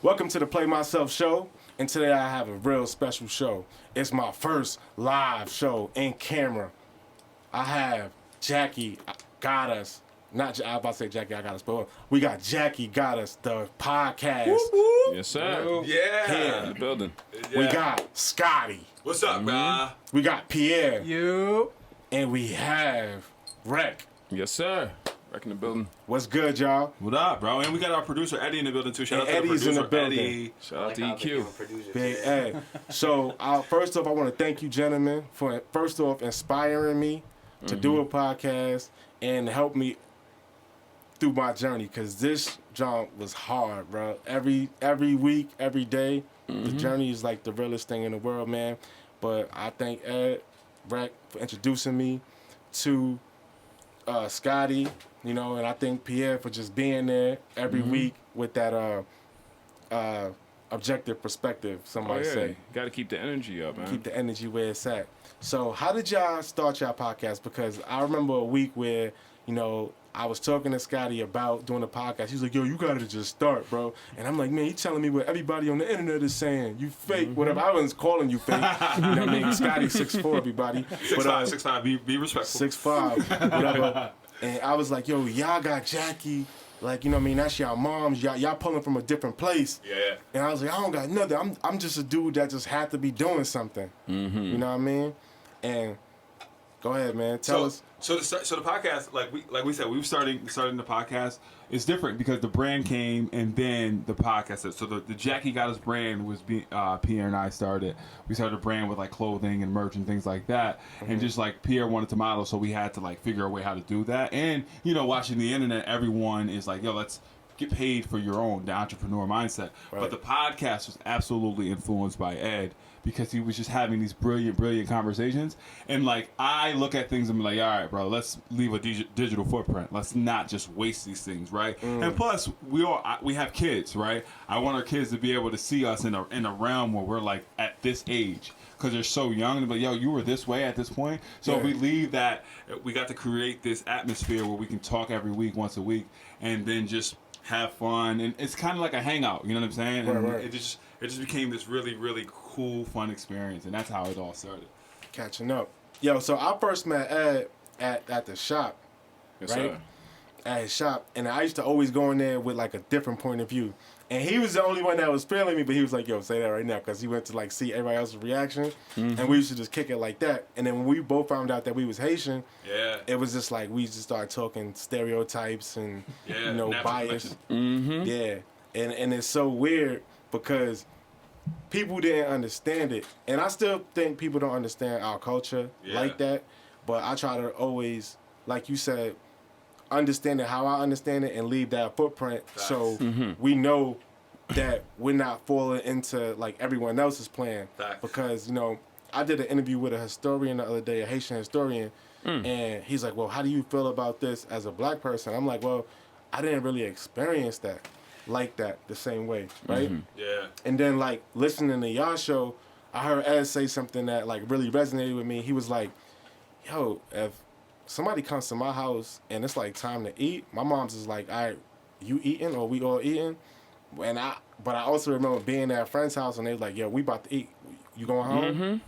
Welcome to the Play Myself Show, and today I have a real special show. It's my first live show in camera. I have Jackie got us. Not I was about to say Jackie I got us, but we got Jackie got us, the podcast. Whoop, whoop. Yes, sir. Yeah. In the building. Yeah. We got Scottie. What's up, man? We got Pierre. You. And we have Rec. Yes, sir. Back in the building. What's good, y'all? What up, bro? And we got our producer Eddy in the building too. Shout And out to Eddy's the in producer the building. Eddy. Shout out to EQ. Big Ed. So, first off, I want to thank you, gentlemen, for first off inspiring me to do a podcast and help me through my journey, because this jump was hard, bro. Every week, every day, the journey is like the realest thing in the world, man. But I thank Ed, Rec, for introducing me to Scottie, you know, and I thank Pierre for just being there every week with that objective perspective, somebody say. Got to keep the energy up, man. Keep the energy where it's at. So how did y'all start y'all podcast? Because I remember a week where, you know, I was talking to Scottie about doing a podcast. He's like, yo, you got to just start, bro. And I'm like, man, you telling me what everybody on the internet is saying. You fake, whatever. I wasn't calling you fake. You know what I mean? Scottie 6'4", everybody. 6'5", be respectful. 6'5", whatever. And I was like, yo, y'all got Jackie. Like, you know what I mean? That's y'all moms. Y'all pulling from a different place. Yeah. And I was like, I don't got nothing. I'm just a dude that just had to be doing something. You know what I mean? And go ahead, man. Tell us. So the podcast, like we said, we were starting the podcast. It's different because the brand came and then the podcast. So the Jackie Got Us brand was Pierre and I started. We started a brand with like clothing and merch and things like that. And just like Pierre wanted to model, so we had to like figure a way how to do that. And you know, watching the internet, everyone is like, yo, let's get paid for your own, the entrepreneur mindset. Right. But the podcast was absolutely influenced by Ed, because he was just having these brilliant conversations. And like, I look at things and be like, all right, bro, let's leave a digital footprint. Let's not just waste these things, right? And plus, we have kids, right? I want our kids to be able to see us in a realm where we're like at this age, because they're so young. But yo, you were this way at this point. So if we leave that, we got to create this atmosphere where we can talk every week, once a week, and then just have fun. And it's kind of like a hangout, you know what I'm saying? And right. it just became this really cool, fun experience, and that's how it all started. Catching up. Yo, so I first met Ed at the shop, Yes, right? sir. At his shop. And I used to always go in there with like a different point of view. And he was the only one that was feeling me, but he was like, yo, say that right now, because he went to like see everybody else's reaction. And we used to just kick it like that. And then when we both found out that we was Haitian, it was just like we just started talking stereotypes and, you know, bias. Yeah. And it's so weird because people didn't understand it. And I still think people don't understand our culture like that. But I try to always, like you said, understand it how I understand it and leave that footprint. Facts. So we know that we're not falling into like everyone else's plan. Facts. Because, you know, I did an interview with a historian the other day, a Haitian historian, and he's like, well, how do you feel about this as a black person? I'm like, well, I didn't really experience that like that the same way, right? Yeah. And then like listening to y'all show, I heard Ed say something that like really resonated with me. He was like, yo, if somebody comes to my house and it's like time to eat, my mom's is like, all right, you eating or we all eating? But I also remember being at a friend's house and they was like, yo, we about to eat. You going home?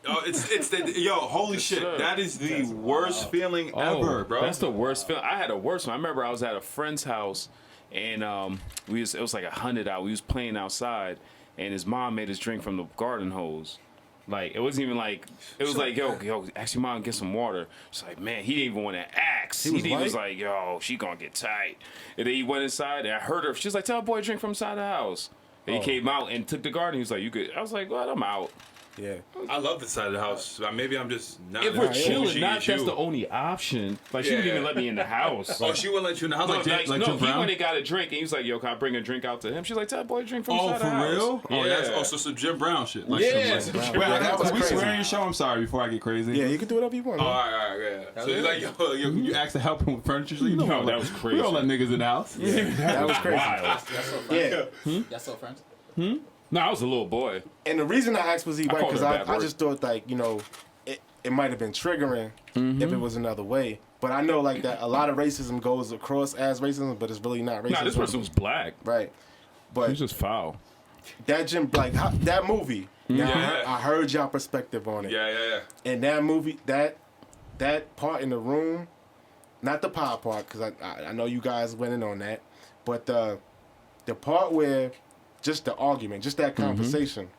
Oh, it's holy shit. sir. That is the worst feeling ever, bro. That's the worst feeling. I had a worse one. I remember I was at a friend's house, and it was like 100 out. We was playing outside, and his mom made us drink from the garden hose. Like, it wasn't even like, it was like, yo, ask your mom, get some water. She's like, man, he didn't even want to ask. He was like, yo, she gonna get tight. And then he went inside, and I heard her. She was like, tell a boy to drink from inside the house. And he came out and took the garden. He was like, you good? I was like, well, I'm out. Yeah. I love this side of the house. Maybe I'm just not. If we're as chilling, bougie not as that's you. the only option. Like, she wouldn't even let me in the house. Oh, she wouldn't let you in the house. No, Like Jim he Brown? went and got a drink, and he was like, yo, can I bring a drink out to him? She's like, tell a boy to drink from Oh, inside for the house. real? Oh, Yeah. that's also some Jim Brown shit. Like Yeah. some, like, Jim Brown. That was can we crazy. swear in your show? I'm sorry before I get crazy. Yeah, you can do whatever you want. Oh, Man. all right, yeah. So you're like, yo, you asked to help him with furniture. So you know, No, that was crazy. We don't let niggas in the house. That was crazy. Wild. Y'all still Yeah. friends? Y'all still friends? No, I was a little boy. And the reason I asked was he white called because her a bad I word. just thought like, you know, it might have been triggering if it was another way. But I know like that a lot of racism goes across as racism, but it's really not racism. Nah, this person was black. Right. But He's just foul. that that movie. Now, Yeah. I heard y'all perspective on it. Yeah. And that movie, that part in the room, not the pie part, because I know you guys went in on that, but the part where just the argument, just that conversation.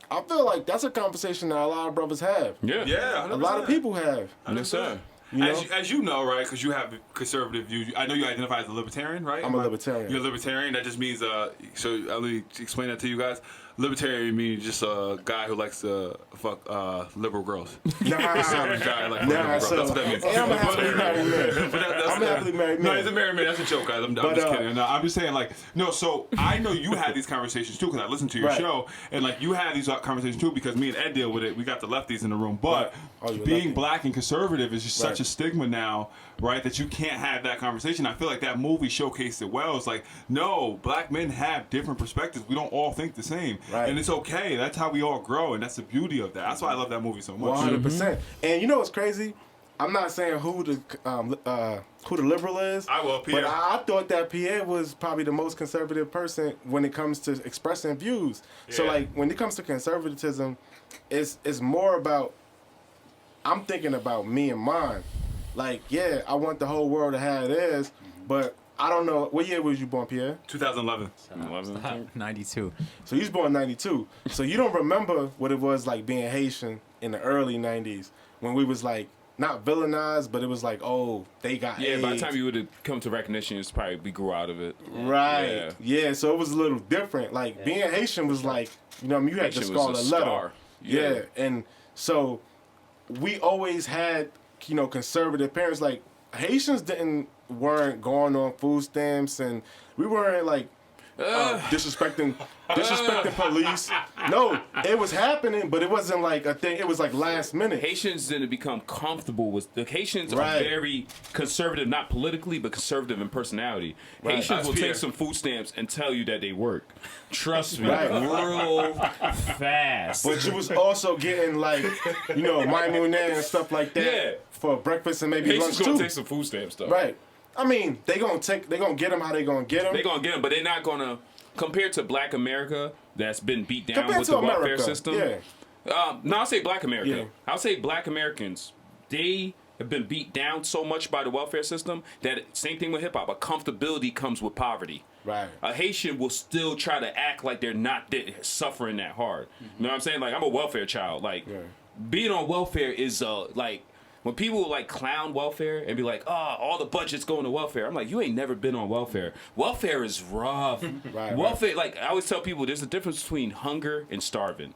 I feel like that's a conversation that a lot of brothers have. Yeah. Yeah. 100%. A lot of people have. Yes, sir. You know? As you know, right? Because you have conservative views. I know you identify as a libertarian, right? I'm a libertarian. You're a libertarian. That just means, so let me explain that to you guys. Libertarian means just a guy who likes to fuck liberal girls. Conservative guy like liberal girls. That's what that means. And I'm a happily married man. I'm a happily married man. No, he's a married man. That's a joke, guys. I'm just kidding. No, I'm just saying, like, no. So I know you had these conversations too because I listened to your show, and like you had these conversations too because me and Ed deal with it. We got the lefties in the room, but being black and conservative is just such a stigma now, right? That you can't have that conversation. I feel like that movie showcased it well. It's like, no, black men have different perspectives. We don't all think the same, and it's okay. That's how we all grow, and that's the beauty of that. That's why I love that movie so much. 100%. And you know what's crazy? I'm not saying who the liberal is. I will, Pierre. But I thought that Pierre was probably the most conservative person when it comes to expressing views. Yeah. So like when it comes to conservatism, it's more about I'm thinking about me and mine. Like, yeah, I want the whole world to have theirs, but I don't know. What year was you born, Pierre? 2011. 92. So you was born in 92. So you don't remember what it was like being Haitian in the early 90s when we was like, not villainized, but it was like, oh, they got AIDS. By the time you would have come to recognition, it's probably we grew out of it. Right. Yeah, so it was a little different. Like, being Haitian was like, you know what I mean? You had Haitian to was scar a the letter. star. Yeah, and so we always had, you know, conservative parents. Like, Haitians weren't going on food stamps, and we weren't like disrespecting police. No, it was happening, but it wasn't like a thing. It was like last minute. Haitians didn't become comfortable with the Haitians are very conservative, not politically, but conservative in personality. Haitians will take some food stamps and tell you that they work. Trust me, real fast. But you was also getting like, you know, myriad and stuff like that for breakfast and maybe Haitians lunch gonna too. take some food stamp stuff. Right. I mean, they gonna get them how they gonna get them. They gonna get them, but they're not gonna. Compared to Black America, that's been beat down Compared with to the America, welfare system. yeah. No, I'll say Black America. Yeah. I'll say Black Americans. They have been beat down so much by the welfare system that same thing with hip hop. A comfortability comes with poverty. Right. A Haitian will still try to act like they're not suffering that hard. You know what I'm saying? Like, I'm a welfare child. Like, being on welfare is like. When people like clown welfare and be like, oh, all the budget's going to welfare. I'm like, you ain't never been on welfare. Welfare is rough. Welfare, like I always tell people, there's a difference between hunger and starving.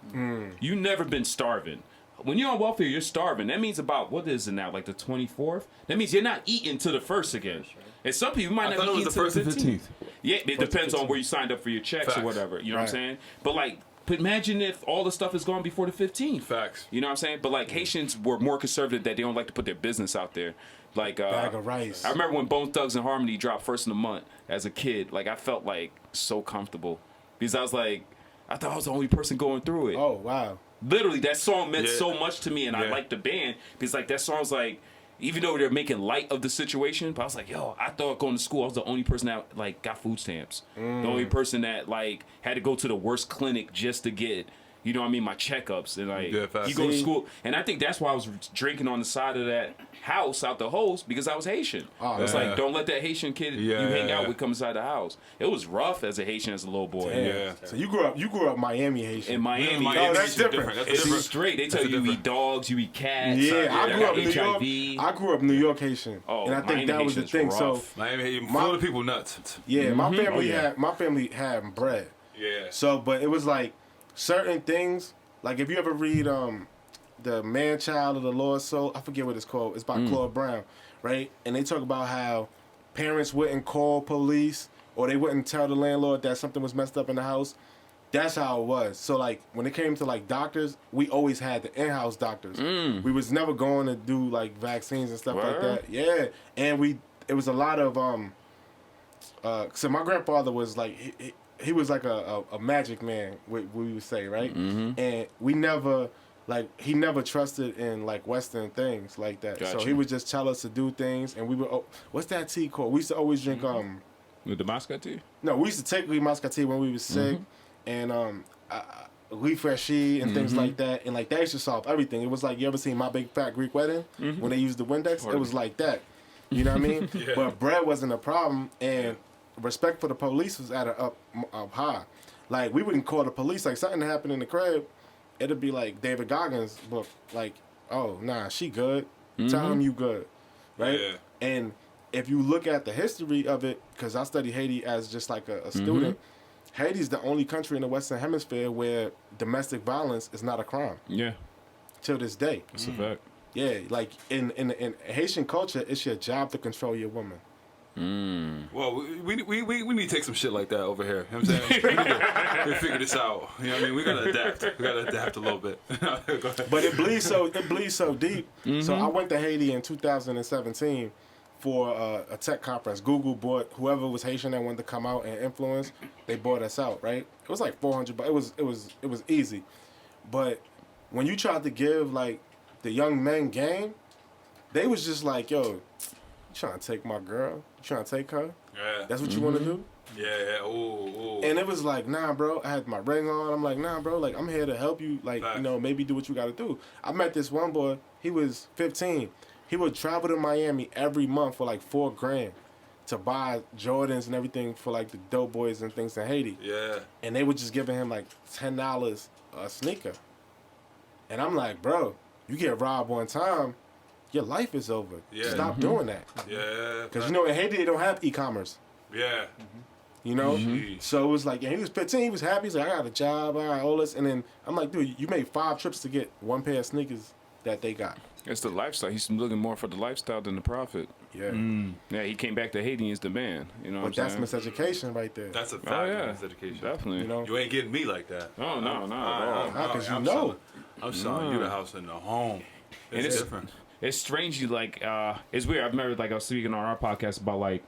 You never been starving. When you're on welfare, you're starving. That means about, what is it now, like the 24th? That means you're not eating to the 1st again. And some people might not eat to the 15th. Yeah, it depends on where you signed up for your checks or whatever. You know what I'm saying? But like, but imagine if all the stuff is gone before the 15th. Facts. You know what I'm saying? But like Haitians were more conservative that they don't like to put their business out there. Like bag of rice. I remember when Bone Thugs and Harmony dropped First in the Month as a kid. Like I felt like so comfortable because I was like, I thought I was the only person going through it. Oh wow. Literally, that song meant so much to me, and I liked the band because like that song's like. Even though they're making light of the situation, but I was like, yo, I thought going to school, I was the only person that like got food stamps. The only person that like had to go to the worst clinic just to get, you know what I mean, my checkups. And like, you go to school. And I think that's why I was drinking on the side of that house out the hose because I was Haitian. It's like, don't let that Haitian kid you hang out with come inside the house. It was rough as a Haitian as a little boy. Yeah. So you grew up Miami Haitian. In Miami. Oh, that's different. It's straight. They tell you eat dogs, you eat cats. Yeah, I grew up in New York. I grew up New York Haitian. Oh, and I think that was the thing. Rough. So Miami, Florida people nuts. Yeah, my family had bread. Yeah. So, but it was like certain things. Like if you ever read the Man Child of the Lost Soul, I forget what it's called. It's by Claude Brown, right? And they talk about how parents wouldn't call police or they wouldn't tell the landlord that something was messed up in the house. That's how it was. So like when it came to like doctors, we always had the in-house doctors. We was never going to do like vaccines and stuff like that. Yeah, and it was a lot of so my grandfather was like he was like a magic man, we would say, right? And we never he never trusted in like Western things like that. Gotcha. So he would just tell us to do things, and we would. Oh, what's that tea called? We used to always drink With the Moscatel? No, we used to take weed Moscatel when we was sick, and refreshy and things like that, and like that used to solve everything. It was like, you ever seen My Big Fat Greek Wedding when they used the Windex? It was like that. You know what I mean? But bread wasn't a problem, and respect for the police was at a up high. Like, we wouldn't call the police. Like, something happened in the crib, it'd be like David Goggins' book. Like, oh, nah, she good. Tell him you good. Right? Yeah. And if you look at the history of it, because I study Haiti as just like a student, Haiti's the only country in the Western Hemisphere where domestic violence is not a crime. Yeah. Till this day. That's a fact. Yeah, like in Haitian culture, it's your job to control your woman. Well, we need to take some shit like that over here. You know what I'm saying? we need to figure this out. You know what I mean? We gotta adapt. We gotta adapt a little bit. But it bleeds so deep. So I went to Haiti in 2017 for a tech conference. Google bought whoever was Haitian that wanted to come out and influence. They bought us out, right? It was like $400, but it was easy. But when you tried to give like the young men game, they was just like, yo, you trying to take my girl? You trying to take her? Yeah. That's what you want to do? Yeah. Ooh. And it was like, nah, bro. I had my ring on. I'm like, nah, bro. Like, I'm here to help you. Like, you know, maybe do what you got to do. I met this one boy. He was 15. He would travel to Miami every month for like $4,000 to buy Jordans and everything for like the dope boys and things in Haiti. Yeah. And they were just giving him like $10 a sneaker. And I'm like, bro, you get robbed one time, your life is over. Yeah. Stop doing that. Yeah. Because, you know, in Haiti, they don't have e-commerce. Yeah. You know? So it was like, and he was 15, he was happy. He's like, I got a job, I got all this. And then I'm like, dude, you made 5 trips to get one pair of sneakers that they got. It's the lifestyle. He's looking more for the lifestyle than the profit. Yeah. Yeah, he came back to Haiti and he's the man. You know what I'm saying? That's miseducation right there. That's a fact. Miseducation. Definitely. You know? You ain't getting me like that. Oh, no, not at all. Because you know. I'm selling you the house and the home. It's different. It's strangely like, it's weird. I've remember, like, I was speaking on our podcast about, like,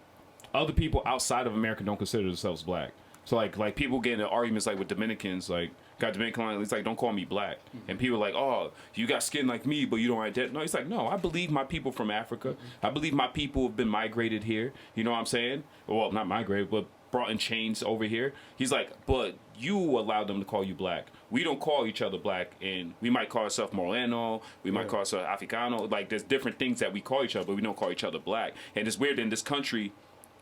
other people outside of America don't consider themselves black. So, like people get into arguments, like, with Dominicans, like, got Dominican line, it's like, don't call me black. And people are like, oh, you got skin like me, but you don't identify. No, he's like, no, I believe my people from Africa. I believe my people have been migrated here. You know what I'm saying? Well, not migrated, but brought in chains over here. He's like, but you allowed them to call you black. We don't call each other black, and we might call ourselves Moreno, we might call ourselves Africano. Like, there's different things that we call each other, but we don't call each other black. And it's weird in this country,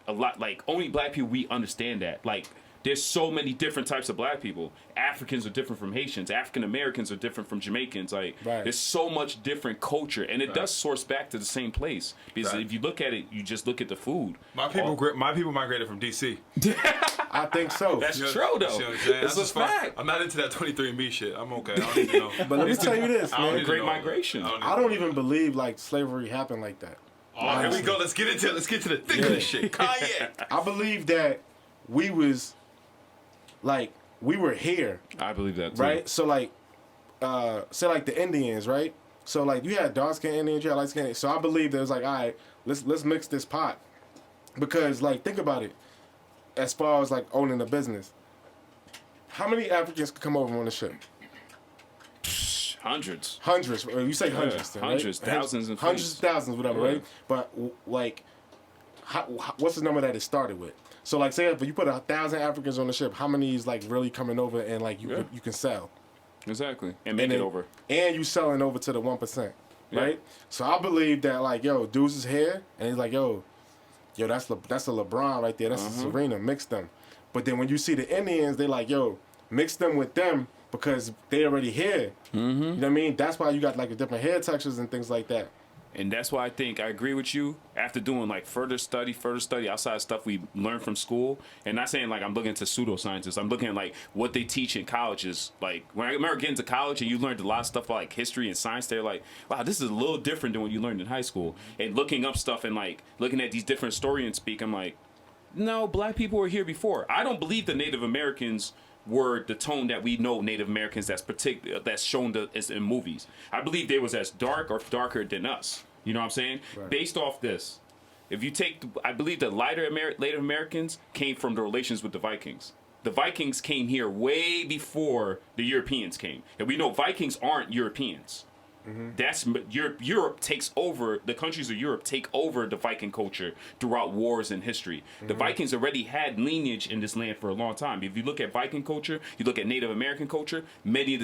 a lot, like, only black people, we understand that. Like, there's so many different types of black people. Africans are different from Haitians. African Americans are different from Jamaicans. Like, there's so much different culture, and it does source back to the same place. Because if you look at it, you just look at the food. My people migrated from D.C. I think so. That's true, though. It's a fact. I'm not into that 23andMe shit. I'm okay. I don't even know. But let me tell you this, man. The Great Migration. I don't even believe like slavery happened like that. Oh, honestly. Here we go. Let's get to the thick of this shit. Kanye. I believe that we were here. I believe that too. Right? So like say like the Indians, right? So like you had dark skinned Indians, you had light skinned Indians. So I believe there's like, all right, let's mix this pot. Because like think about it, as far as like owning a business. How many Africans could come over on the ship? Hundreds. You say hundreds. Then, hundreds, right? thousands, and hundreds, thousands, whatever, right? But like, what's the number that it started with? So like, say if you put 1,000 Africans on the ship, how many is like really coming over and like you can sell? Exactly, and make it over. And you selling over to the 1%, right? So I believe that like, yo, dudes is here, and he's like, yo, that's a LeBron right there. That's a Serena. Mix them. But then when you see the Indians, they like, yo, mix them with them because they already here. You know what I mean? That's why you got like the different hair textures and things like that. And that's why I think I agree with you. After doing like further study outside stuff we learned from school, and not saying like I'm looking into pseudosciences. I'm looking at like what they teach in colleges. Like when I remember getting to college and you learned a lot of stuff about like history and science, they're like, wow, this is a little different than what you learned in high school. And looking up stuff and like looking at these different historians speak, I'm like, no, black people were here before. I don't believe the Native Americans were the tone that we know Native Americans that's shown as in movies. I believe they was as dark or darker than us. You know what I'm saying? Right. Based off this, if you take, I believe the Native Americans came from the relations with the Vikings. The Vikings came here way before the Europeans came. And we know Vikings aren't Europeans. That's Europe takes over, the countries of Europe take over the Viking culture throughout wars and history. The Vikings already had lineage in this land for a long time. If you look at Viking culture, you look at Native American culture, many of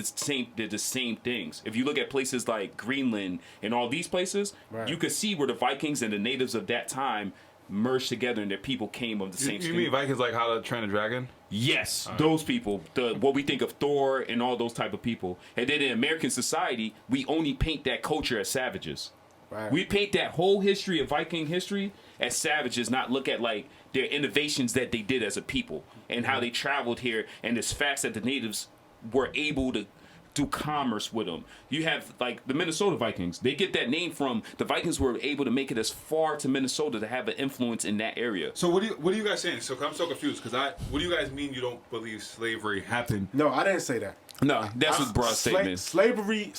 they're the same things. If you look at places like Greenland and all these places, you could see where the Vikings and the natives of that time merged together and their people came of the same You mean Vikings like How to Train a Dragon? Yes, those people, what we think of Thor and all those type of people. And then in American society, we only paint that culture as savages. Right. We paint that whole history of Viking history as savages, not look at like their innovations that they did as a people and how they traveled here and this facts that the natives were able to do commerce with them. You have like the Minnesota Vikings. They get that name from the Vikings were able to make it as far to Minnesota to have an influence in that area. So what are you guys saying? So I'm so confused because what do you guys mean you don't believe slavery happened? No, I didn't say that. No, that's a broad statement. Slavery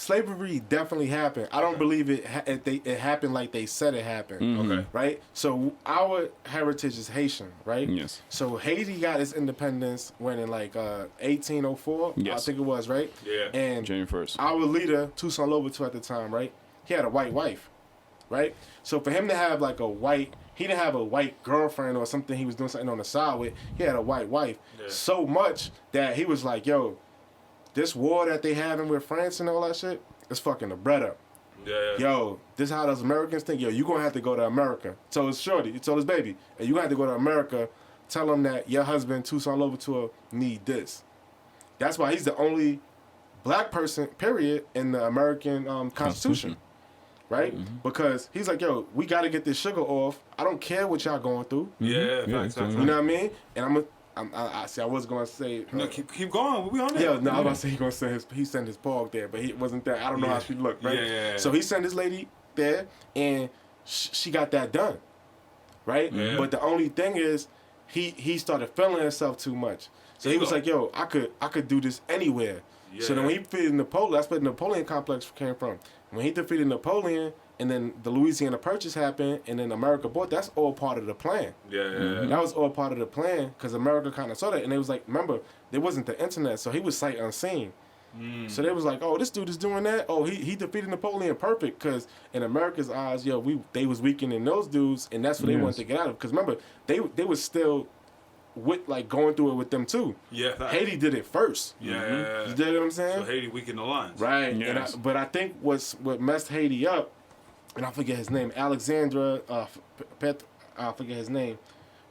definitely happened. I don't believe it happened like they said it happened. Okay. Right? So our heritage is Haitian, right? Yes. So Haiti got its independence when in like 1804, Yes. I think it was, right? Yeah. And January 1st. our leader, Solo.to at the time, right? He had a white wife, right? So for him to have like he didn't have a white girlfriend or something he was doing something on the side with. He had a white wife. Yeah. So much that he was like, yo, this war that they having with France and all that shit, it's fucking the bread up. Yeah. Yo, this how those Americans think. Yo, you gonna have to go to America. So it's Shorty, he told his baby, and you gonna have to go to America, tell him that your husband, Tucson Louverture, need this. That's why he's the only black person, period, in the American Constitution. Right? Because he's like, yo, we gotta get this sugar off. I don't care what y'all going through. Yeah. Yeah, Facts. You know what I mean? And I see. I was gonna say. No, keep going. We on that. Yeah, no, I was about to say he gonna send he sent his pog there, but he wasn't there. I don't know how she looked, right? Yeah. So he sent his lady there, and she got that done, right? Yeah. But the only thing is, he started feeling himself too much. So he was like, yo, I could do this anywhere. So then when he defeated Napoleon, that's where the Napoleon complex came from. When he defeated Napoleon, and then the Louisiana Purchase happened, and then America bought, that's all part of the plan. Yeah. That was all part of the plan because America kind of saw that, and they was like, remember, there wasn't the internet, so he was sight unseen. So they was like, oh, this dude is doing that. Oh, he defeated Napoleon perfect because in America's eyes, yo, they was weakening those dudes, and that's what they wanted to get out of. Because remember, they was still with like going through it with them too. Yeah. Facts. Haiti did it first. Yeah. You dig what I'm saying? So Haiti weakened the lines. Right. Yes. But I think what messed Haiti up, and I forget his name, Alexandra, I forget his name,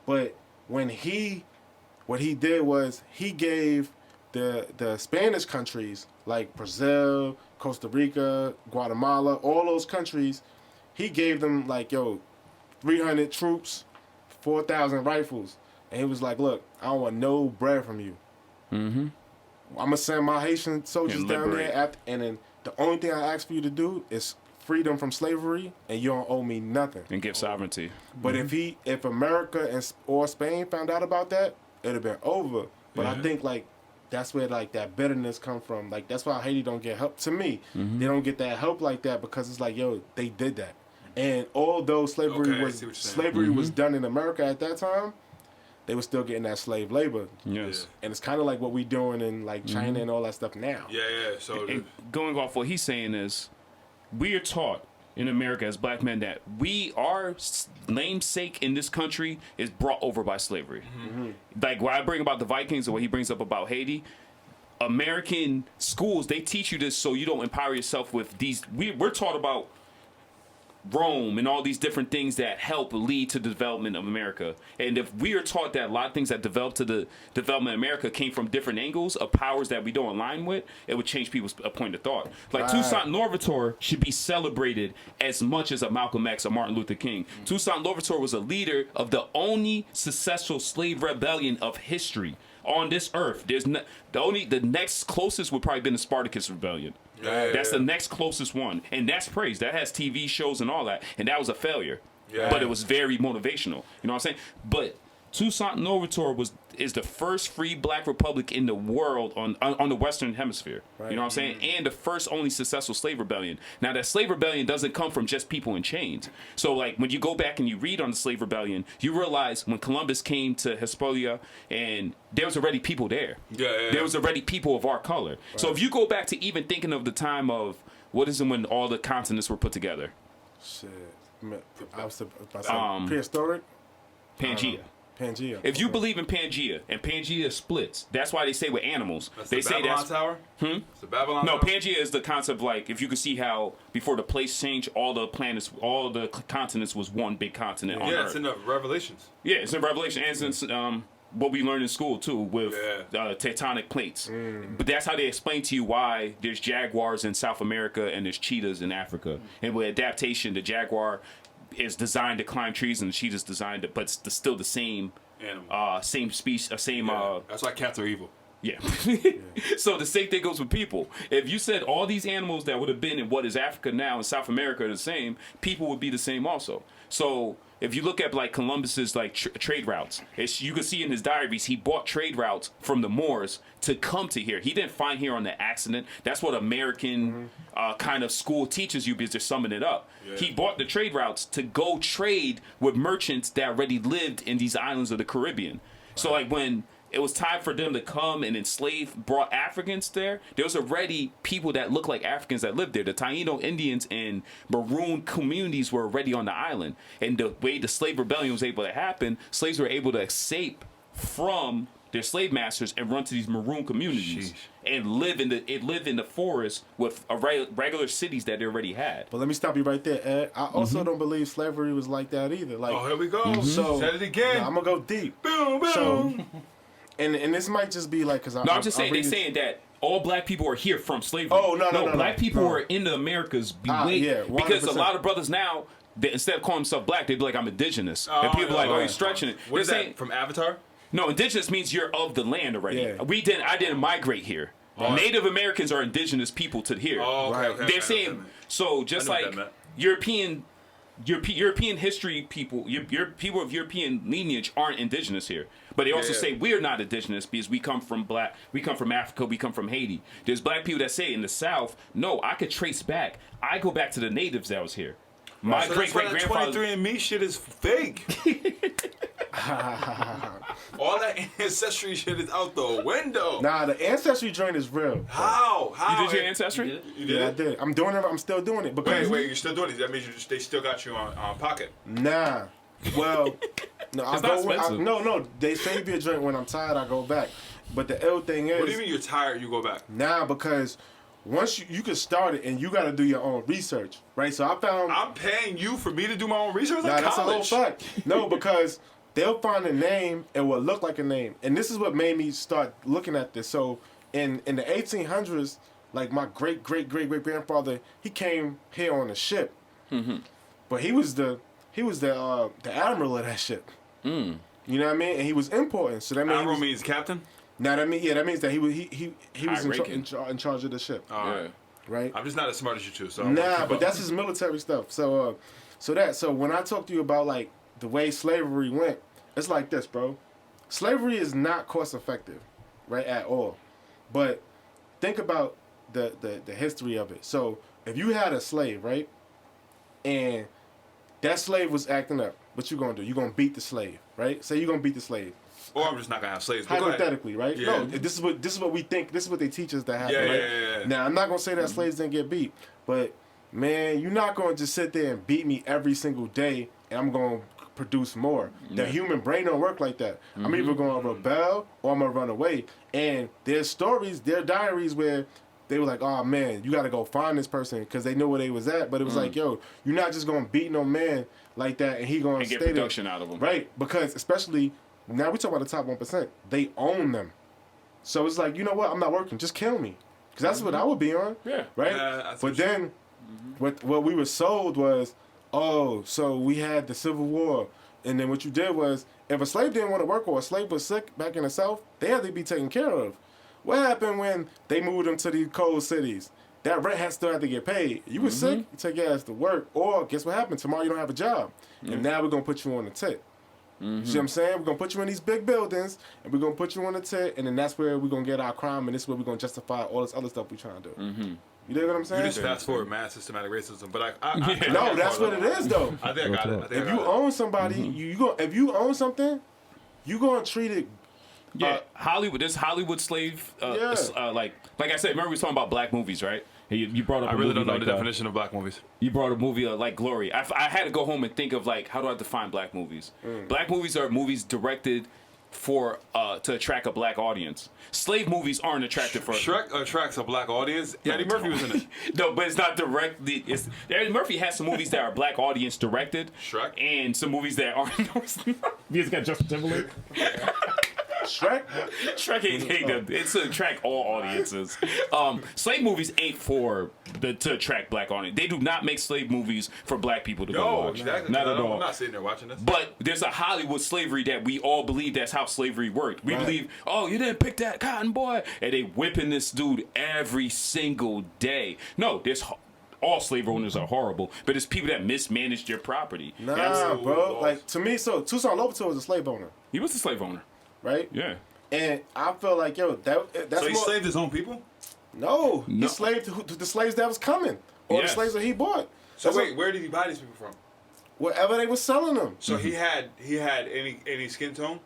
but what he did was he gave the Spanish countries like Brazil, Costa Rica, Guatemala, all those countries, he gave them like, yo, 300 troops, 4,000 rifles, and he was like, look, I don't want no bread from you. I'm gonna send my Haitian soldiers down there, and then the only thing I ask for you to do is freedom from slavery, and you don't owe me nothing. And give sovereignty. But if America or Spain found out about that, it'd have been over. But I think like that's where like that bitterness come from. Like that's why Haiti don't get help. To me, they don't get that help like that because it's like, yo, they did that. And although slavery was done in America at that time, they were still getting that slave labor. Yes. And it's kind of like what we doing in like China and all that stuff now. Yeah. So And going off what he's saying is, we are taught in America as black men that our namesake in this country is brought over by slavery. Like what I bring about the Vikings and what he brings up about Haiti, American schools, they teach you this so you don't empower yourself with these. We're taught about Rome and all these different things that help lead to the development of America. And if we are taught that a lot of things that developed to the development of America came from different angles of powers that we don't align with, it would change people's point of thought. Like Toussaint Louverture should be celebrated as much as a Malcolm X or Martin Luther King. Toussaint Louverture was a leader of the only successful slave rebellion of history on this earth. The next closest would probably been the Spartacus Rebellion. That's the next closest one, and that's praised. That has TV shows and all that, and that was a failure. But it was very motivational. You know what I'm saying? But Toussaint Louverture is the first free black republic in the world on the Western Hemisphere. Right. You know what I'm saying? And the first only successful slave rebellion. Now, that slave rebellion doesn't come from just people in chains. So, like, when you go back and you read on the slave rebellion, you realize when Columbus came to Hispaniola, and there was already people there. There was already people of our color. Right. So if you go back to even thinking of the time of, what is it when all the continents were put together? Shit. I was about to say prehistoric? Pangea. Pangea. If you believe in Pangea, and Pangea splits, that's why they say with animals. That's they the say Babylon that's Tower? It's the Babylon No, Tower? Pangea is the concept, like, if you could see how before the place changed, all the planets, all the continents was one big continent on Earth. It's in the Revelations. Yeah, it's in Revelation, and it's in what we learned in school too with tectonic plates. But that's how they explain to you why there's jaguars in South America and there's cheetahs in Africa. And with adaptation, the jaguar is designed to climb trees and the cheetah's designed to, but it's still the same animal, same species, same. That's why cats are evil. Yeah. So the same thing goes with people. If you said all these animals that would have been in what is Africa now and South America are the same, people would be the same also. So if you look at like Columbus's like trade routes, you can see in his diaries he bought trade routes from the Moors to come to here. He didn't find here on the accident. That's what American kind of school teaches you because they're summing it up. Yeah. He bought the trade routes to go trade with merchants that already lived in these islands of the Caribbean. Wow. So like when it was time for them to come and enslave, brought Africans there was already people that looked like Africans that lived there. The Taino Indians and maroon communities were already on the island. And the way the slave rebellion was able to happen, slaves were able to escape from their slave masters and run to these maroon communities and live in the forest with regular cities that they already had. But let me stop you right there, Ed. I also don't believe slavery was like that either. Like, here we go. So said it again. I'm gonna go deep. Boom, boom. So, and this might just be like, because I'm just saying they're saying that all black people are here from slavery. Oh no, black people are in the Americas because a lot of brothers now, instead of calling themselves black, they'd be like, I'm indigenous. And people are like, you're stretching it. What is that, from Avatar? No, indigenous means you're of the land already. Yeah. I didn't migrate here. Native Americans are indigenous people to here. Okay, they're saying, so just like European history people, your people of European lineage aren't indigenous here. But they also say we're not indigenous because we come from Africa, we come from Haiti. There's black people that say in the South, no, I could trace back. I go back to the natives that was here. My great-great-grandfather. 23andMe shit is fake. All that ancestry shit is out the window. Nah, the ancestry joint is real. How? You did your ancestry? You did? Yeah, I did. I'm doing it. I'm still doing it. Because Wait, you're still doing it? That means they still got you on pocket. Nah. Well, no, I It's not expensive. no. They save your joint when I'm tired. I go back. But the ill thing is, What do you mean you're tired? You go back? nah, because once you can start it and you got to do your own research, right? So I found. I'm paying you for me to do my own research. Nah, Like that's a whole college. fact. No, because they'll find a name and will look like a name, and this is what made me start looking at this. So in the 1800s, like my great grandfather, he came here on a ship, but he was the admiral of that ship. You know what I mean? And he was important. So that means Admiral means captain. Now that means that he was High-ranking. in charge of the ship, Yeah. right? I'm just not as smart as you two. So Nah, but that's his military stuff. So when I talk to you about like the way slavery went, it's like this, bro. Slavery is not cost effective, right, at all. But think about the history of it. So if you had a slave, right, and that slave was acting up, what you gonna do? You gonna beat the slave, right? Say you gonna beat the slave. Or I'm just not gonna have slaves. But go ahead. Hypothetically, right? Yeah. No, this is what we think. This is what they teach us that happen, Yeah, right? yeah. Now I'm not gonna say that slaves didn't get beat, but man, you're not gonna just sit there and beat me every single day, and I'm gonna produce more. The human brain don't work like that. I'm either gonna rebel or I'm gonna run away. And there's stories, there are diaries where they were like, "Oh man, you gotta go find this person," because they knew where they was at. But it was like, "Yo, you're not just gonna beat no man like that, and he gonna And stay get production there. out of him. Right? Because especially now we talk about the top 1%. They own them. So it's like, you know what? I'm not working. Just kill me, because that's what I would be on. Yeah. Right. That's But then, what we were sold was, oh, so we had the Civil War, and then what you did was, if a slave didn't want to work or a slave was sick back in the South, they had to be taken care of. What happened when they moved them to these cold cities? That rent still had to get paid. You were sick, you take your ass to work, or guess what happened? Tomorrow you don't have a job, and now we're gonna put you on the tip. You see what I'm saying? We're going to put you in these big buildings, and we're going to put you on a tent, and then that's where we're going to get our crime, and this is where we're going to justify all this other stuff we're trying to do. You dig what I'm saying? You just fast forward mad systematic racism, but No, that's what it is, though. I think I got it. If you own somebody, if you own something, you going to treat it. Hollywood. This Hollywood slave. Like I said, remember we was talking about black movies, right? You brought up. I really don't know the definition of black movies. You brought a movie like Glory. I had to go home and think of like, how do I define black movies? Black movies are movies directed for to attract a black audience. Slave movies aren't attractive for. Shrek attracts a black audience. Eddie Murphy was in it. No, but it's not directly. Eddie Murphy has some movies that are black audience directed. Shrek. And some movies that aren't. He's got Justin Timberlake. Shrek ain't it's to attract all audiences. Slave movies ain't to attract black audience. They do not make slave movies for black people to go watch. Exactly. Not at all. I'm not sitting there watching this. But there's a Hollywood slavery that we all believe that's how slavery worked. We believe, oh, you didn't pick that cotton boy, and they whipping this dude every single day. No, there's. All slave owners are horrible, but it's people that mismanaged their property. Nah, bro. Like, to me, so Solo.to was a slave owner. He was a slave owner. Right? Yeah. And I feel like, that's so he slaved his own people? No. He slaved the slaves that was coming. Or the slaves that he bought. So where did he buy these people from? Wherever they were selling them. So he had any skin tone?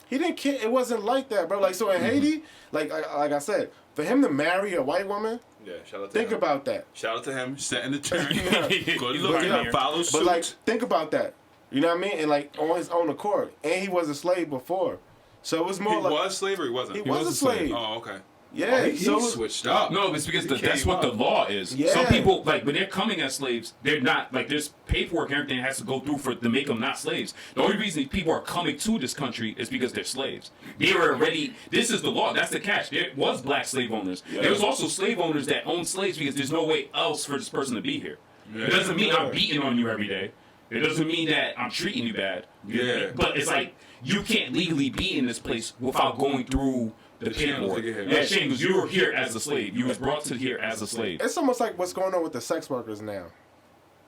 He didn't care. It wasn't like that, bro. Like, so in Haiti, like I said, for him to marry a white woman, shout out to think him. about that. Shout out to him, setting the turn. Good look, follow suit. But like, think about that. You know what I mean? And like on his own accord, and he was a slave before, so it was more. He was slave or he wasn't? He was a slave. Oh, okay. Yeah, he switched up. No, it's because that's what the law is. Yeah. Some people, like, when they're coming as slaves, they're not, like, there's paperwork and everything has to go through to make them not slaves. The only reason people are coming to this country is because they're slaves. They were already, this is the law, that's the catch. There was black slave owners. Yeah. There was also slave owners that owned slaves because there's no way else for this person to be here. Yeah. It doesn't mean I'm beating on you every day. It doesn't mean that I'm treating you bad. Yeah. But it's like, you can't legally be in this place without going through the paperwork. Yeah, shame, because you were here as a slave. You was brought to here as a slave. It's almost like what's going on with the sex workers now,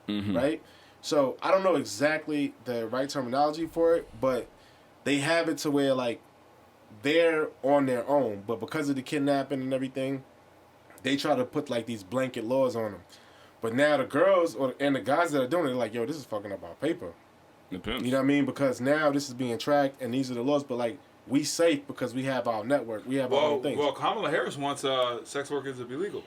right? So I don't know exactly the right terminology for it, but they have it to where like they're on their own, but because of the kidnapping and everything, they try to put like these blanket laws on them. But now the girls and the guys that are doing it, they're like, yo, this is fucking up our paper. Depends. You know what I mean? Because now this is being tracked and these are the laws, but like, we safe because we have our network. We have our own things. Well, Kamala Harris wants sex workers to be legal.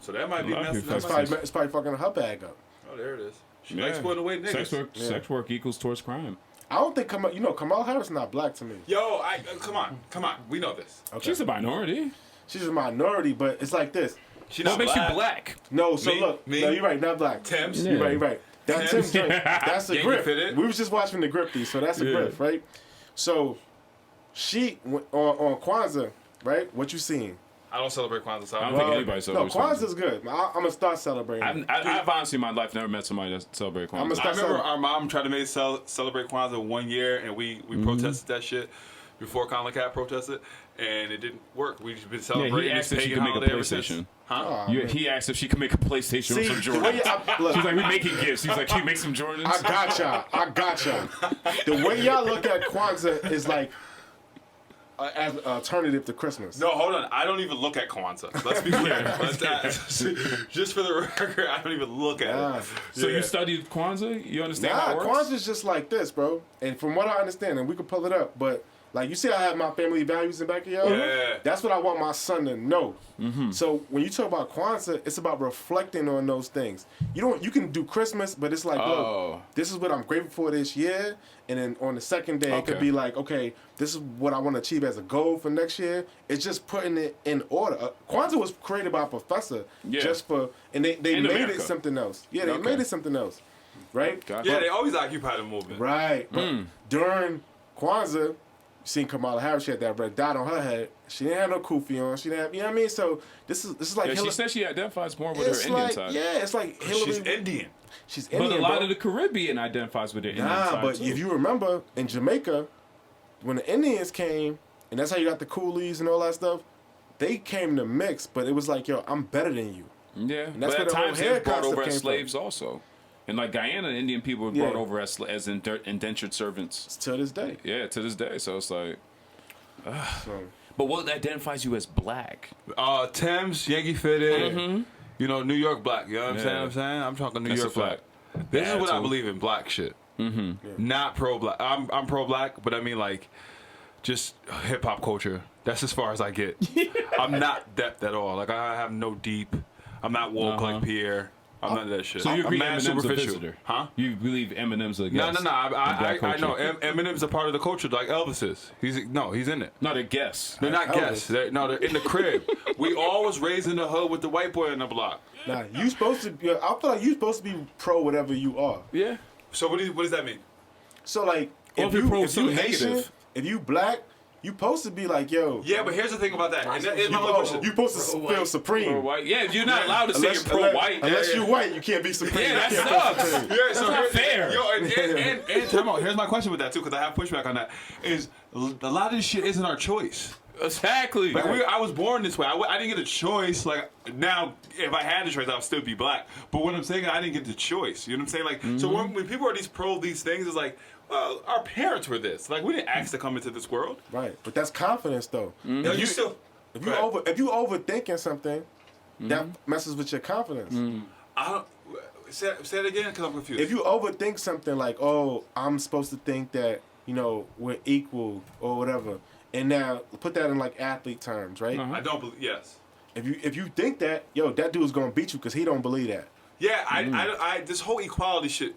So that might be messing up. It's probably fucking her bag up. Oh, there it is. She likes putting away niggas. Sex work equals towards crime. I don't think Kamala Harris is not black to me. Yo, come on. We know this. Okay. She's a minority. She's a minority, but it's like this. What makes you black? No, so look. No, you're right. Not black. Tim's. You're right. You're right. That's Tim's drink. That's a grip. We was just watching the grip so that's a grip, right? So, she on Kwanzaa, right? What you seeing? I don't celebrate Kwanzaa. So I don't think anybody celebrates Kwanzaa. Kwanzaa's good. I'm gonna start celebrating. I've honestly in my life never met somebody that celebrated Kwanzaa. I remember our mom tried to make us celebrate Kwanzaa 1 year, and we protested that shit before Colin Cat protested, and it didn't work. We've been celebrating this pagan holiday ever since. Huh? He asked if she could make a PlayStation with some Jordans. She's like, we making gifts. He's like, can you make some Jordans? I gotcha. The way y'all look at Kwanzaa is like as an alternative to Christmas. No, hold on. I don't even look at Kwanzaa. Let's be clear. Just for the record, I don't even look at it. So you studied Kwanzaa? You understand how it works? Kwanzaa's just like this, bro. And from what I understand, and we can pull it up, but like you see, I have my family values in the back of y'all. Yeah. That's what I want my son to know. So when you talk about Kwanzaa, it's about reflecting on those things. You can do Christmas, but it's like, look, this is what I'm grateful for this year. And then on the second day, it could be like, okay, this is what I want to achieve as a goal for next year. It's just putting it in order. Kwanzaa was created by a professor just for, and they made it something else. Yeah, they made it something else, right? Gotcha. Yeah, they always occupy the movement. Right. But during Kwanzaa, seen Kamala Harris, she had that red dot on her head. She didn't have no kufi on. She didn't have, you know what I mean? So this is like Hillary. She said she identifies more with her Indian side. Yeah, it's like Hillary. She's Indian. She's Indian, but a lot of the Caribbean identifies with their Indian side but too. if you remember, in Jamaica, when the Indians came, and that's how you got the coolies and all that stuff, they came to mix, but it was like, yo, I'm better than you. Yeah, and that's but where at the whole times hair they brought over concept as came slaves from. also. And like Guyana, Indian people were brought over as indentured servants. To this day. Yeah, to this day. So it's like. So, But what identifies you as black? Thames, Yankee fitted. You know, New York black. You know what I'm saying? I'm talking New That's York a fact. black. This is what I Attitude. believe in, black shit. Not pro black. I'm pro black, but I mean like just hip hop culture. That's as far as I get. I'm not depth at all. Like I have no deep. I'm not woke like Pierre. I'm none of that shit. So you I'm agree mad Eminem's a superficial. visitor? Huh? You believe Eminem's a guest? No. I culture. know Eminem's a part of the culture like Elvis is. He's in it. No, they're guests. They're not Elvis. guests. They're in the crib. We all was raised in the hood with the white boy in the block. nah, you supposed to be, I feel like you supposed to be pro whatever you are. Yeah. So what does that mean? So like, Or if you're pro if you something Haitian, negative. if you black, you supposed to be like, yo. Yeah, but here's the thing about that. And that is my only question. You supposed to feel supreme. Pro white. Yeah, you're not allowed to say you're pro white. Unless you're white, you can't be supreme. Yeah, You that can't be sucks. supreme. Yeah, so not here's, fair. Yo, and time out. Here's my question with that too, because I have pushback on that. Is a lot of this shit isn't our choice. Exactly. Like I was born this way. I didn't get a choice. Like now, if I had the choice, I would still be black. But what I'm saying, I didn't get the choice. You know what I'm saying? Like, so when people are pro these things, it's like, well, our parents were this. Like, we didn't ask to come into this world. Right, but that's confidence though. No, you still. If you overthinking something, that messes with your confidence. I don't. Say it again, because I'm confused. If you overthink something like, oh, I'm supposed to think that we're equal or whatever, and now put that in like athlete terms, right? I don't believe. Yes. If you think that, yo, that dude's gonna beat you because he don't believe that. Yeah, I this whole equality shit.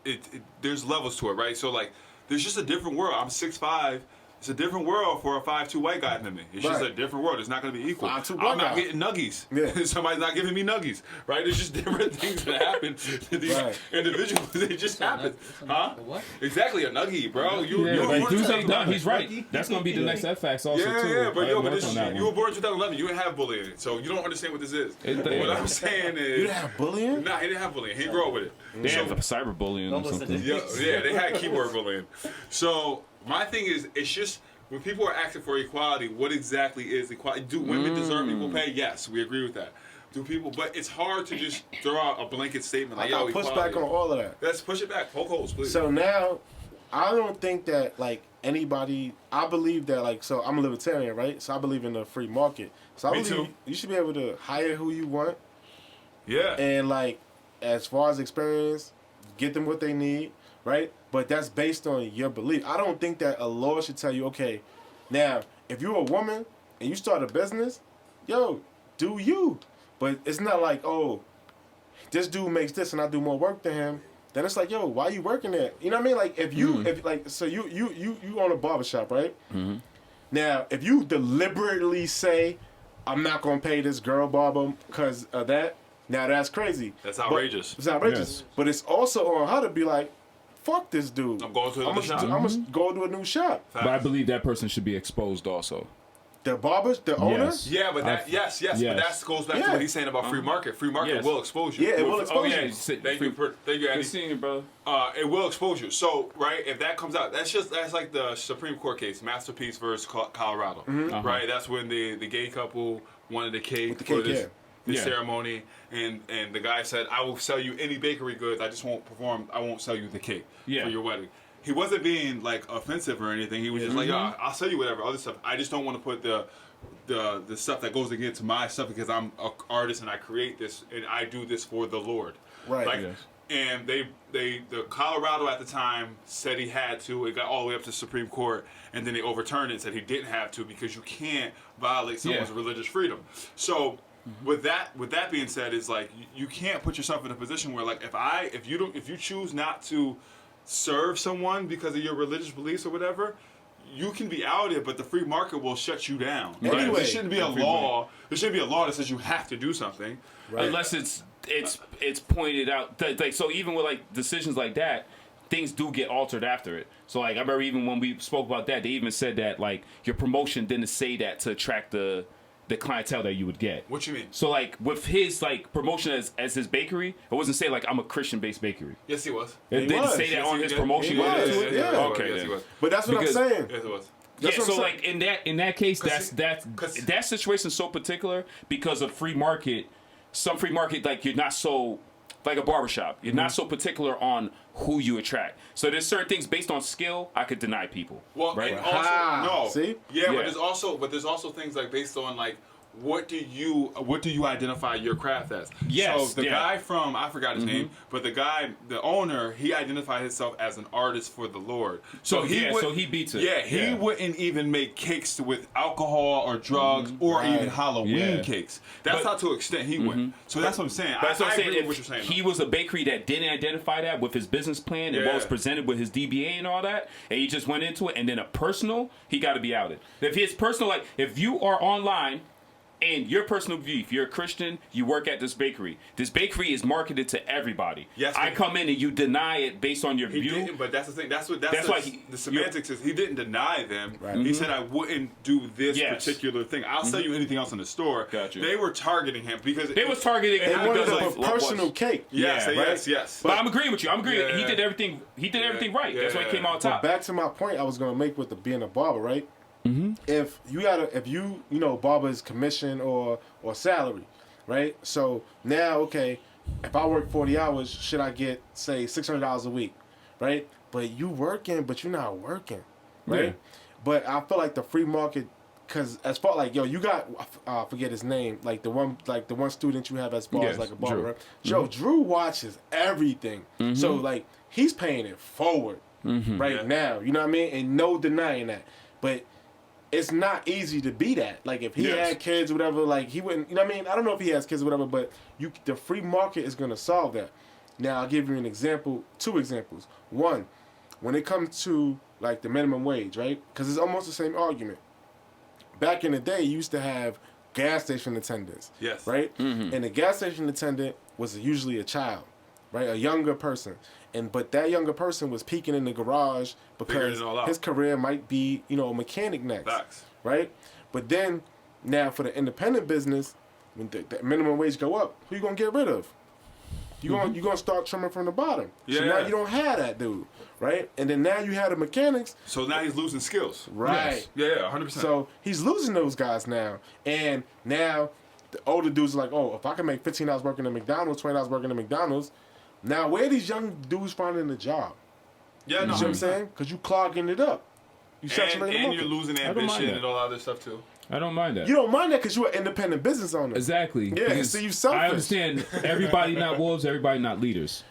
There's levels to it, right? So like, there's just a different world. I'm 6'5". It's a different world for a 5'2" white guy than me. It's just a Right. different world. It's not going to be equal. 5'2" I'm black not guy. getting nuggies. Yeah. Somebody's not giving me nuggies, right? There's just different things that happen to these Right. individuals. They just happen. Huh? What? Exactly, a nuggie, bro. You were Like, born dudes in ain't done. 2011. He's right. That's gonna be the next F facts also Yeah, too. yeah, but I yo, work but this, on that you were one. born in 2011. You didn't have bullying, so you don't understand what this is. It- What I'm saying is, You didn't have bullying? Nah, he didn't have bullying. He grew up with it. They have cyberbullying or Don't listen something. to Yeah, they had keyboard bullying. So my thing is, it's just when people are asking for equality, what exactly is equality? Do women deserve equal pay? Yes, we agree with that. Do people? But it's hard to just throw out a blanket statement like, I "Yo, gotta push equality." back on all of that. Let's push it back. Poke holes, please. So now, I don't think that like anybody. I believe that like so. I'm a libertarian, right? So I believe in the free market. So I Me believe too. you should be able to hire who you want, yeah, and like as far as experience, get them what they need, right? But that's based on your belief. I don't think that a law should tell you, okay, now if you're a woman and you start a business, yo, do you? But it's not like, oh, this dude makes this and I do more work than him. Then it's like, yo, why you working there? You know what I mean? Like if you if like so you own a barbershop, right? Now if you deliberately say, I'm not gonna pay this girl barber because of that, now that's crazy. That's But- outrageous. it's outrageous. Yes. But it's also on her to be like, fuck this dude. I'm going to another shop. I must go to a new shop. But I believe that person should be exposed also. The barbers, the owner. Yes. Yeah, but that yes, but yes. that goes back to Yeah. what he's saying about free market. Free market Yes. will expose you. Yeah, it will expose you. Thank you, Good Eddie. seeing you, brother. It will expose you. So, right, if that comes out, that's like the Supreme Court case, Masterpiece versus Colorado, right? That's when the gay couple wanted a cake the for cake, this, yeah. this Yeah. ceremony, and the guy said, "I will sell you any bakery goods. I just won't perform. I won't sell you the cake Yeah. for your wedding." He wasn't being like offensive or anything. He was just like, "Yo, I'll sell you whatever other stuff. I just don't want to put the stuff that goes against my stuff because I'm an artist and I create this and I do this for the Lord." Right. Like, Yes. and the Colorado at the time said he had to. It got all the way up to the Supreme Court, and then they overturned it and said he didn't have to because you can't violate someone's Yeah. religious freedom. So with that being said, is like you can't put yourself in a position where like if you choose not to serve someone because of your religious beliefs or whatever, you can be outed, but the free market will shut you down. Right? Anyway. There shouldn't be a law. There shouldn't be a law that says you have to do something. Right. Unless it's pointed out like so even with like decisions like that, things do get altered after it. So like I remember even when we spoke about that, they even said that like your promotion didn't say that to attract the clientele that you would get. What you mean? So like with his like promotion as his bakery, it wasn't say like I'm a Christian based bakery. Yes, he was. It didn't was. say that Yes, on he his did. promotion. He going was. into it? Yeah. Okay. Yes, then. he was. But that's what Because- I'm saying. Yes, it was. That's Yeah, what I'm so saying. like in that case, 'cause- that situation's so particular because of free market. Some free market like you're not so like a barbershop. You're not so particular on who you attract. So there's certain things based on skill I could deny people. Well, right? and also, no. See? Yeah, Yeah. but there's also things like based on like what do you identify your craft as? Yes, So the yeah. guy from I forgot his name, but the owner, he identified himself as an artist for the Lord. So he beats it. Yeah, he wouldn't even make cakes with alcohol or drugs or even Halloween Yeah. cakes. That's how to an extent he went. So that's what I'm saying. But that's what I'm saying. agree with If what you're saying. he was a bakery that didn't identify that with his business plan and what was presented with his DBA and all that, and he just went into it, and then a personal, he got to be outed. If his personal, like if you are online. And your personal view, if you're a Christian, you work at this bakery. This bakery is marketed to everybody. Yes, I come in and you deny it based on your He view. didn't, but that's the thing. That's why the semantics is. He didn't deny them. Right. He said, "I wouldn't do this Yes. particular thing. I'll sell you anything else in the store." Gotcha. They were targeting him because They was targeting They him wanted because a of personal what was. cake. Yes, Yeah, yes. But I'm agreeing with you. I'm agreeing. Yeah. He did everything. He did everything right. That's why he came out But top. back to my point I was gonna make with the being a barber, right? If you barber is commission or salary, right? So now, okay, if I work 40 hours, should I get say $600 a week, right? But you working, but you're not working, right? Yeah. But I feel like the free market, cause as far like you got I forget his name, like the one student you have as far as Yes, like a barber, Drew. right? Joe, Drew watches everything, so like he's paying it forward right now, you know what I mean? And no denying that, but it's not easy to be that. Like if he had kids or whatever, like he wouldn't. You know what I mean? I don't know if he has kids or whatever, but the free market is gonna solve that. Now I'll give you an example, 2 examples. One, when it comes to like the minimum wage, right? Because it's almost the same argument. Back in the day, you used to have gas station attendants. Yes. Right. And the gas station attendant was usually a child, right? A younger person. But that younger person was peeking in the garage Figuring because it all out. his career might be, a mechanic next. Facts. Right? But then, now for the independent business, when the minimum wage go up, who you gonna get rid of? You gonna start trimming from the bottom. So Yeah. now you don't have that dude, right? And then now you have the mechanics. So now he's losing skills. Right. Yeah, 100%. So he's losing those guys now. And now the older dudes are like, oh, if I can make $15 working at McDonald's, $20 working at McDonald's, now where are these young dudes finding a job? yeah, You no, see what I'm saying? Because you clogging it up. You saturating and the you're market. losing don't mind ambition that. and all that other stuff too. I don't mind that. You don't mind that because you're an independent business owner. Exactly. Yeah, Because so you selfish. I understand everybody not wolves, everybody not leaders.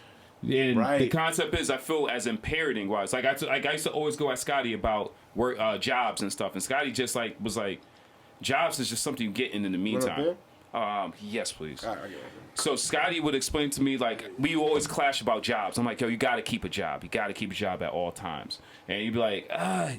And Right. The concept is, I feel as in parenting wise, like I used to always go at Scottie about work, jobs and stuff, and Scottie just was like, jobs is just something you get in the Run up meantime. there? Yes, please. All right, I get it. So Scottie would explain to me, like, we always clash about jobs. I'm like, yo, you got to keep a job. You got to keep a job at all times. And he'd be like,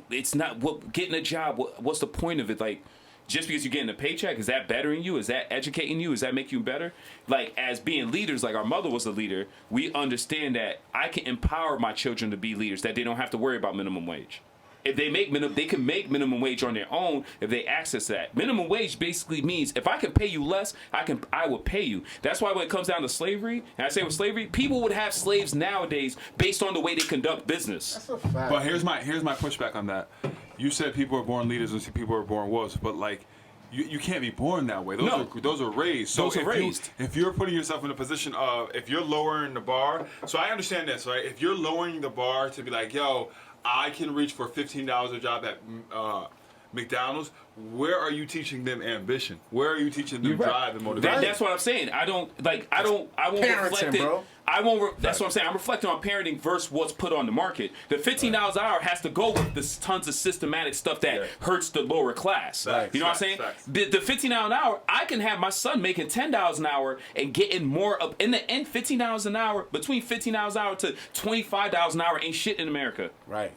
it's not getting a job. What's the point of it? Like, just because you're getting a paycheck, is that bettering you? Is that educating you? Is that making you better? Like, as being leaders, like our mother was a leader, we understand that I can empower my children to be leaders, that they don't have to worry about minimum wage. If they they can make minimum wage on their own if they access that. Minimum wage basically means if I can pay you less, I will pay you. That's why when it comes down to slavery, and I say with slavery, people would have slaves nowadays based on the way they conduct business. That's a fact. But here's my pushback on that. You said people are born leaders and people are born wolves, but like you can't be born that way. Those are raised. So Those are raised. If you're putting yourself in a position of if you're lowering the bar, so I understand this, right? If you're lowering the bar to be like, yo, I can reach for $15 a job at McDonald's. Where are you teaching them ambition? Where are you teaching them drive and motivation? That's what I'm saying. I won't Parenting, reflect it. bro. That's what I'm saying. I'm reflecting on parenting versus what's put on the market. The $15 an hour has to go with this tons of systematic stuff that hurts the lower class. Facts, You know what I'm saying? The $15 an hour, I can have my son making $10 an hour and getting more of in the end. $15 an hour, between $15 an hour to $25 an hour ain't shit in America. Right.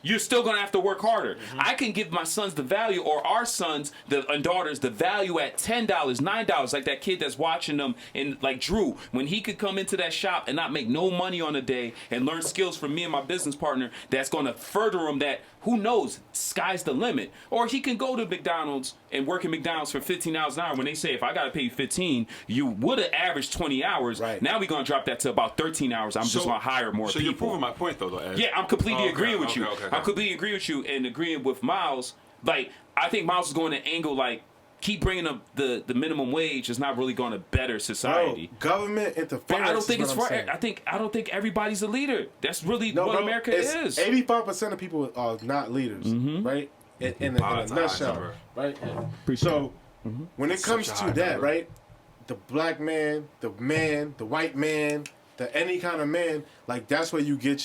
You're still gonna have to work harder. I can give my sons the value, or our sons and daughters the value at $10, $9, like that kid that's watching them, and like Drew, when he could come into that shop and not make no money on a day and learn skills from me and my business partner that's gonna further him. That who knows, sky's the limit. Or he can go to McDonald's and work at McDonald's for $15 an hour. When they say if I gotta pay you 15, you would have averaged 20 hours. Right. Now we're gonna drop that to about 13 hours. I'm just gonna hire more so people. you're proving my point though, Ed. Yeah, I'm completely Okay, agreeing with okay, you. okay. I completely agree with you and agreeing with Myles. Like, I think Myles is going to angle like keep bringing up the minimum wage is not really going to better society. Bro, government interference. But I don't think is it's what for. I'm saying. I don't think everybody's a leader. That's really what bro, America is. 85% of people are not leaders, right? In a nutshell, number. right? So when it comes Such a to high that, number. right? The black man, the white man, the any kind of man, like that's where you get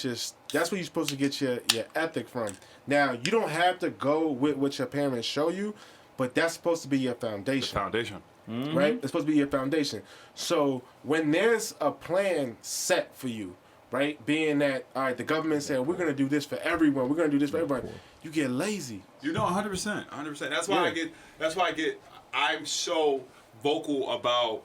that's where you're supposed to get your ethic from. Now you don't have to go with what your parents show you, but that's supposed to be your foundation. Foundation. Right? It's supposed to be your foundation. So when there's a plan set for you, right? Being that, all right, the government saying we're going to do this for everyone, we're going to do this for everyone, you get lazy. You know, 100%. 100%. That's why I'm so vocal about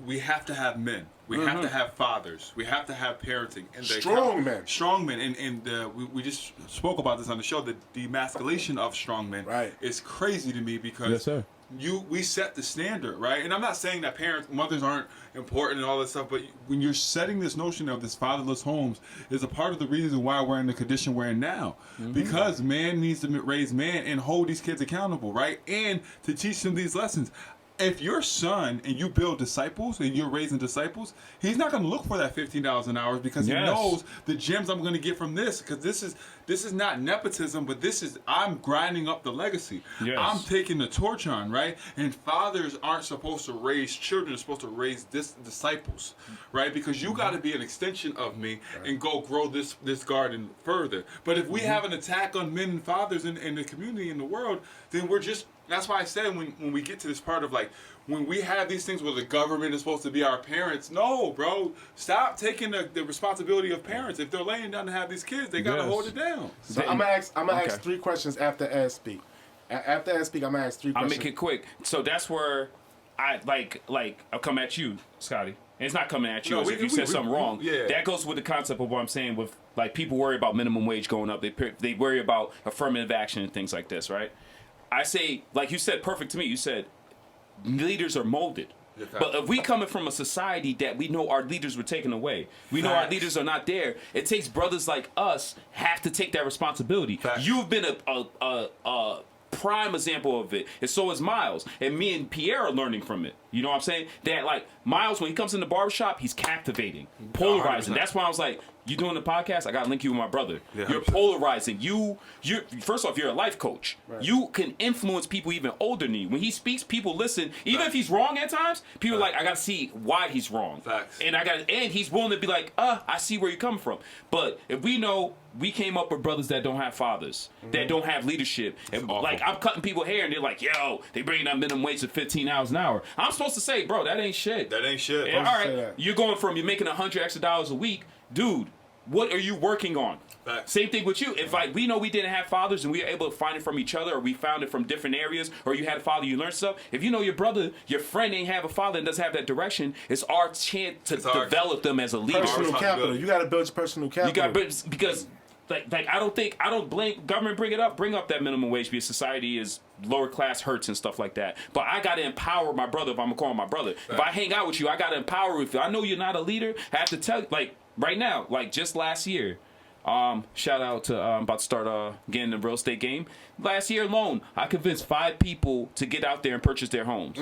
we have to have men. We have to have fathers. We have to have parenting. And Strong men. Strong men. And we just spoke about this on the show. The demasculation of strong men is crazy to me because Yes, sir. we set the standard, right? And I'm not saying that mothers aren't important and all this stuff, but when you're setting this notion of this fatherless homes is a part of the reason why we're in the condition we're in now. Because man needs to raise man and hold these kids accountable, right? And to teach them these lessons. If your son and you build disciples and you're raising disciples, he's not going to look for that $15 an hour because he knows the gems I'm going to get from this. Because this is not nepotism, but I'm grinding up the legacy. Yes. I'm taking the torch on, right? And fathers aren't supposed to raise children; they're supposed to raise disciples, right? Because you got to be an extension of me and go grow this garden further. But if we have an attack on men and fathers in the community in the world, then we're just. That's why I said when we get to this part of like when we have these things where the government is supposed to be our parents, no, bro, stop taking the responsibility of parents. If they're laying down to have these kids, they gotta hold it down. So I'm gonna ask 3 questions after Ed speak. After Ed speak, I'm gonna ask 3 I'll questions. make it quick. So that's where I I'll come at you, Scotty. And it's not coming at you No, as if you said something wrong. yeah. That goes with the concept of what I'm saying with like people worry about minimum wage going up. They worry about affirmative action and things like this, right? I say, like you said, perfect to me. You said leaders are molded. But if we coming from a society that we know our leaders were taken away, we know our leaders are not there, it takes brothers like us have to take that responsibility. You've been a prime example of it, and so is Myles. And me and Pierre are learning from it. You know what I'm saying? That like Myles, when he comes in the barbershop, he's captivating, polarizing. 100%. That's why I was like, you doing the podcast? I gotta link you with my brother. Yeah, you're 100%. polarizing. You're first off, you're a life coach. You can influence people even older than you. When he speaks, people listen. Even if he's wrong at times, people are like, I gotta see why he's wrong. Facts. And he's willing to be like, I see where you're coming from. But if we know we came up with brothers that don't have fathers, that don't have leadership, and like I'm cutting people hair and they're like, yo, they bringing that minimum wage to $15 an hour. I'm supposed to say, bro, that ain't shit. That ain't shit. And, all right, that. you're going from you're making $100 extra a week, dude. What are you working on? Facts. Same thing with you. If like we know we didn't have fathers and we were able to find it from each other, or we found it from different areas, or you had a father, you learned stuff. If you know your brother, your friend ain't have a father and doesn't have that direction, it's our chance to develop them as a leader. Personal capital. You got to build your personal capital. You got because I don't blame government. Bring up that minimum wage because society is lower class hurts and stuff like that. But I gotta empower my brother if I'm gonna call him my brother. If I hang out with you, I gotta empower you. If I know you're not a leader, I have to tell you. Like right now, like just last year. Shout out to I'm about to start getting the real estate game. Last year alone, I convinced 5 people to get out there and purchase their homes.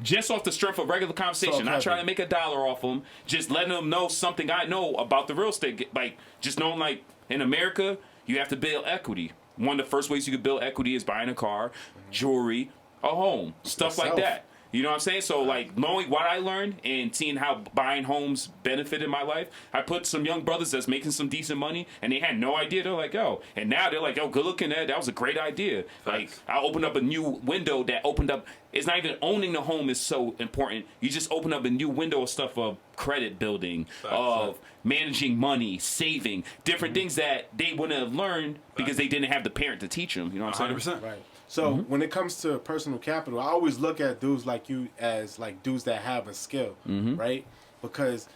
Just off the strength of regular conversation. Not trying to make $1 off them. Just letting them know something I know about the real estate. Like just knowing like in America, you have to build equity. One of the first ways you can build equity is buying a car, jewelry, a home, stuff like that. You know what I'm saying? So, like, knowing what I learned and seeing how buying homes benefited my life, I put some young brothers that's making some decent money, and they had no idea. They're like, yo. And now they're like, yo, good looking, Ed. That was a great idea. Like, I opened up a new window that opened up. It's not even owning the home is so important. You just open up a new window of stuff of credit building, of managing money, saving, different things that they wouldn't have learned because they didn't have the parent to teach them. You know what I'm saying? 100%. Right. So when it comes to personal capital, I always look at dudes like you as like dudes that have a skill, right? Because,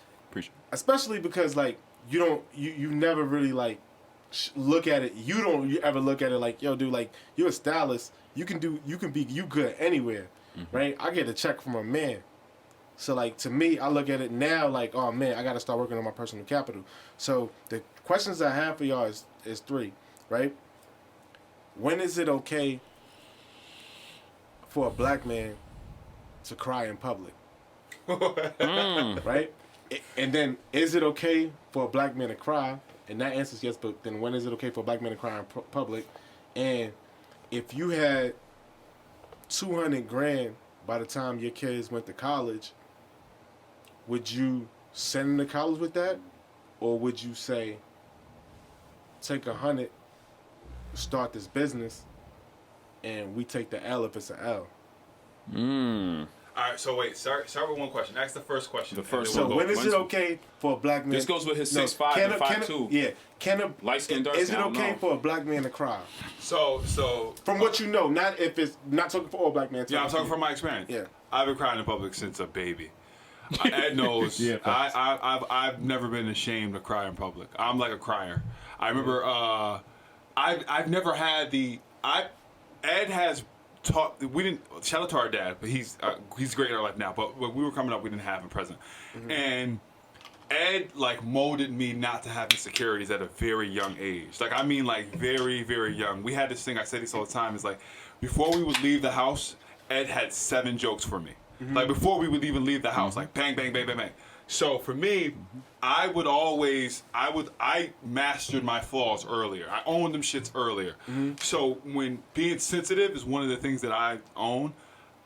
especially because like you never really like look at it. You ever look at it like, yo, dude, like you're a stylist. You can be good anywhere, right? I get a check from a man. So like to me, I look at it now like, oh man, I got to start working on my personal capital. So the questions I have for y'all is 3, right? When is it okay for a black man to cry in public? Right? And then, is it okay for a black man to cry? And that answer is yes, but then when is it okay for a black man to cry in public? And if you had $200,000 by the time your kids went to college, would you send them to college with that? Or would you say, take 100, start this business, and we take the L if it's an L? All right, so wait, start with one question. Ask the first question. So when is it okay for a black man? This goes with his 6'5" and 5'2". Yeah, light skin, dark skin. Is it okay for a black man to cry? So from what you know, not if it's not talking for all black men. Yeah, I'm talking from my experience. Yeah, I've been crying in public since a baby. Ed knows. Yeah, I've never been ashamed to cry in public. I'm like a crier. I remember I've never had Ed has taught. We didn't shout out to our dad, but he's great in our life now. But when we were coming up, we didn't have him present, and Ed like molded me not to have insecurities at a very young age. Like I mean, like very very young. We had this thing. I say this all the time. Is like before we would leave the house, Ed had 7 jokes for me. Like before we would even leave the house, like bang bang bang bang bang. So for me, I mastered my flaws earlier. I owned them shits earlier. So when being sensitive is one of the things that I own,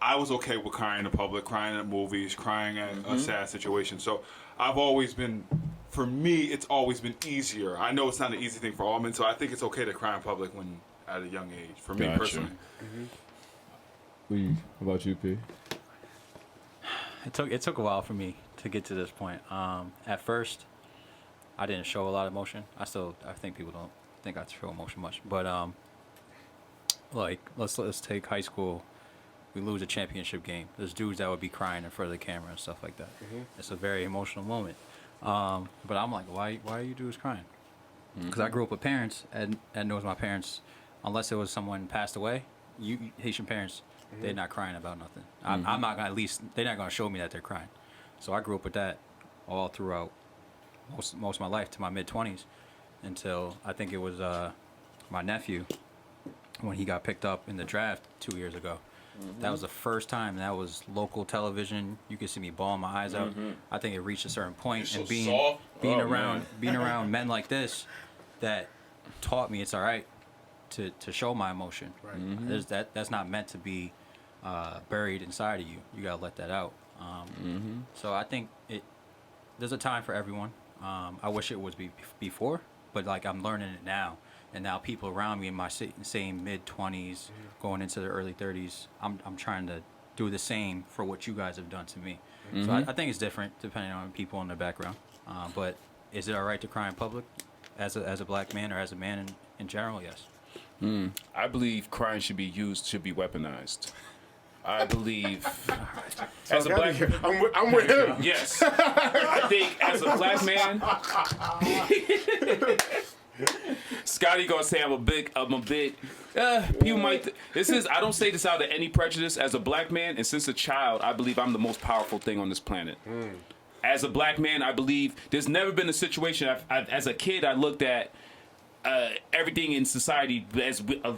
I was okay with crying in public, crying at movies, crying at a sad situation. So I've always been, for me, it's always been easier. I know it's not an easy thing for all men, so I think it's okay to cry in public when at a young age, for me personally. How about you, P? It took a while for me to get to this point. At first, I didn't show a lot of emotion. I think people don't think I show emotion much. But like let's take high school. We lose a championship game. There's dudes that would be crying in front of the camera and stuff like that. It's a very emotional moment. But I'm like, why are you dudes crying? Because I grew up with parents, and knows my parents. Unless it was someone passed away, Haitian parents, they're not crying about nothing. I'm not gonna, at least they're not gonna show me that they're crying. So I grew up with that all throughout most of my life to my mid-20s, until I think it was my nephew when he got picked up in the draft 2 years ago. That was the first time. That was local television. You could see me bawling my eyes out. I think it reached a certain point, and being around men like this, that taught me it's all right to show my emotion. Right. That's not meant to be buried inside of you. You gotta let that out. So I think there's a time for everyone. I wish it was before, but like I'm learning it now. And now people around me in my same mid-20s, going into the early 30s, I'm trying to do the same for what you guys have done to me. So I think it's different depending on people in their background. But is it all right to cry in public as a black man or as a man in general? Yes. I believe crying should be weaponized. I believe as a black man, I'm with him. Yes. I think as a black man, Scottie gonna say I'm a bit. People might. I don't say this out of any prejudice. As a black man, and since a child, I believe I'm the most powerful thing on this planet. As a black man, I believe there's never been a situation. As a kid, I looked at everything in society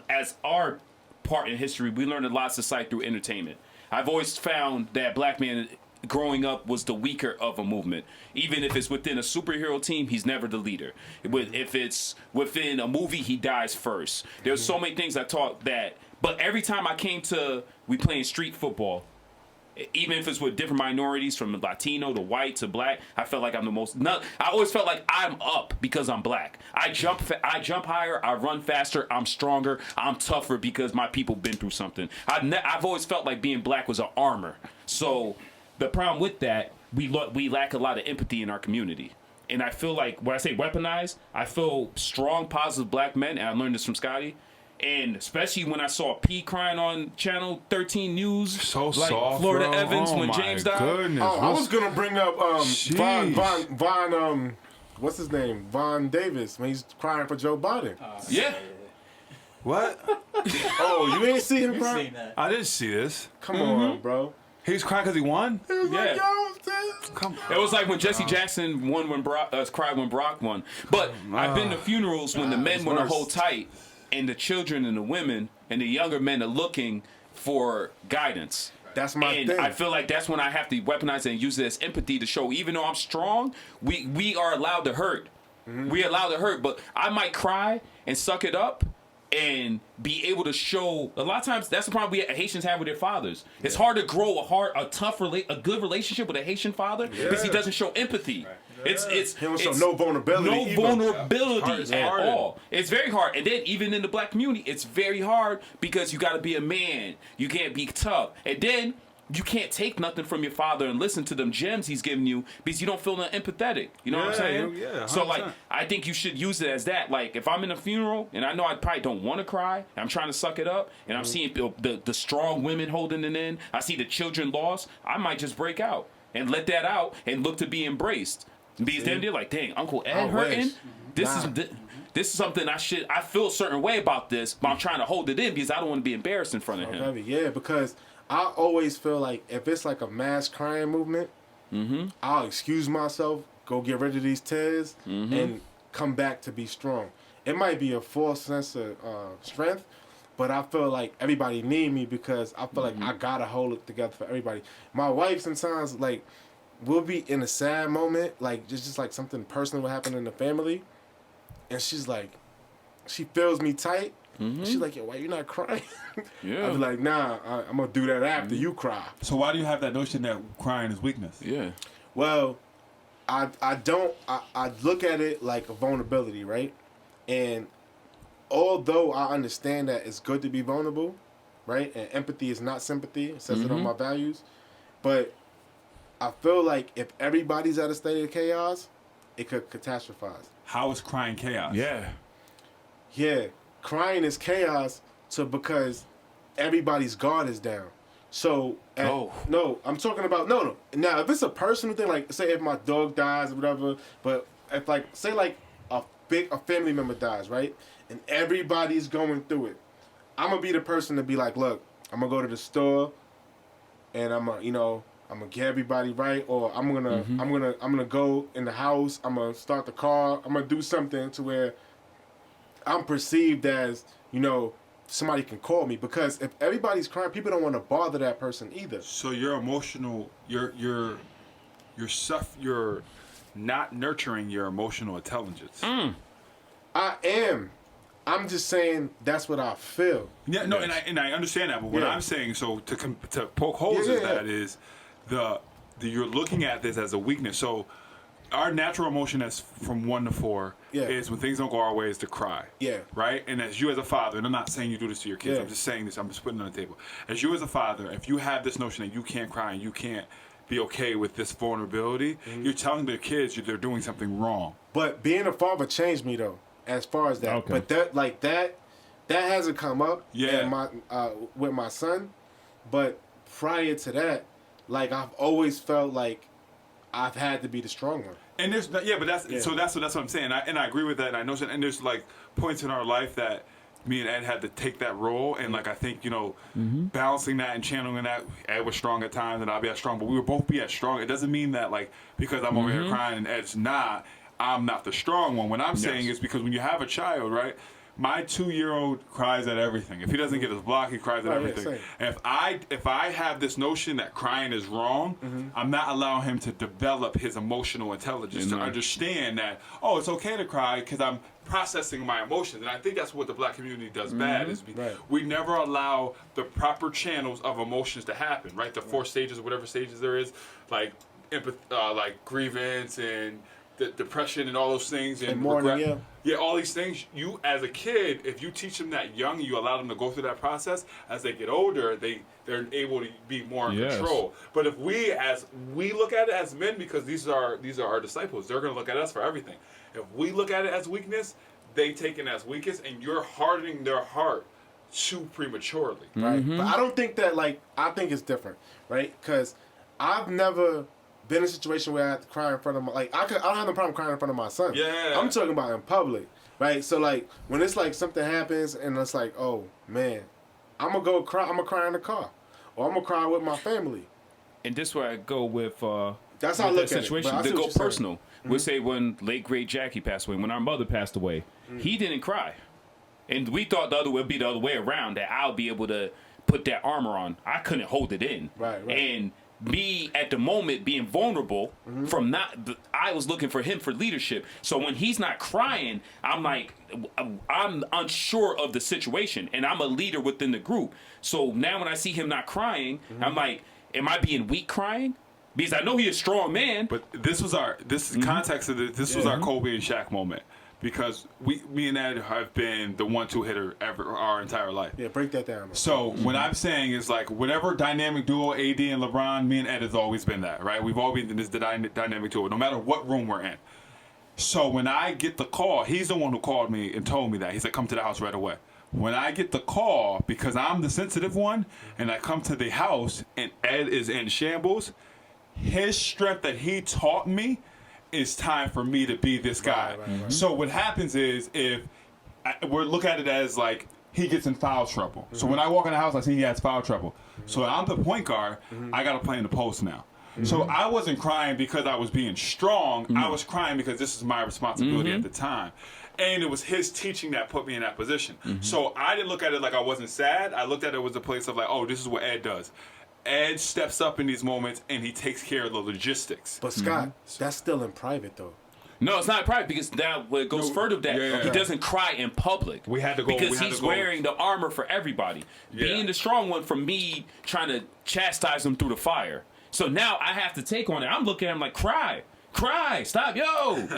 as our part in history. We learned a lot of society through entertainment. I've always found that black man growing up was the weaker of a movement. Even if it's within a superhero team, he's never the leader. If it's within a movie, he dies first. There's so many things I taught that. But every time I came to we playing street football, even if it's with different minorities from Latino to white to black, I felt like I'm the most. I always felt like I'm up because I'm black. I jump higher. I run faster. I'm stronger. I'm tougher because my people been through something. I've always felt like being black was an armor. So the problem with that, we lack a lot of empathy in our community. And I feel like when I say weaponized, I feel strong, positive black men, and I learned this from Scottie. And especially when I saw P crying on Channel 13 News, so like soft, Florida bro. Evans when James died. Goodness. I was gonna bring up Von what's his name? Von Davis when he's crying for Joe Biden. Yeah. What? Oh, you ain't see him cry? I didn't see this. Come on, bro. He was crying because he won? He was like, yo, come on. It was like when Jesse Jackson won when cried when Brock won. But I've been to funerals when the men want to hold tight, and the children and the women and the younger men are looking, for guidance. That's my and thing. I feel like that's when I have to weaponize it and use it as empathy to show, even though I'm strong, we are allowed to hurt. We allowed to hurt, but I might cry and suck it up and be able to show. A lot of times, that's the problem we Haitians have with their fathers. It's hard to grow a good relationship with a Haitian father because he doesn't show empathy. He It's don't show no vulnerability. no either. vulnerability at harder. all. It's very hard. And then even in the black community, it's very hard because you got to be a man. You can't be tough. And then you can't take nothing from your father and listen to them gems he's giving you because you don't feel empathetic. You know what I'm saying? Yeah, so 100%. like, I think you should use it as that. Like, if I'm in a funeral and I know I probably don't want to cry, I'm trying to suck it up, and I'm seeing the strong women holding it in, I see the children lost, I might just break out and let that out and look to be embraced. Because then they're like, dang, Uncle Ed I hurting? wish. This is something I feel a certain way about this, but I'm trying to hold it in because I don't want to be embarrassed in front of him. Heavy. Yeah, because I always feel like if it's like a mass crying movement, I'll excuse myself, go get rid of these tears, and come back to be strong. It might be a false sense of strength, but I feel like everybody need me because I feel like I gotta hold it together for everybody. My wife sometimes, like, we'll be in a sad moment, like just like something personal will happen in the family, and she's like, she feels me tight. She's like, yo, why you not crying? Yeah. I be like, nah, I'm gonna do that after you cry. So why do you have that notion that crying is weakness? Yeah. Well, I look at it like a vulnerability, right? And although I understand that it's good to be vulnerable, right? And empathy is not sympathy. It says it on my values. But I feel like if everybody's at a state of chaos, it could catastrophize. How is crying chaos? Yeah. Yeah, crying is chaos because everybody's guard is down. So, no, I'm talking about, no. Now, if it's a personal thing, like, say if my dog dies or whatever, but if, like, say, like, a family member dies, right? And everybody's going through it. I'm going to be the person to be like, look, I'm going to go to the store and I'm going to get everybody right, or I'm gonna go in the house, I'm going to start the car, I'm going to do something to where I'm perceived as, somebody can call me, because if everybody's crying, people don't want to bother that person either. So you're emotional. You're not nurturing your emotional intelligence. I am. I'm just saying that's what I feel. Yeah, no, and I understand that. But what I'm saying, so to poke holes in that is you're looking at this as a weakness. So our natural emotion as from 1 to 4 is when things don't go our way is to cry. Yeah. Right? And as you as a father, and I'm not saying you do this to your kids, I'm just saying this, I'm just putting it on the table. As you as a father, if you have this notion that you can't cry and you can't be okay with this vulnerability, you're telling the kids they're doing something wrong. But being a father changed me though, as far as that. Okay. But that hasn't come up with my son. But prior to that, like, I've always felt like I've had to be the strong one. And there's that's what I'm saying. I agree with that. And I know, and there's like points in our life that me and Ed had to take that role, and like I think balancing that and channeling that. Ed was strong at times, and I'll be as strong, but we would both be as strong. It doesn't mean that like because I'm over here crying and Ed's not, I'm not the strong one. What I'm saying is because when you have a child, right? My 2-year-old cries at everything. If he doesn't get his block, he cries at everything. And if I have this notion that crying is wrong, I'm not allowing him to develop his emotional intelligence to understand that, it's okay to cry because I'm processing my emotions. And I think that's what the black community does bad is we never allow the proper channels of emotions to happen, right? The 4 stages or whatever stages there is, like like grievance and depression and all those things and regret. All these things. You as a kid, if you teach them that young, you allow them to go through that process. As they get older, they're able to be more in control. But if we look at it as men, because these are our disciples, they're going to look at us for everything. If we look at it as weakness, they take it as weakness, and you're hardening their heart too prematurely. Right. But I don't think that, like, I think it's different, right? Because I've never been in a situation where I have to cry in front of I don't have no problem crying in front of my son. Yeah. I'm talking about in public, right? So like when it's like something happens and it's like, oh man, I'm gonna go cry. I'm gonna cry in the car, or I'm gonna cry with my family. And this where I go with that's how I look at situation. it. To go personal, we'll say when late great Jackie passed away, when our mother passed away, he didn't cry, and we thought the other would be the other way around, that I'll be able to put that armor on. I couldn't hold it in. Right. And me at the moment being vulnerable from I was looking for him for leadership. So when he's not crying, I'm like, I'm unsure of the situation, and I'm a leader within the group. So now when I see him not crying, I'm like, am I being weak crying? Because I know he's a strong man. But this was context of this. This was our Kobe and Shaq moment. Because me and Ed have been the 1-2 hitter our entire life. Yeah, break that down. Man. So what I'm saying is like whatever dynamic duo AD and LeBron, me and Ed has always been that, right? We've always been this dynamic duo, no matter what room we're in. So when I get the call, he's the one who called me and told me that. He said, "Come to the house right away." When I get the call, because I'm the sensitive one, and I come to the house and Ed is in shambles, his strength that he taught me. It's time for me to be this guy. Right. So what happens is we're look at it as like he gets in foul trouble. So when I walk in the house, I see he has foul trouble. So I'm the point guard. I got to play in the post now. So I wasn't crying because I was being strong. I was crying because this is my responsibility at the time. And it was his teaching that put me in that position. So I didn't look at it like I wasn't sad. I looked at it as a place of like, oh, this is what Ed does. Ed steps up in these moments and he takes care of the logistics. But Scott, that's still in private though. No, it's not private because now it goes further than that. He doesn't cry in public. We had to go because he's wearing the armor for everybody. Being the strong one for me, trying to chastise him through the fire. So now I have to take on it. I'm looking at him like, cry, stop,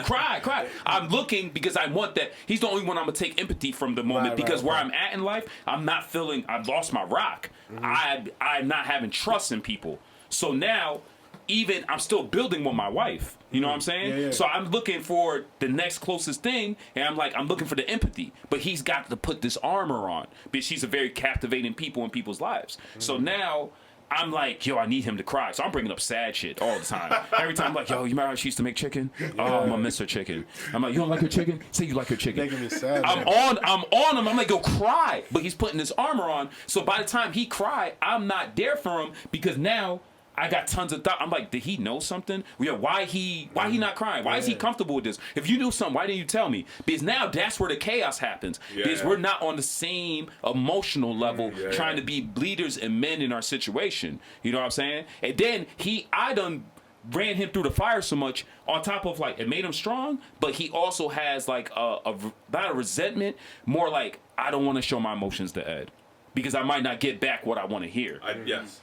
cry. I'm looking because I want that. He's the only one I'm gonna take empathy from the moment because where I'm at in life, I'm not feeling. I've lost my rock. I'm not having trust in people. So now, even I'm still building with my wife. You know what I'm saying? Yeah. So I'm looking for the next closest thing, and I'm looking for the empathy. But he's got to put this armor on because she's a very captivating people in people's lives. So now. I'm like, I need him to cry. So I'm bringing up sad shit all the time. Every time I'm like, you remember how she used to make chicken? Oh, I'm gonna miss her chicken. I'm like, you don't like her chicken? Say you like her chicken. Making me sad. I'm on him. I'm like, go cry. But he's putting this armor on. So by the time he cry, I'm not there for him because now I got tons of thought. I'm like, did he know something? Why he not crying? Why is he comfortable with this? If you knew something, why didn't you tell me? Because now that's where the chaos happens. Because we're not on the same emotional level trying to be leaders and men in our situation. You know what I'm saying? And then I done ran him through the fire so much on top of like, it made him strong, but he also has like not a resentment, more like, I don't want to show my emotions to Ed. Because I might not get back what I want to hear.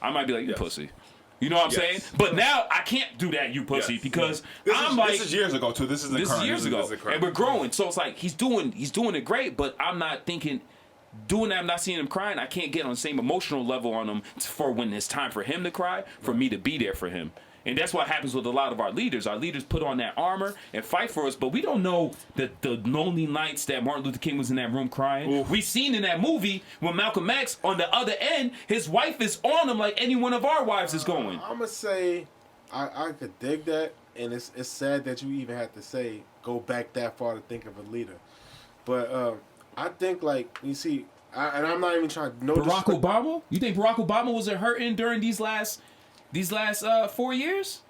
I might be like, you pussy. You know what I'm saying? But now I can't do that, you pussy, because this is years ago too. This is years ago, and we're growing. So it's like he's doing it great, but I'm not thinking doing that. I'm not seeing him crying. I can't get on the same emotional level on him for when it's time for him to cry, for me to be there for him. And that's what happens with a lot of our leaders. Our leaders put on that armor and fight for us, but we don't know the lonely nights that Martin Luther King was in that room crying. Oof. We seen in that movie when Malcolm X, on the other end, his wife is on him like any one of our wives is going. I'm gonna say, I could dig that, and it's sad that you even have to say go back that far to think of a leader. But I think like you see, and I'm not even trying to know Barack Obama. You think Barack Obama was hurting during these last 4 years?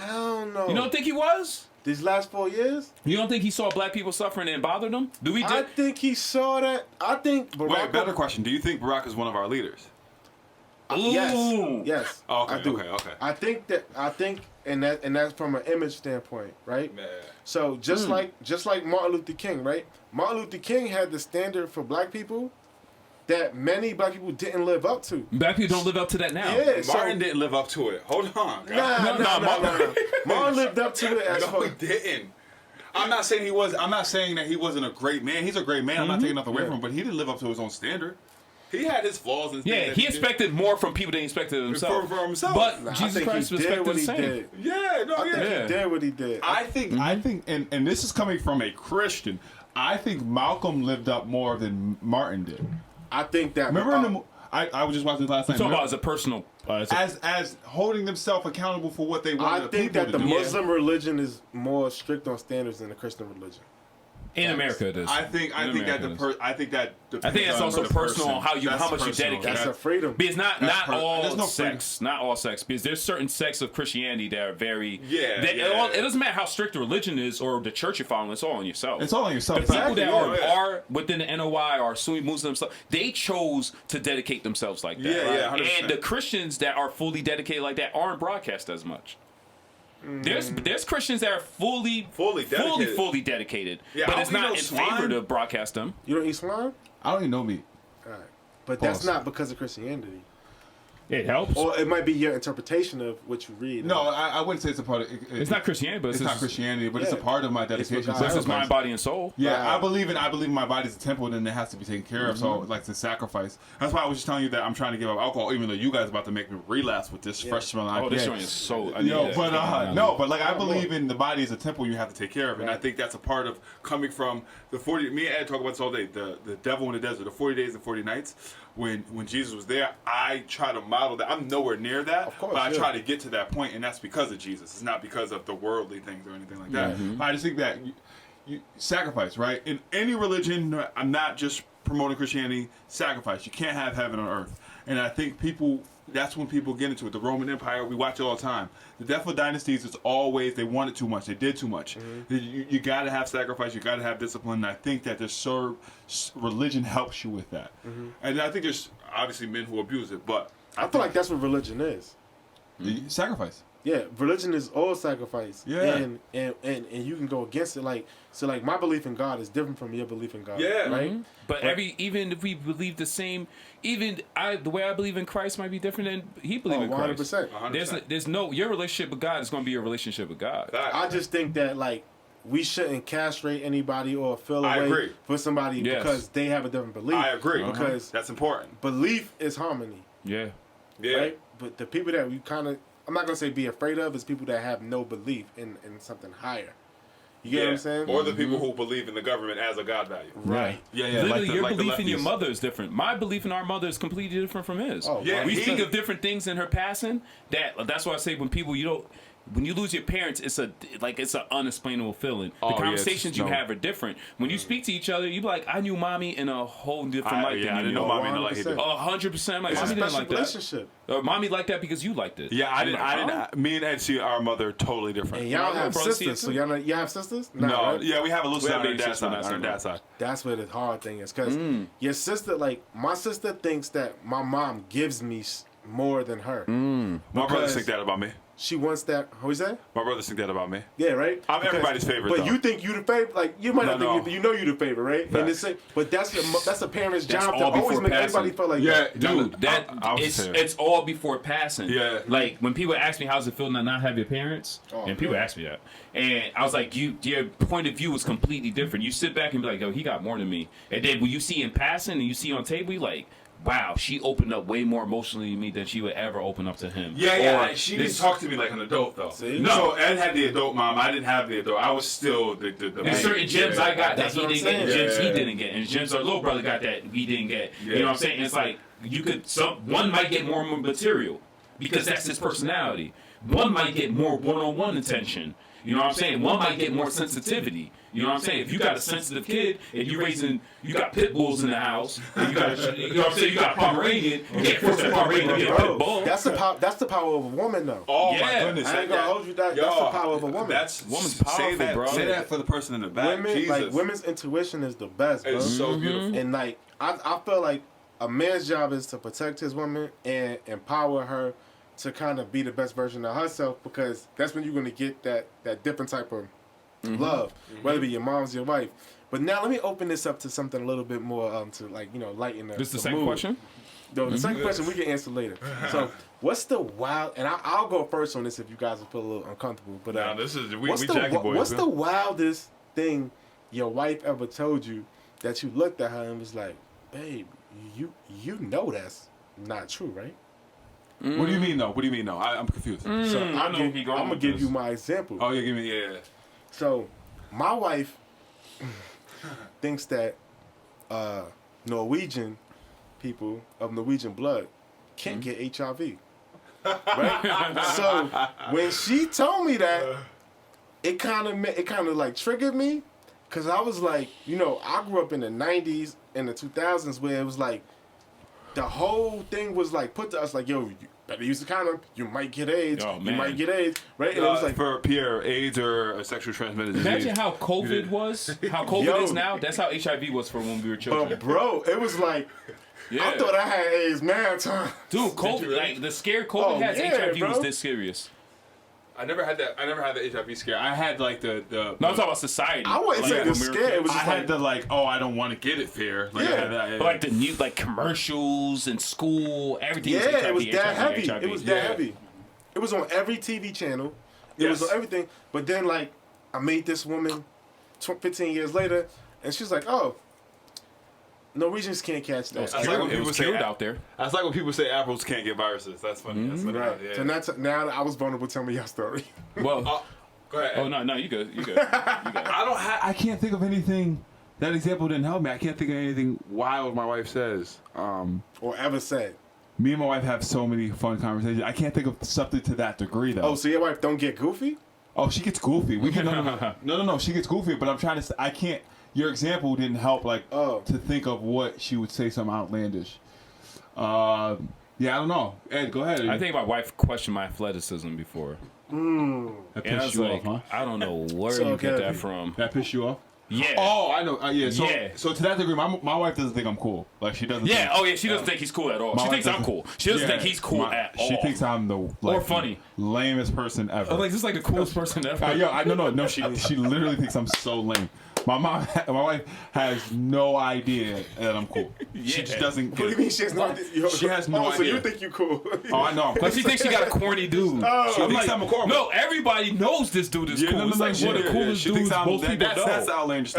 I don't know. You don't think he was? These last 4 years? You don't think he saw black people suffering and bothered them? I think he saw that. I think Barack. Wait, better question. Do you think Barack is one of our leaders? Yes. Oh, okay, I do. okay. I think, and that's from an image standpoint, right? Yeah. So just like Martin Luther King, right? Martin Luther King had the standard for black people that many black people didn't live up to. Black people don't live up to that now. Yeah, Martin didn't live up to it. Hold on. Nah. Martin lived up to it as No, he fuck. didn't. I'm not saying he was. I'm not saying that he wasn't a great man. He's a great man. I'm not taking nothing away from him, but he didn't live up to his own standard. He had his flaws and things. Yeah, he expected more from people than he expected of himself. For himself. But Nah, Jesus I think Christ he did respected what the he same. did. Yeah, no, I think yeah. he did what he did. I think, and this is coming from a Christian. I think Malcolm lived up more than Martin did. I think that. Remember, I was just watching this last night. Talking about as a personal, as holding themselves accountable for what they wanted I think people that the to do. Muslim religion is more strict on standards than the Christian religion. In America, it is. I think that I think that's also personal on how much you dedicate. That's a freedom. Because not There's all no sex, not all sex. Because there's certain sects of Christianity that are very Yeah. It doesn't matter how strict the religion is or the church you're following. It's all on yourself. It's all on yourself. The people that Exactly, are within the NOI or Sunni Muslims, they chose to dedicate themselves like that. Yeah, 100%. And the Christians that are fully dedicated like that aren't broadcast as much. There's Christians that are fully dedicated, Yeah, but I it's don't eat not no in swine. favor to broadcast them. You don't eat swine? I don't even know meat. All right. But Pause. that's not because of Christianity. It helps. Or it might be your interpretation of what you read. No, I wouldn't say it's a part of It's not Christianity, but It's not Christianity, but it's a Yeah. part of my It's what dedication. God to This is mind, sacrifice. body, and soul. Yeah, Right. I believe my body's a temple, and then it has to be taken care of. So, like, to sacrifice. That's why I was just telling you that I'm trying to give up alcohol, even though you guys are about to make me relapse with this fresh smelling IPA. Oh, this joint is so. I need Yo, that. but no, but like I believe in the body as a temple you have to take care of, and I think that's a part of coming from the 40. Me and Ed talk about this all day. The devil in the desert, the 40 days and 40 nights. When Jesus was there, I try to model that. I'm nowhere near that, Of course, but I yeah. try to get to that point, and that's because of Jesus. It's not because of the worldly things or anything like that. But I just think that you sacrifice, right? In any religion, I'm not just promoting Christianity. Sacrifice. You can't have heaven on earth, and I think that's when people get into it. The Roman Empire, we watch it all the time. The death of dynasties is always they wanted too much, they did too much. You got to have sacrifice, you got to have discipline. And I think that religion helps you with that. And I think there's obviously men who abuse it, but I feel like that's what religion is. sacrifice. Yeah, religion is all sacrifice. Yeah. And you can go against it. Like my belief in God is different from your belief in God. Yeah. Right? But even if we believe the same, the way I believe in Christ might be different than he believes in Christ. 100%. 100%. There's no your relationship with God is going to be your relationship with God. I just think that like we shouldn't castrate anybody or feel I away agree. for somebody Yes. because they have a different belief. I agree. Because That's important. belief is harmony. Yeah. Yeah. Right? But the people that we kind of, I'm not going to say be afraid of, is people that have no belief in something higher. You get what I'm saying? Or the people who believe in the government as a God value. Right. Yeah, Literally, your the belief in your lefties. mother is different. My belief in our mother is completely different from his. Oh, Yeah, we he- speak of different things in her passing. That's why I say when you lose your parents, it's an unexplainable feeling. The yeah, conversations you no. have are different. When you speak to each other, you be like, I knew mommy in a whole different light than I you didn't know knew. mommy in the light he did. 100%. Like, It's a mommy didn't special like that. relationship. Mommy liked that because you liked it. Yeah, I You're didn't. like, I huh? didn't. Me and Ed see our mother totally different. And y'all my have brother see it sisters. So too. you have sisters? Nah, No, right? yeah, we have a little We sister have on our big dad's sister, side. not On our single. dad's side. That's where the hard thing is. Because your sister, like, my sister thinks that my mom gives me more than her. My brothers Because- think that about me. She wants that. What is that? My brothers think that about me. Yeah, right. I'm everybody's favorite, But though. you think you the favorite? Like you might not No, think no. you know you the favorite, right? And Facts. but that's a parent's That's job to all always before make passing. everybody feel like Yeah, that. Dude, I was just saying. it's all before passing. Yeah. Like when people ask me how's it feel to not have your parents, and people ask me that, and I was like, your point of view is completely different. You sit back and be like, yo, he got more than me, and then when you see him passing and you see on table, you like, wow, she opened up way more emotionally to me than she would ever open up to him. Yeah. Or She this- didn't talk to me like an adult though. See? No, so Ed had the adult mom. I didn't have the adult. I was still the There's certain gems I got that That's he what I'm didn't get, and saying. gems he Yeah. didn't get, and gems our little brother got that we didn't get. Yeah. You know what I'm saying? It's like one might get more material because that's his personality. One might get more one-on-one attention. You know what I'm saying? One might get more sensitivity. You know what I'm saying? If you got a sensitive kid and you got pit bulls in the house, and you know what I'm saying? You got a Pomeranian, you can't force that Pomeranian to be a pit Bro, bull. that's the power of a woman, though. Oh my Yeah. goodness! I ain't gonna hold you that. That's the power of a woman. That's Woman's say powerful, that, bro. Say that for the person in the back. Women, Jesus. like women's intuition is the best, bro. It's so beautiful. And like I feel like a man's job is to protect his woman and empower her to kind of be the best version of herself, because that's when you're gonna get that different type of love, whether it be your mom's, your wife. But now let me open this up to something a little bit more to lighten the This is the the second mood. question? No, the second question we can answer later. So what's the wild? And I'll go first on this if you guys will feel a little uncomfortable. But Now this is we what's Jackie boys. what's the wildest thing your wife ever told you that you looked at her and was like, babe, you know that's not true, right? What do you mean though? What do you mean though? I'm confused. So I know where he going I'm gonna with give this. you my example. Oh yeah, give me yeah. So my wife thinks that Norwegian people of Norwegian blood can't get HIV. Right? So when she told me that, it kind of like triggered me, Cause I was like, you know, I grew up in the 90s and the 2000s where it was like, the whole thing was like put to us like, yo, you better use the condom. You might get AIDS. Oh, You man. might get AIDS, right? And it was like, for Pierre, AIDS or a sexually transmitted disease. Imagine how COVID was, how COVID Yo. is now. That's how HIV was for when we were children. but bro, it was like, Yeah. I thought I had AIDS mad time. Dude, COVID, like the scare COVID Oh, has yeah, HIV bro. was this serious. I never had that. I never had the HIV scare. I had like the. No, I'm talking about society. I wouldn't say Like, the when we were scare. It kids. was I just had like, the like, oh, I don't want to get it fear. Like, I Yeah. had that, But like the new, like commercials and school, everything. was yeah, HIV, it was that HIV, heavy. HIV. It was that Yeah. heavy. It was on every TV channel. It Yes. was on everything. But then, like, I made this woman 15 years later, and she's like, oh, Norwegians can't catch that. That's like when It people was say cured out there. That's like when people say apples can't get viruses. That's funny. That's funny. Right. Yeah. So now I was vulnerable. Tell me your story. Well, Go ahead. oh no, you good, you good. You good. I can't think of anything. That example didn't help me. I can't think of anything wild my wife says. Or ever said. Me and my wife have so many fun conversations. I can't think of something to that degree though. Oh, so your wife don't get goofy? Oh, she gets goofy. We can no. She gets goofy. But I'm trying to say, I can't. Your example didn't help. Like Oh. to think of what she would say something outlandish. Yeah, I don't know. Ed, go ahead. I think my wife questioned my athleticism before, that and I pissed was you like, off, huh? I don't know where So you get that heavy. from. That pissed you off? Yeah. Oh, I know. Yeah. So, Yeah. so to that degree, my wife doesn't think I'm cool. Like she doesn't. Yeah. Think, Oh yeah. She doesn't think he's cool at all. My She wife thinks I'm doesn't- cool. She doesn't Yeah, think he's cool at all. She thinks I'm the like, funny. lamest person ever. I was like, this is like the coolest person ever. Yo, no. She literally thinks I'm so lame. My wife has no idea that I'm cool. She just doesn't. What do you mean she has no idea? Yo, She has no So idea. you think you cool? Oh, I know. I'm But she thinks she got a corny dude. Oh. I'm thinks like, I'm a corny. no, everybody knows this dude is cool. It's like one of the coolest she dudes thinks I'm, most people that's, know. That's outlandish.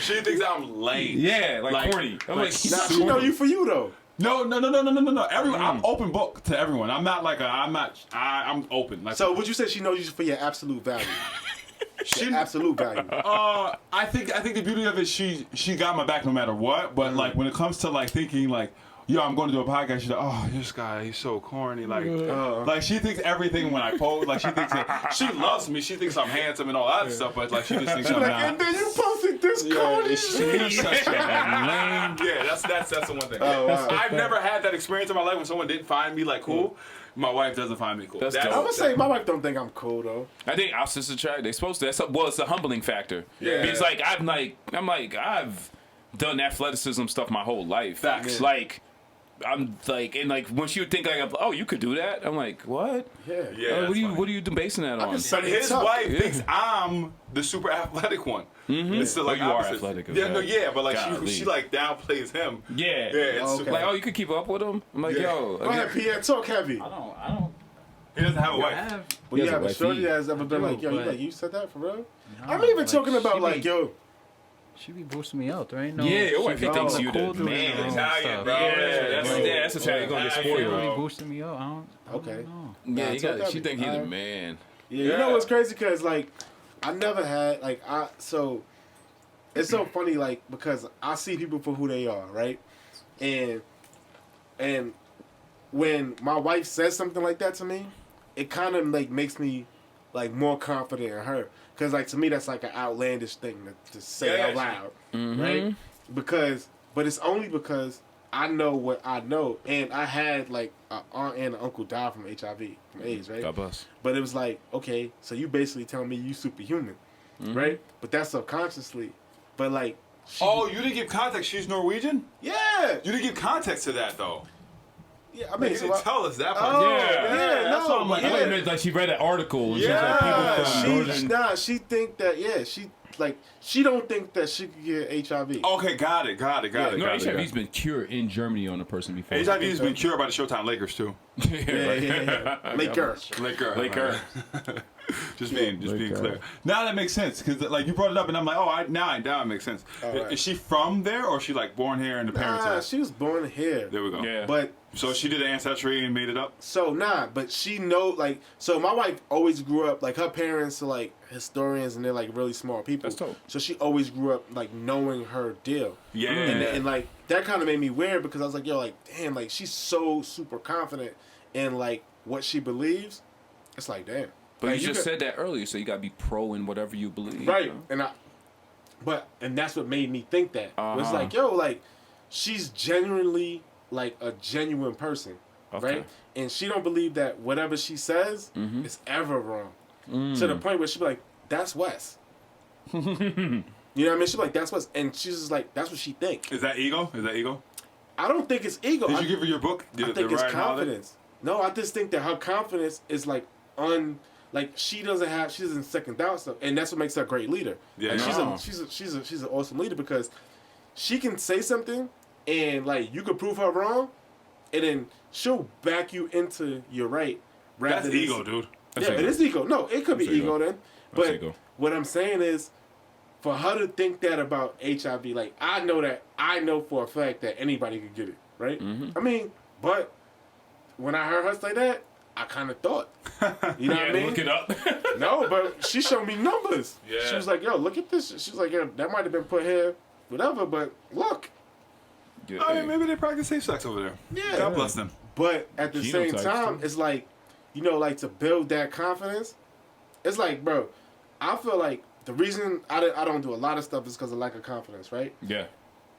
She thinks I'm lame. Yeah, like corny. I'm like, Nah, she know you for you though. No. Everyone, I'm open book to everyone. I'm not like I'm open. Like, So would you say she knows you for your absolute value? she, Absolute value. I think the beauty of it, she got my back no matter what. But like when it comes to like thinking like, yo, I'm going to do a podcast. She's like, oh, this guy, he's so corny. Like she thinks everything when I post. Like she thinks that she loves me. She thinks I'm handsome and all that stuff. But like she just thinks I'm Like, not. and then you posted this corny shit. She's such a lame. Yeah, that's the one thing. wow. I've never had that experience in my life when someone didn't find me like cool. My wife doesn't find me cool. That's I dope. would say my wife don't think I'm cool though. I think opposites attract. They're supposed to. It's a humbling factor. Yeah. Because like I've done athleticism stuff my whole life. Facts. Like I'm like, and like when she would think like, oh, you could do that. I'm like, what? Yeah. Yeah, What that's are you funny. basing that on? say- But his Tough. wife Yeah. thinks I'm the super athletic one. It's the like Oh, you are opposite. athletic, Yeah, no, okay. yeah, but like Golly. she like downplays him. Yeah. Yeah, it's Okay. Like, oh, you could keep up with him. I'm like, Yeah. yo, Go ahead, Pierre. Talk heavy. I don't. he doesn't have a I wife. have. But you has a have a wife, shorty he- that has ever been I like, do, yo, but- you said that for real? No, I'm not even like, talking about she like, be- yo. She be boosting me out. There ain't no. Yeah, your she wife be thinks doing you cool the doing man. her own Italian, stuff. bro. that's Italian. You're gonna get She spoiled. really boosting me out. I don't Okay. know. Yeah, you talk got. She heavy. think he's the Alright. man. Yeah, you know what's crazy? Cause like, I never had like so. It's so funny, like because I see people for who they are, right? And when my wife says something like that to me, it kind of like makes me like more confident in her. Cause like to me that's like an outlandish thing to say Yeah, out loud, right? Because, but it's only because I know what I know, and I had like an aunt and an uncle die from HIV, from AIDS, right? God bless. But it was like, okay, so you basically telling me you superhuman, right? But that's subconsciously. But like, Oh, you didn't give context. She's Norwegian. yeah, You didn't give context to that though. yeah. I Like, mean, you so didn't I, tell us that part. oh, Yeah. yeah, that's no, what I'm like, yeah. I thought you meant like she read an article. And Yeah. she was like, people from she think that she don't think that she could get HIV. Okay, got it. No, HIV's been cured in Germany on a person before. HIV has been cured by the Showtime Lakers too. yeah. Laker. Laker. just being clear. Now that makes sense because like you brought it up and I'm like, oh, now it makes sense. right. Is she from there or is she like born here and the parents? Nah, are? she was born here. There we go. Yeah. But So she did an ancestry and made it up. but she know like so my wife always grew up like her parents are like historians and they're like really smart people. That's dope. So she always grew up like knowing her deal. Yeah. And like that kind of made me weird because I was like, yo, like damn, like she's so super confident in like what she believes. It's like damn. But Like, you just could- said that earlier, so you gotta be pro in whatever you believe. right, you know? and And that's what made me think that. It was like, yo, like, she's genuinely, like, a genuine person, right? And she don't believe that whatever she says is ever wrong. To the point where she be like, that's Wes. You know what I mean? She be like, that's Wes. And she's just like, that's what she think. Is that ego? I don't think it's ego. Did you give her your book? I think it's confidence. No, I just think that her confidence is like like she doesn't second doubt stuff, and that's what makes her a great leader. Yeah, like she's an awesome leader because she can say something and like you could prove her wrong, and then she'll back you into you're right. That's ego, dude. That's ego. It is ego. No, it could be ego then. But what I'm saying is, for her to think that about HIV, like I know for a fact that anybody could get it, right? I mean, but when I heard her say that, I kind of thought, you know what I mean? Look it up. No, but she showed me numbers. Yeah. She was like, yo, look at this. She was like, yo, that might have been put here, whatever, but look. Yeah, I mean, maybe they practice safe sex over there. Yeah. God bless them. But at the same time, it's like, you know, like to build that confidence, it's like, bro, I feel like the reason I don't do a lot of stuff is because of lack of confidence, right? Yeah.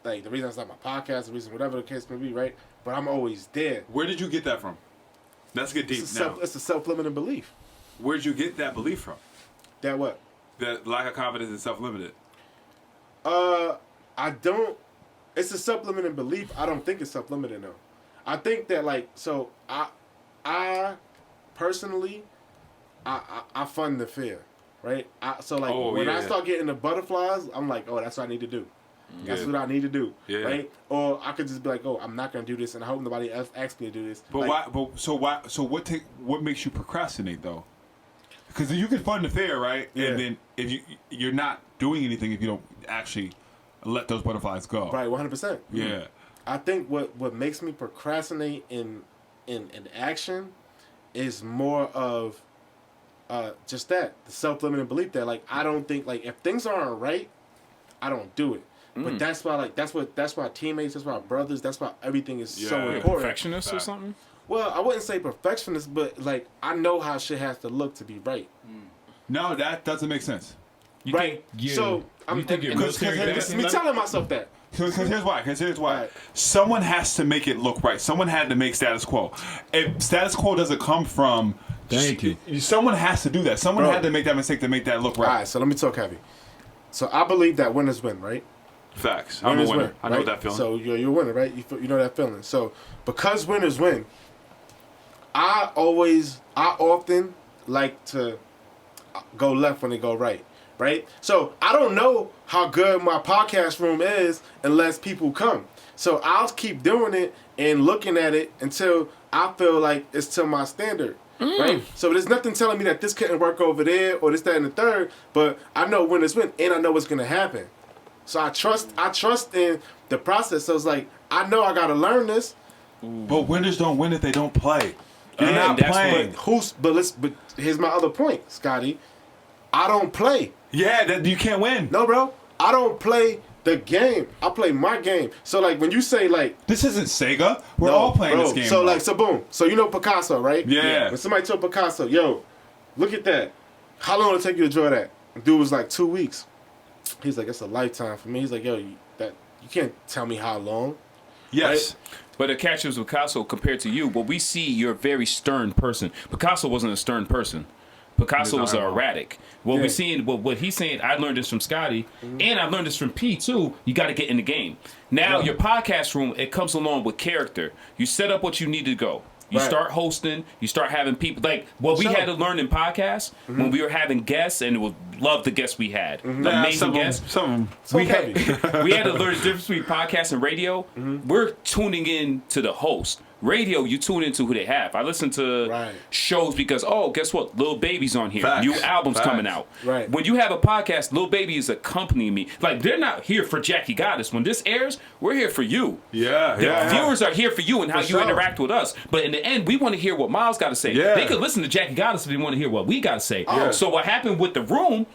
Like, the reason I start my podcast, the reason whatever the case may be, right? But I'm always there. Where did you get that from? Let's get deep now. It's a self-limiting belief. Where'd you get that belief from? That what? That lack of confidence is self-limited. I don't. It's a self-limiting belief. I don't think it's self-limiting though. I think that like so. I personally, I fund the fear, right? When I start getting the butterflies, I'm like, oh, that's what I need to do. That's what I need to do, right? Or I could just be like, oh, I'm not gonna do this, and I hope nobody else asks me to do this. But like, why? So what makes you procrastinate though? Because you can fund the fear, right? Yeah. And then if you're not doing anything if you don't actually let those butterflies go. Right, 100%. Yeah. I think what makes me procrastinate in action is more of just that, the self-limiting belief that like I don't think like if things aren't right, I don't do it. But that's why that's why teammates, that's why brothers, that's why everything is so important. Perfectionist or something? Well, I wouldn't say perfectionist, but like I know how shit has to look to be right. No, that doesn't make sense. Right. So I'm thinking me telling myself that. Because here's why. Right. Someone has to make it look right. Someone had to make status quo. If status quo doesn't come from... Thank you. Someone has to do that. Someone had to make that mistake to make that look right. All right, so let me talk heavy. So I believe that winners win, right? Facts. I'm a winner. Win, I know right? that feeling. So you're a winner, right? You know that feeling. So because winners win, I often like to go left when they go right. Right? So I don't know how good my podcast room is unless people come. So I'll keep doing it and looking at it until I feel like it's to my standard. Right? So there's nothing telling me that this couldn't work over there or this, that, and the third, but I know when it's win and I know what's gonna happen. So I trust in the process. So it's like I know I gotta learn this. But winners don't win if they don't play. You're And not that's playing. But here's my other point, Scottie. I don't play. Yeah, that you can't win. No, bro. I don't play the game. I play my game. So, like, when you say, like... This isn't Sega. We're all playing this game. So, bro. like, so boom. So, you know Picasso, right? Yeah. When somebody told Picasso, yo, look at that. How long will it take you to draw that? The dude was like, 2 weeks. He's like, it's a lifetime for me. He's like, yo, you can't tell me how long. Yes. Right? But the catch is Picasso compared to you. What we see, you're a very stern person. Picasso wasn't a stern person. Picasso was erratic. What we're seeing, what he's saying, I learned this from Scottie, and I learned this from P too. You got to get in the game. Now your podcast room, it comes along with character. You set up what you need to go. You start hosting. You start having people like what we had to learn in podcasts when we were having guests, and we love the guests we had, amazing guests. We had to learn the difference between podcast and radio. We're tuning in to the host. Radio, you tune into who they have. I listen to shows because, guess what? Lil Baby's on here. Facts. New albums coming out. Right. When you have a podcast, Lil Baby is accompanying me. Like, they're not here for Jackie Goddess. When this airs, we're here for you. The viewers are here for you and how you interact with us. But in the end, we want to hear what Myles got to say. Yeah. They could listen to Jackie Goddess if they want to hear what we got to say. So what happened with the room,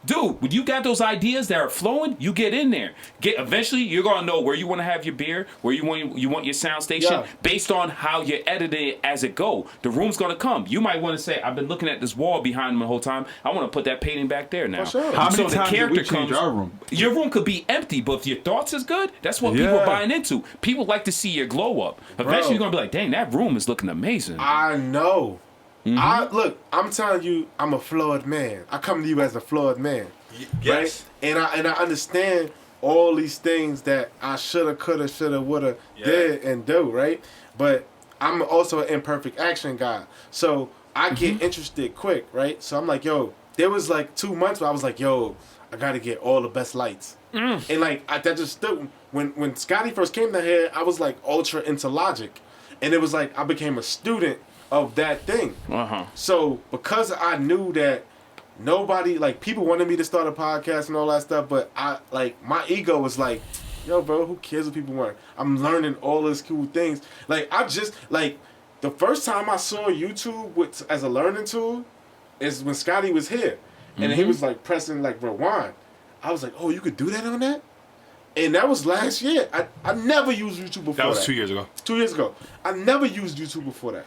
Dude, when you got those ideas that are flowing, you get in there. Eventually, you're gonna know where you want to have your beer, where you want your sound station, Yeah. based on how you edit it as it go. The room's gonna come. You might want to say, "I've been looking at this wall behind me the whole time. I want to put that painting back there now." For sure. How So many the times did we character change comes. our room? Your room could be empty, but if your thoughts is good, that's what people Yeah. are buying into. People like to see your glow up. Eventually, you're gonna be like, "Dang, that room is looking amazing." I know. Look, I'm telling you, I'm a flawed man. I come to you as a flawed man. Yes. Right? And I understand all these things that I shoulda, coulda, shoulda, woulda, did and do, right? But I'm also an imperfect action guy. So I get interested quick, right? So I'm like, yo, there was like 2 months where I was like, yo, I gotta get all the best lights. And like that just stood when Scottie first came down here, I was like ultra into Logic. And it was like I became a student of that thing. So because I knew that nobody, like, people wanted me to start a podcast and all that stuff, but I, like, my ego was like, yo, bro, who cares what people want? I'm learning all these cool things. Like, I just, like, the first time I saw YouTube as a learning tool is when Scottie was here. And he was, like, pressing, like, rewind. I was like, oh, you could do that on that? And that was last year. I never used YouTube before that. That was 2 years ago. 2 years ago. I never used YouTube before that.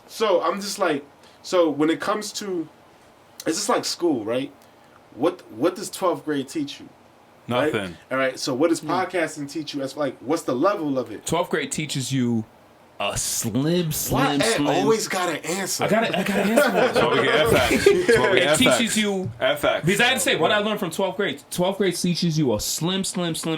So I'm just like, so when it comes to, it's just like school, right? What does 12th grade teach you? Right? Nothing. All right. So what does podcasting teach you? As like, what's the level of it? 12th grade teaches you a slim. Why Ed always got an answer? I got to answer that. So we get FX. It teaches you. FX. Because I had to say, what I learned from 12th grade. 12th grade teaches you a slim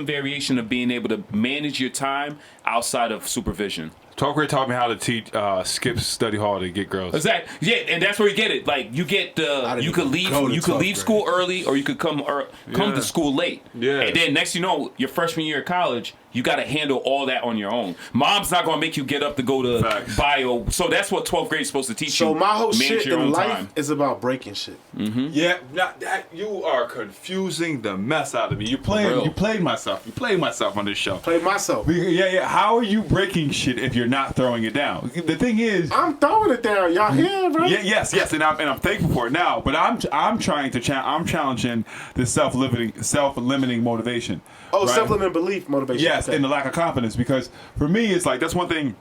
variation of being able to manage your time outside of supervision. 12th grade taught me how to teach skip study hall to get girls. Exactly. Yeah, and that's where you get it. Like you get you could leave go to 12th grade. school early, or you could come to school late. Yeah. And then next you know, your freshman year of college, you got to handle all that on your own. Mom's not gonna make you get up to go to Facts. bio. So that's what 12th grade is supposed to teach you. So my whole Manage shit your in own life time. is about breaking shit. Yeah, that you are confusing the mess out of me. You real. played myself. You played myself on this show. Play myself. Yeah. How are you breaking shit if you're not throwing it down? The thing is, I'm throwing it down. Y'all hear, bro? yes, and I'm thankful for it now. But I'm trying to I'm challenging this self-limiting motivation. Oh, right? self-limiting belief motivation. Yes, Okay. and the lack of confidence, because for me, it's like that's one thing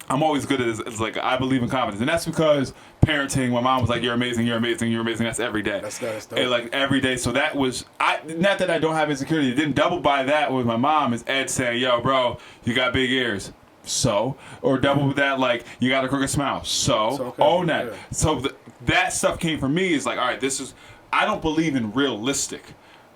I'm always good at is like I believe in confidence, and that's because parenting. My mom was like, "You're amazing, you're amazing, you're amazing." That's every day. That's dope. And like every day. So that was not that I don't have insecurity. It didn't double by that with my mom is Ed saying, "Yo, bro, you got big ears." So, or double with that, like you got a crooked smile. So, okay, own that. yeah. So that stuff came from me. Is like, all right, I don't believe in realistic.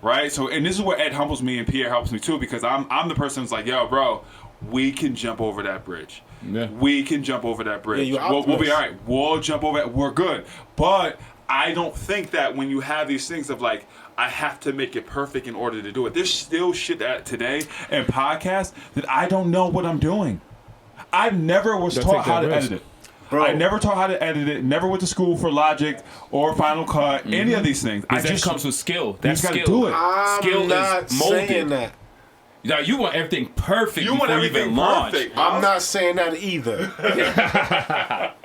Right, so and this is where Ed humbles me and Pierre helps me too, because I'm the person who's like, yo, bro, we can jump over that bridge. Yeah. We can jump over that bridge. you're We'll be optimist. all right. We'll jump over it. We're good. But I don't think that when you have these things of like, I have to make it perfect in order to do it. There's still shit that today in podcasts that I don't know what I'm doing. I never was Gotta taught take that how to risk. edit it. Bro. I never taught how to edit it. Never went to school for Logic or Final Cut. Any of these things. I Because just that comes with skill. you That's just gotta skill. do it. I'm Skill not is molded. saying that. Now you want everything perfect You before want you everything even launch. perfect. I'm not saying that either.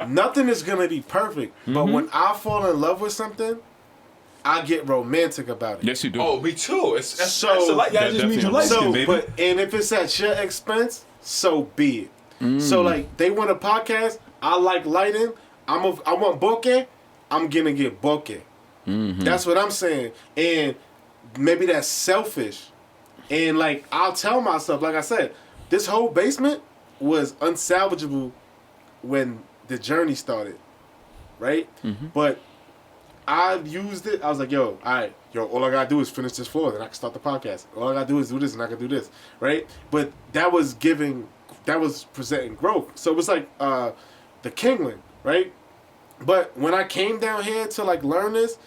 Nothing is gonna be perfect, but when I fall in love with something, I get romantic about it. Yes, you do. Oh, me too. It's So- that's a light. That That just means you're definitely- light So, skinned, baby. but and if it's at your expense, so be it. So like they want a podcast. I like lighting. I want bokeh. I'm gonna get bokeh. That's what I'm saying. And maybe that's selfish. And like I'll tell myself, like I said, this whole basement was unsalvageable when the journey started, right? But I used it. I was like, yo, all right, all I gotta do is finish this floor, then I can start the podcast. All I gotta do is do this, and I can do this, right? But that was presenting growth. So it was like the Kingland, right? But when I came down here to like learn this,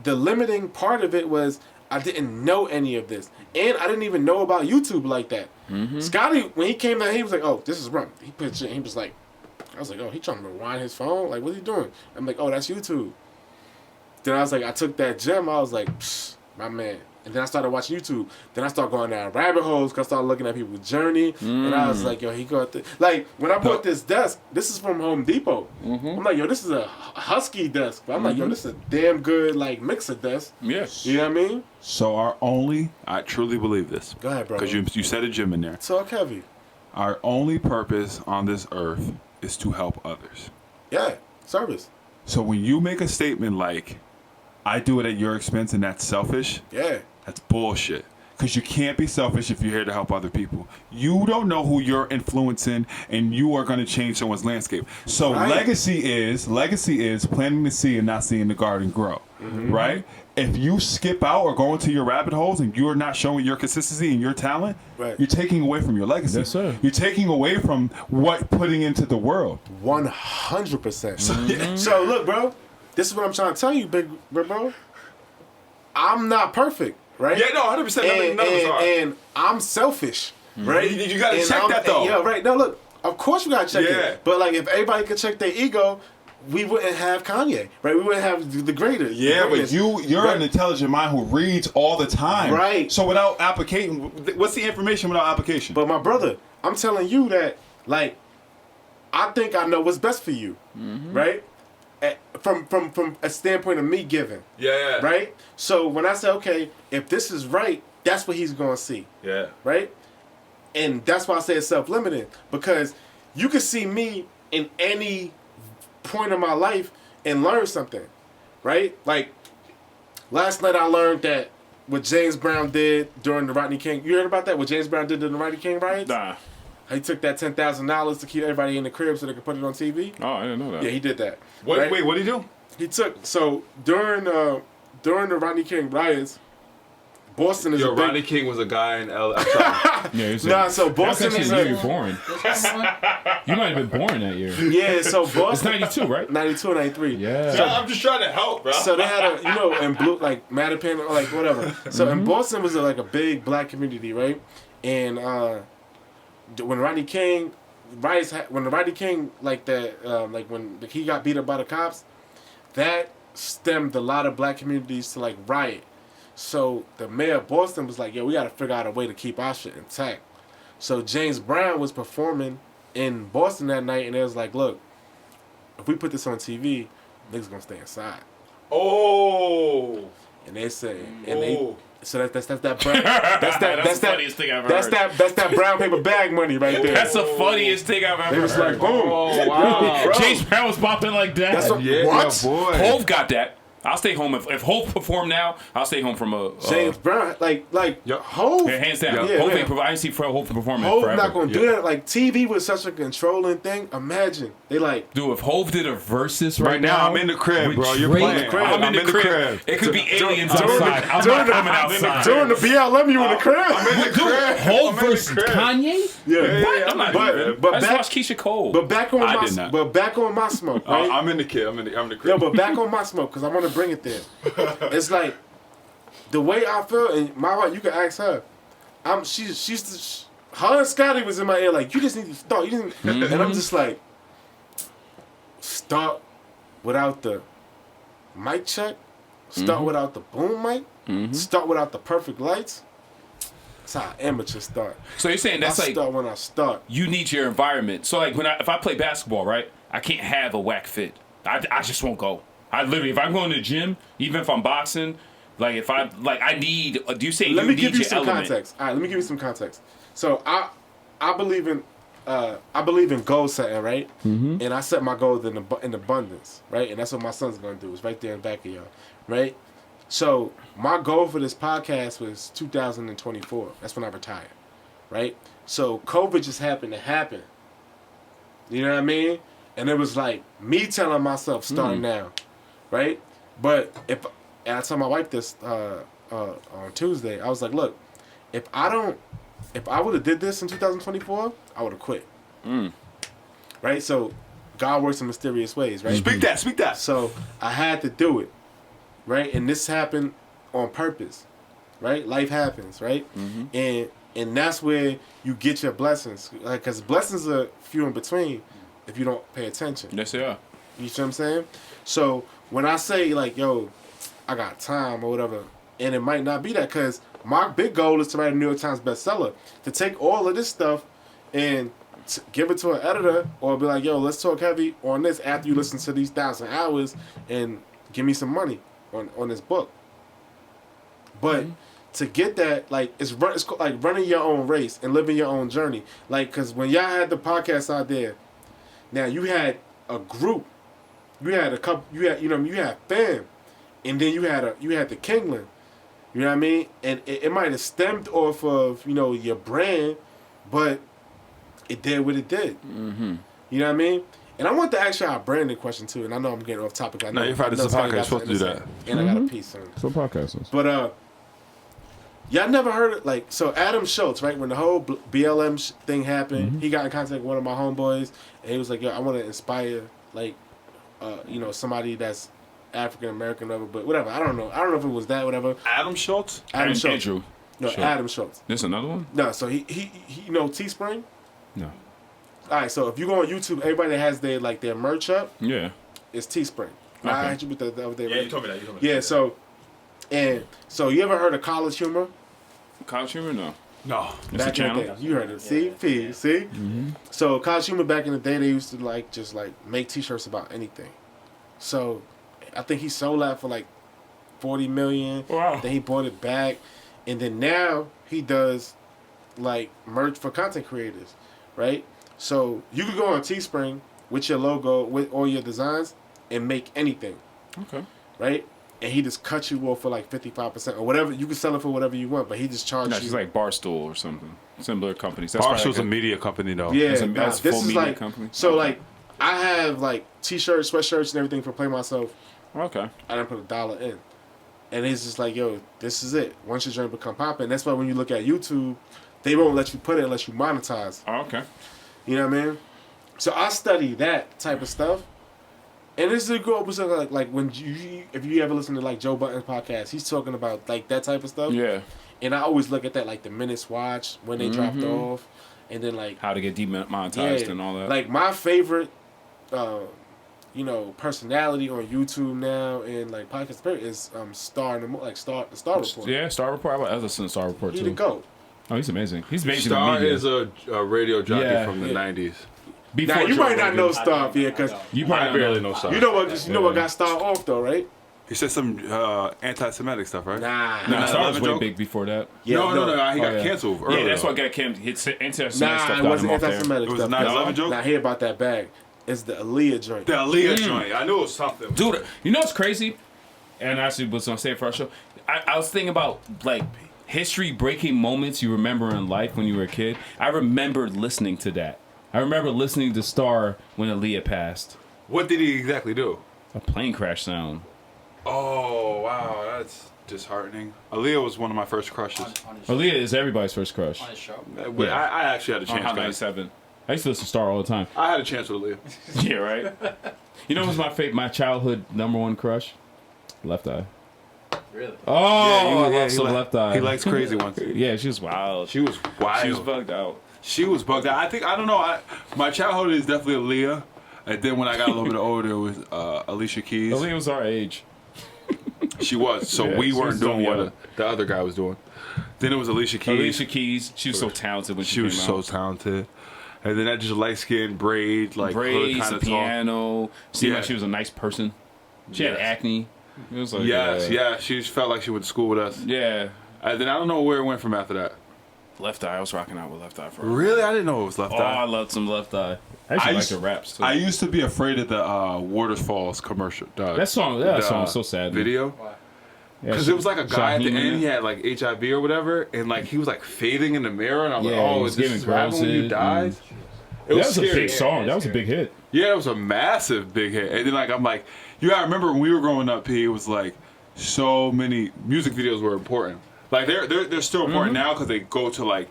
the limiting part of it was I didn't know any of this, and I didn't even know about YouTube like that. Scottie, when he came down, he was like, "Oh, this is run." He put it. He was like, "I was like, oh, he trying to rewind his phone. Like, what's he doing?" I'm like, "Oh, that's YouTube." Then I was like, I took that gem. I was like, Psst, my man. And then I started watching YouTube. Then I started going down rabbit holes because I started looking at people's journey. And I was like, yo, he got this. Like, when I bought this desk, this is from Home Depot. I'm like, yo, this is a Husky desk. But I'm like, yo, this is a damn good, like, mixer desk. Yes. You know what I mean? So I truly believe this. Go ahead, bro. Because you said a gym in there. Talk heavy. Our only purpose on this earth is to help others. Yeah, service. So when you make a statement like, I do it at your expense and that's selfish, Yeah. that's bullshit. Because you can't be selfish if you're here to help other people. You don't know who you're influencing, and you are going to change someone's landscape. So Right. legacy is planting the seed and not seeing the garden grow, right? If you skip out or go into your rabbit holes and you're not showing your consistency and your talent, Right. you're taking away from your legacy. Yes, sir. You're taking away from what putting into the world. 100%. So look, bro, this is what I'm trying to tell you, big bro. I'm not perfect, right? Yeah, no, 100%. And I'm selfish, right? You gotta And check that, though. Yeah, right. No, look, of course we gotta check Yeah. it. But like, if everybody could check their ego, we wouldn't have Kanye, right? We wouldn't have the greater. Yeah, but greatness. you're Right. an intelligent mind who reads all the time. Right. So without application, what's the information without application? But my brother, I'm telling you that, like, I think I know what's best for you, right? From a standpoint of me giving, yeah. right? So when I say, okay, if this is right, that's what he's gonna see, Yeah. right? And that's why I say it's self-limiting, because you can see me in any point of my life and learn something, right? Like, last night I learned that what James Brown did during the Rodney King. You heard about that? What James Brown did during the Rodney King riots? Nah. He took that $10,000 to keep everybody in the crib so they could put it on TV. Oh, I didn't know that. Yeah, he did that. What? right? Wait, what did he do? He took during the Rodney King riots, Boston is a big. Rodney King was a guy in L. Yeah, you said- Nah, so That's Boston actually is the year you're a. born. You might have been born that year. Yeah, so It's Boston. 92, right? 92 and 93. Yeah. I'm just trying to help, bro. So they had a, in blue, like Mattapan, or like whatever. So in Boston was like a big black community, right? And when Rodney King riots, when the Rodney King like when he got beat up by the cops, that stemmed a lot of black communities to like riot. So the mayor of Boston was like, yo, we got to figure out a way to keep our shit intact. So James Brown was performing in Boston that night, and it was like, look, if we put this on TV, niggas gonna stay inside. Oh. And they say, and they, Oh. so that's that brown, that's the funniest thing I've that's heard. that's that brown paper bag money right there. That's the funniest thing I've They ever was heard. like, boom. Oh, wow. Bro, James Brown was popping like that. that's what, Yeah, what? boy. Hove got that. I'll stay home if Hove perform now. I'll stay home from a James Brown, like Yup. Hove. yeah, hands down. Yeah, Hove yeah. ain't I didn't see Hove perform Hove forever. not gonna do that. Like TV was such a controlling thing. Imagine they like. Dude, if Hove did a versus right, Right now, I'm in the crib, with bro. You're Drake, playing. crib. I'm in the crib. It could be aliens outside. I'm not coming outside. During the BLM, you in the crib. Dude, Hove versus Kanye? Yeah, What? I'm not even. but I just back, watched Keisha Cole. but back on I my, did not. but back on my smoke, right? I'm in the kid. I'm in the crib. Yo, but back on my smoke, because I want to bring it there. It's like, the way I feel, and my wife, you can ask her. Her and Scottie was in my ear, like, you just need to start. You just need, and I'm just like, start without the mic check, start without the boom mic, start without the perfect lights. That's how amateurs start. So you're saying that's I like start when I start. you need your environment. So like if I play basketball, right? I can't have a whack fit. I just won't go. I literally, if I'm going to the gym, even if I'm boxing, like if I need. Do you say Let you me need give you your some element? context. All right, let me give you some context. So I believe in goal setting, right? And I set my goals in abundance, right? And that's what my son's gonna do. It's right there in the back of y'all, right? So my goal for this podcast was 2024. That's when I retired, right? So COVID just happened to happen. You know what I mean? And it was like me telling myself starting now, right? But and I told my wife this on Tuesday. I was like, look, if I would have did this in 2024, I would have quit. Right? So God works in mysterious ways, right? Speak that. So I had to do it, right? And this happened on purpose, right? Life happens, right? And that's where you get your blessings, because blessings are few in between if you don't pay attention. Yes, they are. You see what I'm saying? So when I say like, yo, I got time or whatever, and it might not be that. Because my big goal is to write a New York Times bestseller. To take all of this stuff and give it to an editor, or be like, yo, let's talk heavy on this after you listen to these 1,000 hours and give me some money on this book. But to get that, like, it's like running your own race and living your own journey. Like, because when y'all had the podcast out there, now you had a group, you had a couple, you had fam, and then you had the Kingland. You know what I mean? And it might have stemmed off of, your brand, but it did what it did. Mm-hmm. You know what I mean? And I want to ask y'all a branding question too. And I know I'm getting off topic. I know, you're fine. This is a podcast. You're supposed to do that. And I got a piece on it. So podcasters. But y'all never heard it? Like, so Adam Schultz, right? When the whole BLM thing happened, he got in contact with one of my homeboys, and he was like, "Yo, I want to inspire, like, somebody that's African American, whatever." But whatever, I don't know. I don't know if it was that, whatever. Adam Schultz. Adam Schultz. Andrew. No, Schultz. Adam Schultz. There's another one? No, so he Teespring. No. All right, so if you go on YouTube, everybody that has their merch up, Yeah. it's Teespring. Okay. I had you with the other day, Yeah, right? you told me that. Yeah, so you ever heard of College Humor? College Humor? No. No. It's a Back in the channel? day, you heard it. See? Mm-hmm. So College Humor back in the day, they used to just make T-shirts about anything. So I think he sold that for like $40 million. Wow. Then he bought it back, and then now he does like merch for content creators, right? So you could go on Teespring with your logo, with all your designs, and make anything. Okay. Right? And he just cut you off for like 55% or whatever. You can sell it for whatever you want, but he just charges No, you. she's like Barstool or something. Similar companies. Barstool's a media company, though. Yeah, That's a this full is media like company? so Okay. like I have like T-shirts, sweatshirts, and everything for Play Myself. Okay. I didn't put $1 in, and it's just like, yo, this is it. Once your journey become popping, that's why when you look at YouTube, they won't let you put it unless you monetize. Oh, okay. You know what I mean? So I study that type of stuff. And this is a good episode, like when if you ever listen to like Joe Budden's podcast, he's talking about like that type of stuff. Yeah. And I always look at that like the minutes watched when they dropped off, and then like How to get demonetized and all that. Like my favorite, personality on YouTube now and like podcast spirit is Star Report. Yeah, Star Report. I listen to Star Report He too. the GOAT. Oh, he's amazing. He's amazing. Star in media. is a radio jockey Yeah. from the 90s. Before Now you Joe might not Rogan. know Star, yeah, because You I probably barely know Star. you know what got Star off though, right? He said some anti-Semitic stuff, right? Nah, Nah, Star was 11 way joke? big before that. Yeah, No. He got yeah. canceled earlier. Yeah, that's what got Kim. Hits anti-Semitic Nah, stuff it got wasn't him off there. anti-Semitic It was stuff. a 9/11 joke? Now hear about that bag. It's the Aaliyah joint. The Aaliyah joint. I knew it was something. Dude, you know what's crazy? And I actually was gonna say it for our show. I was thinking about like history breaking moments you remember in life when you were a kid. I remember listening to that. I remember listening to Star when Aaliyah passed. What did he exactly do? A plane crash sound. Oh, wow. That's disheartening. Aaliyah was one of my first crushes. Aaliyah is everybody's first crush. On his show. I actually had a On chance, Hot guys. 97. I used to listen to Star all the time. I had a chance with Aaliyah. Yeah, right? You know what was my childhood #1 crush? Left Eye. Really? Oh, I love he some li- Left Eye. He likes crazy ones. Yeah, she was wild. She was wild. She was bugged out. She was bugged out. I don't know. My childhood is definitely Aaliyah. And then when I got a little bit older, it was Alicia Keys. Aaliyah was our age. She was. So Yeah, we she weren't was doing so what young. the other guy was doing. Then it was Alicia Keys. Alicia Keys, she was so talented when she She was came so out. talented. And then that just light skin braid, like Braids, kind the of talk. piano. Seemed Yeah. like she was a nice person. She had Yes. acne. It was like Yes, yeah. She just felt like she went to school with us. Yeah. And then I don't know where it went from after that. Left Eye. I was rocking out with Left Eye for a Really? I didn't know it was Left Oh, I Eye. loved some Left Eye. I actually like used- the raps too. I used to be afraid of the Waterfalls commercial. that song was so sad. Video. Why? Yeah, Because she- it was like a guy at the Shaheem in end, it. he had like HIV or whatever, and like he was like fading in the mirror, and I was Yeah, like, he oh, was is this giving what happened when you grosses died? It That was was a scary. big song. That was a big hit. Yeah, it was a massive big hit. And then like I'm like, you gotta remember when we were growing up, P, it was like so many music videos were important. Like they're still important now because they go to like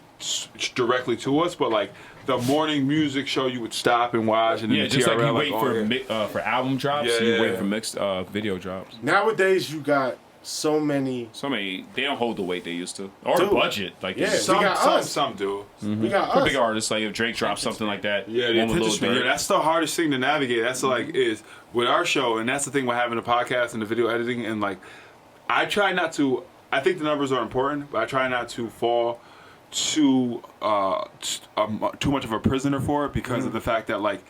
directly to us, but like the morning music show you would stop and watch, and then Yeah, the just like TRL, you wait oh, for album drops, Yeah, you yeah, wait yeah. for mixed video drops. Nowadays, you got so many. So many, they don't hold the weight they used to, or Dude. budget. Like Yeah. Some, We got some, us. some do. We got for us. big artists, like if Drake drops something like that, Yeah, the one with attention Lil span. Durk. Yeah, that's the hardest thing to navigate. That's like is with our show, and that's the thing with having a podcast and the video editing, and like I try not to I think the numbers are important, but I try not to fall too much of a prisoner for it because of the fact that like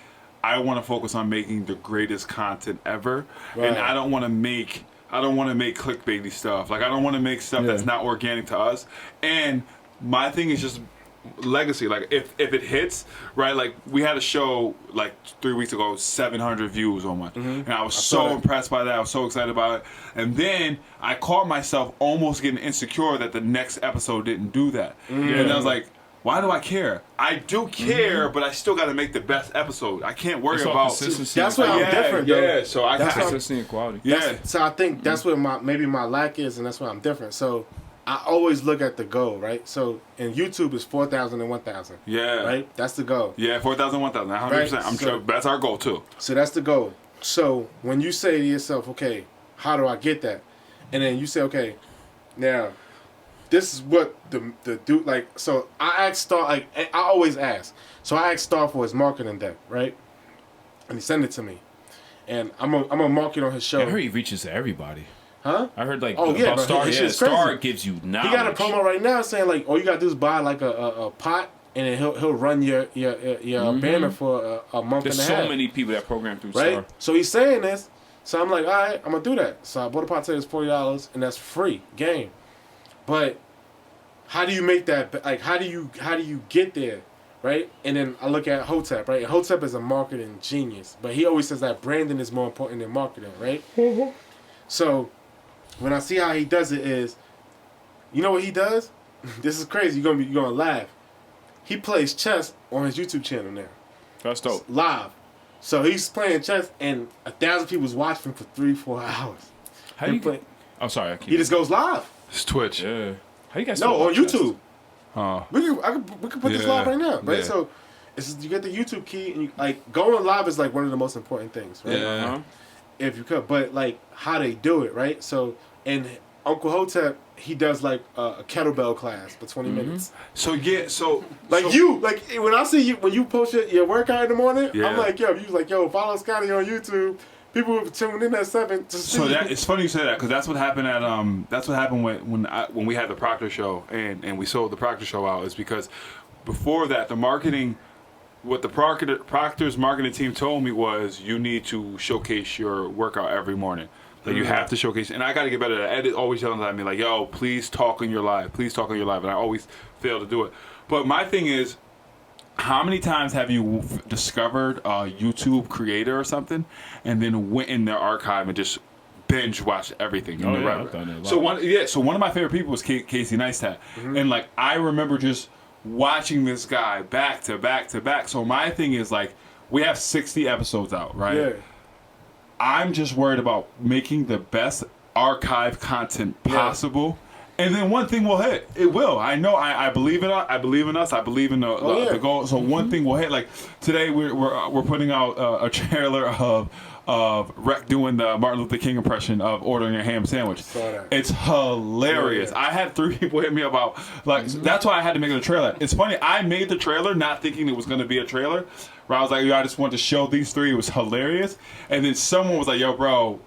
I want to focus on making the greatest content ever, and I don't want to make clickbaity stuff. Like I don't want to make stuff that's not organic to us. And my thing is just legacy. Like if it hits, right? Like we had a show like 3 weeks ago, 700 views on one, and I was so impressed by that. I was so excited about it. And then I caught myself almost getting insecure that the next episode didn't do that. And I was like, why do I care? I do care, but I still got to make the best episode. I can't worry about consistency. That's why I'm different, though. Yeah, so I That's got Consistency and quality. So I think that's where maybe my lack is, and that's why I'm different. So I always look at the goal, right? So in YouTube is 4,000 and 1,000. Yeah. Right? That's the goal. Yeah, 4,000, 1,000, 100%. Right, I'm so- sure that's our goal too. So that's the goal. So when you say to yourself, okay, how do I get that? And then you say, okay, now this is what the dude like. So I asked Star, like I always ask. So I asked Star for his marketing deck, right? And he sent it to me, and I'm gonna market on his show. I heard he reaches to everybody. Huh? I heard like Oh, yeah, about bro, Star. his Yeah, shit's Star crazy. gives you knowledge. He got a promo right now saying like, all you gotta do is buy like a pot, and then he'll run your banner for a month There's and a half. so many people that program through Right? Star. So he's saying this. So I'm like, all right, I'm gonna do that. So I bought a pot today, it's $40, and that's free game. But how do you make that? Like, how do you get there, right? And then I look at Hotep, right? And Hotep is a marketing genius, but he always says that branding is more important than marketing, right? So when I see how he does it is, you know what he does? This is crazy. You're gonna laugh. He plays chess on his YouTube channel now. That's dope. Live. So he's playing chess, and 1,000 people's watching for 3-4 hours. How do you? play, I'm sorry. I keep. he just goes live. It's Twitch. Yeah. How you guys? No, feel on about chess? YouTube. Oh. We can put this Yeah. live right now, right? Yeah. So it's just, you get the YouTube key, and you, like going live is like one of the most important things, right? Yeah. Uh-huh. If you could, but like how they do it, right? So and Uncle Hotep, he does like a kettlebell class for 20 minutes. So yeah, so Like so, you, like when I see you when you post your workout in the morning, Yeah. I'm like, yo, you was like, yo, follow Scottie on YouTube. People were tuning in at 7 to see. So that it's funny you say that because that's what happened at that's what happened when we had the Proctor show and we sold the Proctor show out is because before that the marketing what the Proctor's marketing team told me was you need to showcase your workout every morning. Like you have to showcase, and I got to get better at that. Ed is always yelling at me like, "Yo, please talk on your live, please talk on your live," and I always fail to do it. But my thing is, how many times have you discovered a YouTube creator or something, and then went in their archive and just binge watched everything? Oh, in the yeah, right- I've done it a lot. So one of my favorite people was Casey Neistat, and like I remember just watching this guy back to back to back. So my thing is like, we have 60 episodes out, right? yeah. I'm just worried about making the best archive content possible. And then one thing will hit. It will. I know. I believe in. I believe in us. I believe in the goal. So one thing will hit. Like today, we're putting out a trailer of Rec doing the Martin Luther King impression of ordering a ham sandwich. Saw that. It's hilarious. Yeah. I had 3 people hit me about like that's why I had to make it a trailer. It's funny. I made the trailer not thinking it was going to be a trailer. Where I was like, yo, I just wanted to show these 3. It was hilarious. And then someone was like, yo, bro,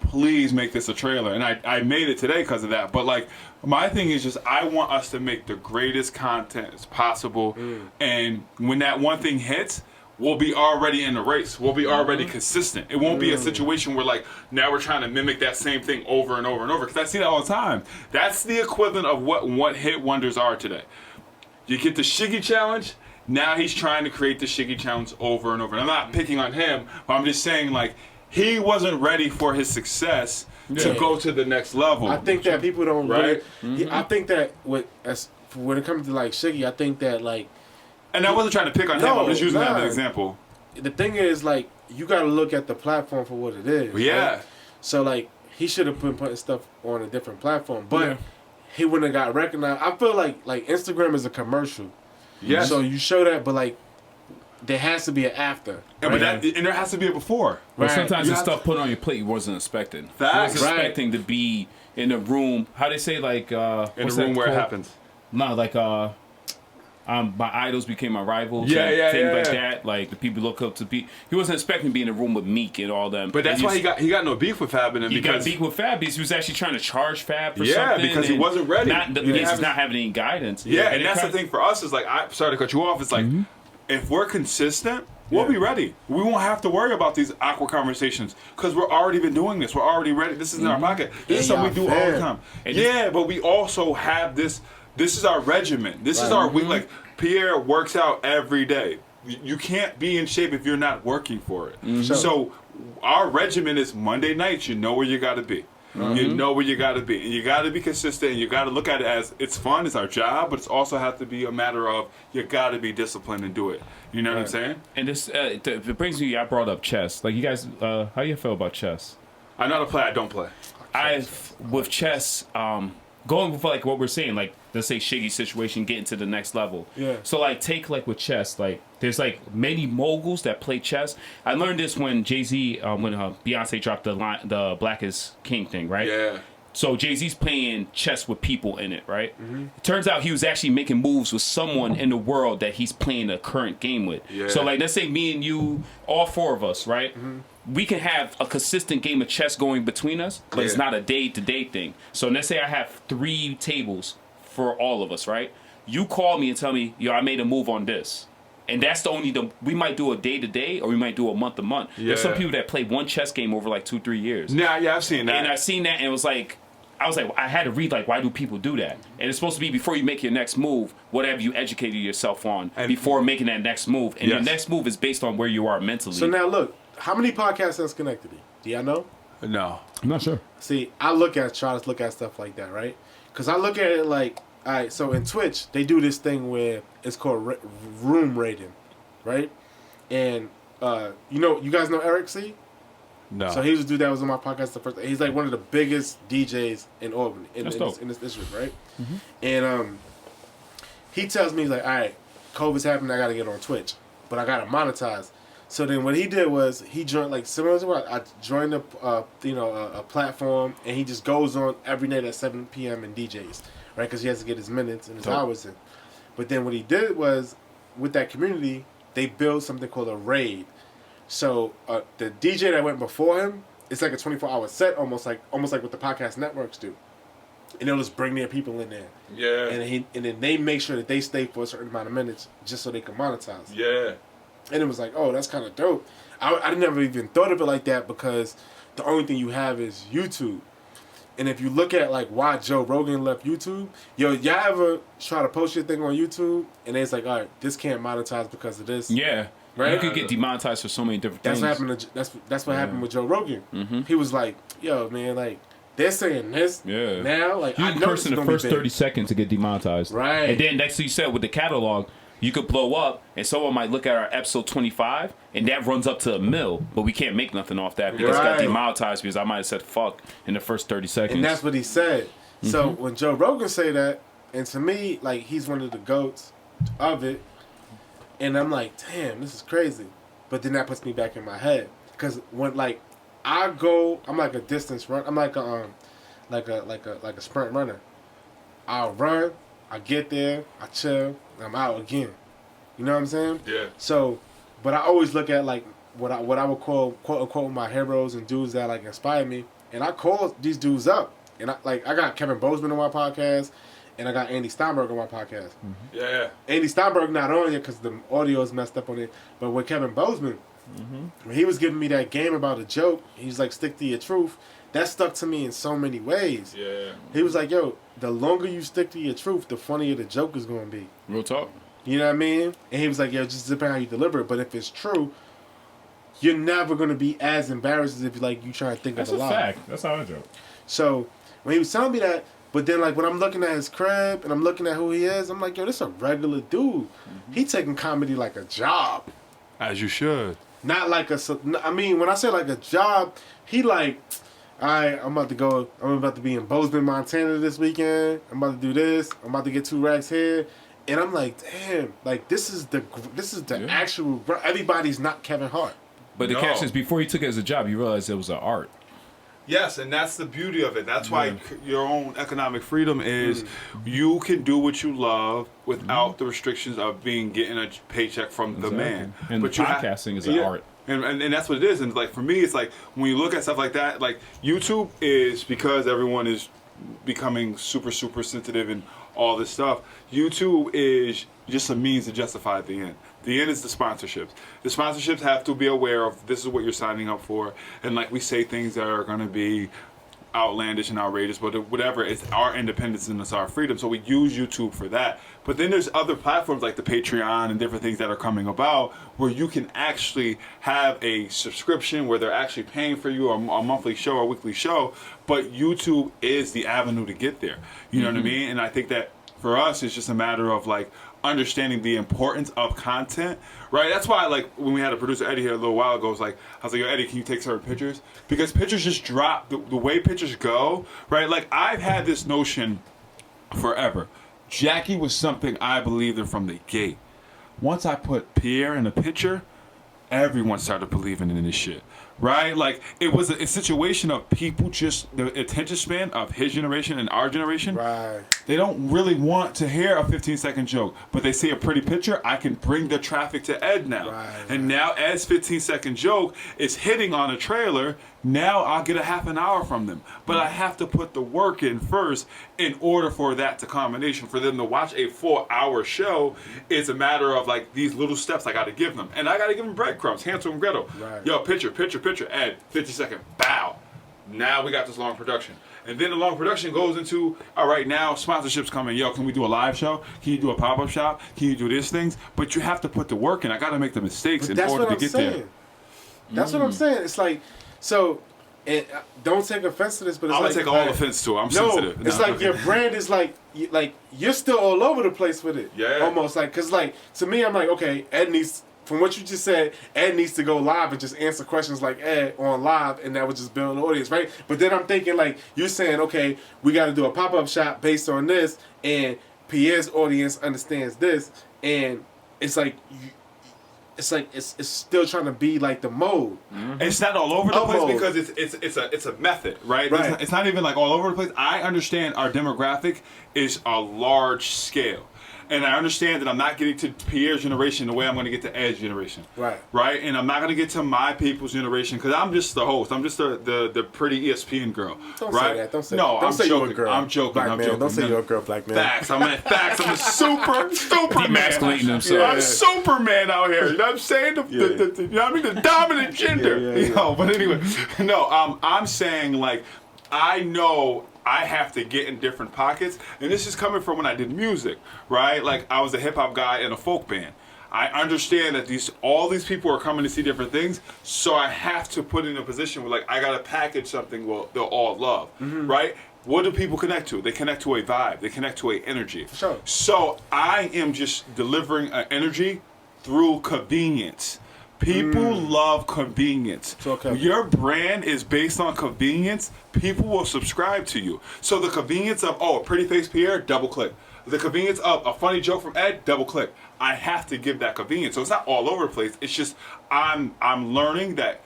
please make this a trailer. And I made it today because of that. But like my thing is just I want us to make the greatest content as possible. And when that one thing hits, we'll be already in the race. We'll be already consistent. It won't be a situation where like now we're trying to mimic that same thing over and over and over. Because I see that all the time. That's the equivalent of what hit wonders are today. You get the Shiggy challenge. Now he's trying to create the Shiggy challenge over and over. And I'm not picking on him, but I'm just saying like he wasn't ready for his success to go to the next level. I think that people don't Right? really, I think that when it comes to like Shiggy, I think that like And I wasn't trying to pick on him. No, I'm just using that as an nah. example. the thing is like you got to look at the platform for what it is. Yeah. Right? So like he should have been putting stuff on a different platform, but he wouldn't have got recognized. I feel like Instagram is a commercial. Yes. So you show that, but like there has to be an after. And, but that, and there has to be a before. But Right. sometimes You the have stuff put on your plate you wasn't expecting. Facts. You wasn't Right. expecting to be in a room. How they say like In what's the room that where it called? happens. No, like my idols became my rivals. Yeah, and yeah, things yeah, like yeah. that. Like the people look up to be. He wasn't expecting to be in a room with Meek and all them. But that's why he got no beef with Fab and him He got because beef with Fab because he was actually trying to charge Fab for Yeah, something. because he and wasn't ready. He's not having any guidance. yeah, and it that's the kind- thing for us is like I sorry to cut you off. It's like if we're consistent. We'll be ready. We won't have to worry about these awkward conversations because we're already been doing this. We're already ready. This is in our pocket. This is something we do all the time. And but we also have this. This is our regimen. This is our week. Like Pierre works out every day. You can't be in shape if you're not working for it. So our regimen is Monday nights. You know where you got to be. You know where you got to be, and you got to be consistent. And you got to look at it as it's fun, it's our job, but it's also have to be a matter of you got to be disciplined and do it. You know what I'm saying? And this it brings me. I brought up chess. Like you guys, how do you feel about chess? I know how to play. I don't play. With chess, going with like what we're saying, like let's say Shiggy's situation, getting to the next level. Yeah. So like take like with chess, like there's like many moguls that play chess. I learned this when Jay-Z, when Beyonce dropped the Black is King thing, right? Yeah. So Jay-Z's playing chess with people in it, right? It turns out he was actually making moves with someone in the world that he's playing a current game with. Yeah. So like let's say me and you, all four of us, right? We can have a consistent game of chess going between us, but it's not a day-to-day thing. So let's say I have 3 tables for all of us, right? You call me and tell me, yo, I made a move on this. And that's we might do a day-to-day or we might do a month-to-month. There's some people that play one chess game over like 2-3 years. Yeah, I've seen that. And I've seen that and it was like, I had to read like, why do people do that? And it's supposed to be before you make your next move, what have you educated yourself on before making that next move? And your next move is based on where you are mentally. So now look, how many podcasts has connected? Do y'all know? No. I'm not sure. See, try to look at stuff like that, right? Because I look at it like, all right, so in Twitch, they do this thing where it's called room rating, right? And, you guys know Eric C? No. So he was a dude that was on my podcast the first. He's like one of the biggest DJs in Albany, in this district, right? And he tells me, he's like, all right, COVID's happening, I got to get on Twitch, but I got to monetize. So then what he did was he joined, like similar to what I joined a platform, and he just goes on every night at 7 p.m. and DJs, right? Because he has to get his minutes and his hours in. But then what he did was, with that community, they built something called a raid. So the DJ that went before him, it's like a 24-hour set, almost like what the podcast networks do, and they'll just bring their people in there. Yeah. And then they make sure that they stay for a certain amount of minutes just so they can monetize. Yeah. And it was like, oh, that's kind of dope. I never even thought of it like that because the only thing you have is YouTube. And if you look at like why Joe Rogan left YouTube, y'all ever try to post your thing on YouTube and it's like, all right, this can't monetize because of this. Yeah. Right? You could get demonetized for so many different things. That's what happened with Joe Rogan. He was like, yo, man, like they're saying this now. Like you I can know curse in the first 30 seconds to get demonetized. Right. And then next thing you said with the catalog, you could blow up and someone might look at our episode 25 and that runs up to $1 million, but we can't make nothing off that because it got demonetized because I might have said fuck in the first 30 seconds. And that's what he said. So when Joe Rogan say that, and to me, like he's one of the GOATs of it, and I'm like, damn, this is crazy. But then that puts me back in my head because when like I go, I'm like a distance run. I'm like a sprint runner. I'll run, I get there, I chill, and I'm out again. You know what I'm saying? Yeah. So, but I always look at like what I would call quote unquote my heroes and dudes that like inspire me, and I call these dudes up, and I got Kevin Bozeman on my podcast. And I got Andy Steinberg on my podcast. Yeah. Andy Steinberg not on yet because the audio is messed up on it. But with Kevin Bozeman, when he was giving me that game about a joke, he's like, stick to your truth. That stuck to me in so many ways. Yeah. He was like, yo, the longer you stick to your truth, the funnier the joke is going to be. Real talk. You know what I mean? And he was like, yo, just depending how you deliver it. But if it's true, you're never going to be as embarrassed as if you try to think That's of a lie. That's a fact. That's how I joke. So when he was telling me that, but then, like, when I'm looking at his crib and I'm looking at who he is, I'm like, yo, this a regular dude. He taking comedy like a job. As you should. Not like I mean, when I say like a job, he like, all right, I'm about to be in Bozeman, Montana this weekend. I'm about to do this. I'm about to get 2 racks here. And I'm like, damn, like, this is the actual, everybody's not Kevin Hart. But the catch is, before he took it as a job, he realized it was an art. Yes, and that's the beauty of it. That's why your own economic freedom is you can do what you love without the restrictions of getting a paycheck from the man. And but podcasting is an art. And that's what it is. And like for me, it's like when you look at stuff like that, like YouTube is because everyone is becoming super sensitive and all this stuff. YouTube is just a means to justify the end. The end is the sponsorships. The sponsorships have to be aware of this is what you're signing up for, and like we say things that are going to be outlandish and outrageous, but whatever, it's our independence and it's our freedom. So we use YouTube for that. But then there's other platforms like the Patreon and different things that are coming about where you can actually have a subscription where they're actually paying for you a monthly show or weekly show. But YouTube is the avenue to get there. You know what I mean? And I think that for us, it's just a matter of like understanding the importance of content, right? That's why, like, when we had a producer Eddy here a little while ago, I was like, yo, Eddy, can you take certain pictures? Because pictures just drop the way pictures go, right? Like, I've had this notion forever. Jackie was something I believed in from the gate. Once I put Pierre in a picture, everyone started believing in this shit. Right? Like, it was a situation of people just, the attention span of his generation and our generation. Right. They don't really want to hear a 15-second joke, but they see a pretty picture. I can bring the traffic to Ed now. Right. And now Ed's 15-second joke is hitting on a trailer. Now I'll get a half an hour from them. But I have to put the work in first in order for that to combination. For them to watch a 4-hour show, it's a matter of like these little steps I got to give them. And I got to give them breadcrumbs. Hansel and Gretel. Right. Yo, picture. Ed, 50-second, bow. Now we got this long production. And then the long production goes into, all right, now sponsorships coming. Yo, can we do a live show? Can you do a pop-up shop? Can you do these things? But you have to put the work in. I got to make the mistakes in order to get there. That's what I'm saying. It's like, so, and don't take offense to this, but it's I'm like, going to take all offense to it. I'm sensitive. It's like your brand is like you're still all over the place with it. Yeah. Almost like, because like, to me, I'm like, okay, Ed needs, from what you just said, Ed needs to go live and just answer questions like Ed on live, and that would just build an audience, right? But then I'm thinking, like, you're saying, okay, we got to do a pop-up shop based on this, and Pierre's audience understands this, and it's like, it's still trying to be like the mode. Mm-hmm. It's not all over the place because it's a method, right? Right. It's not even like all over the place. I understand our demographic is a large scale. And I understand that I'm not getting to Pierre's generation the way I'm going to get to Ed's generation. Right. Right? And I'm not going to get to my people's generation because I'm just the host. I'm just the pretty ESPN girl. Don't right? say that. Don't say no, that. Don't I'm say joking. you're a girl. I'm joking. Black I'm man. joking. Don't say you're a girl, black man. Facts. I'm a super Emasculating man. himself. I'm Superman out here. You know what I'm saying? You know what I mean? The dominant gender. You know, but anyway, no, I'm saying like I know I have to get in different pockets, and this is coming from when I did music, right? Like I was a hip hop guy in a folk band. I understand that all these people are coming to see different things, so I have to put in a position where like I gotta package something they'll all love, right? What do people connect to? They connect to a vibe. They connect to a energy. Sure. So I am just delivering an energy through convenience. People love convenience. Okay. Your brand is based on convenience. People will subscribe to you. So the convenience of, a pretty face Pierre, double click. The convenience of a funny joke from Ed, double click. I have to give that convenience. So it's not all over the place. It's just I'm learning that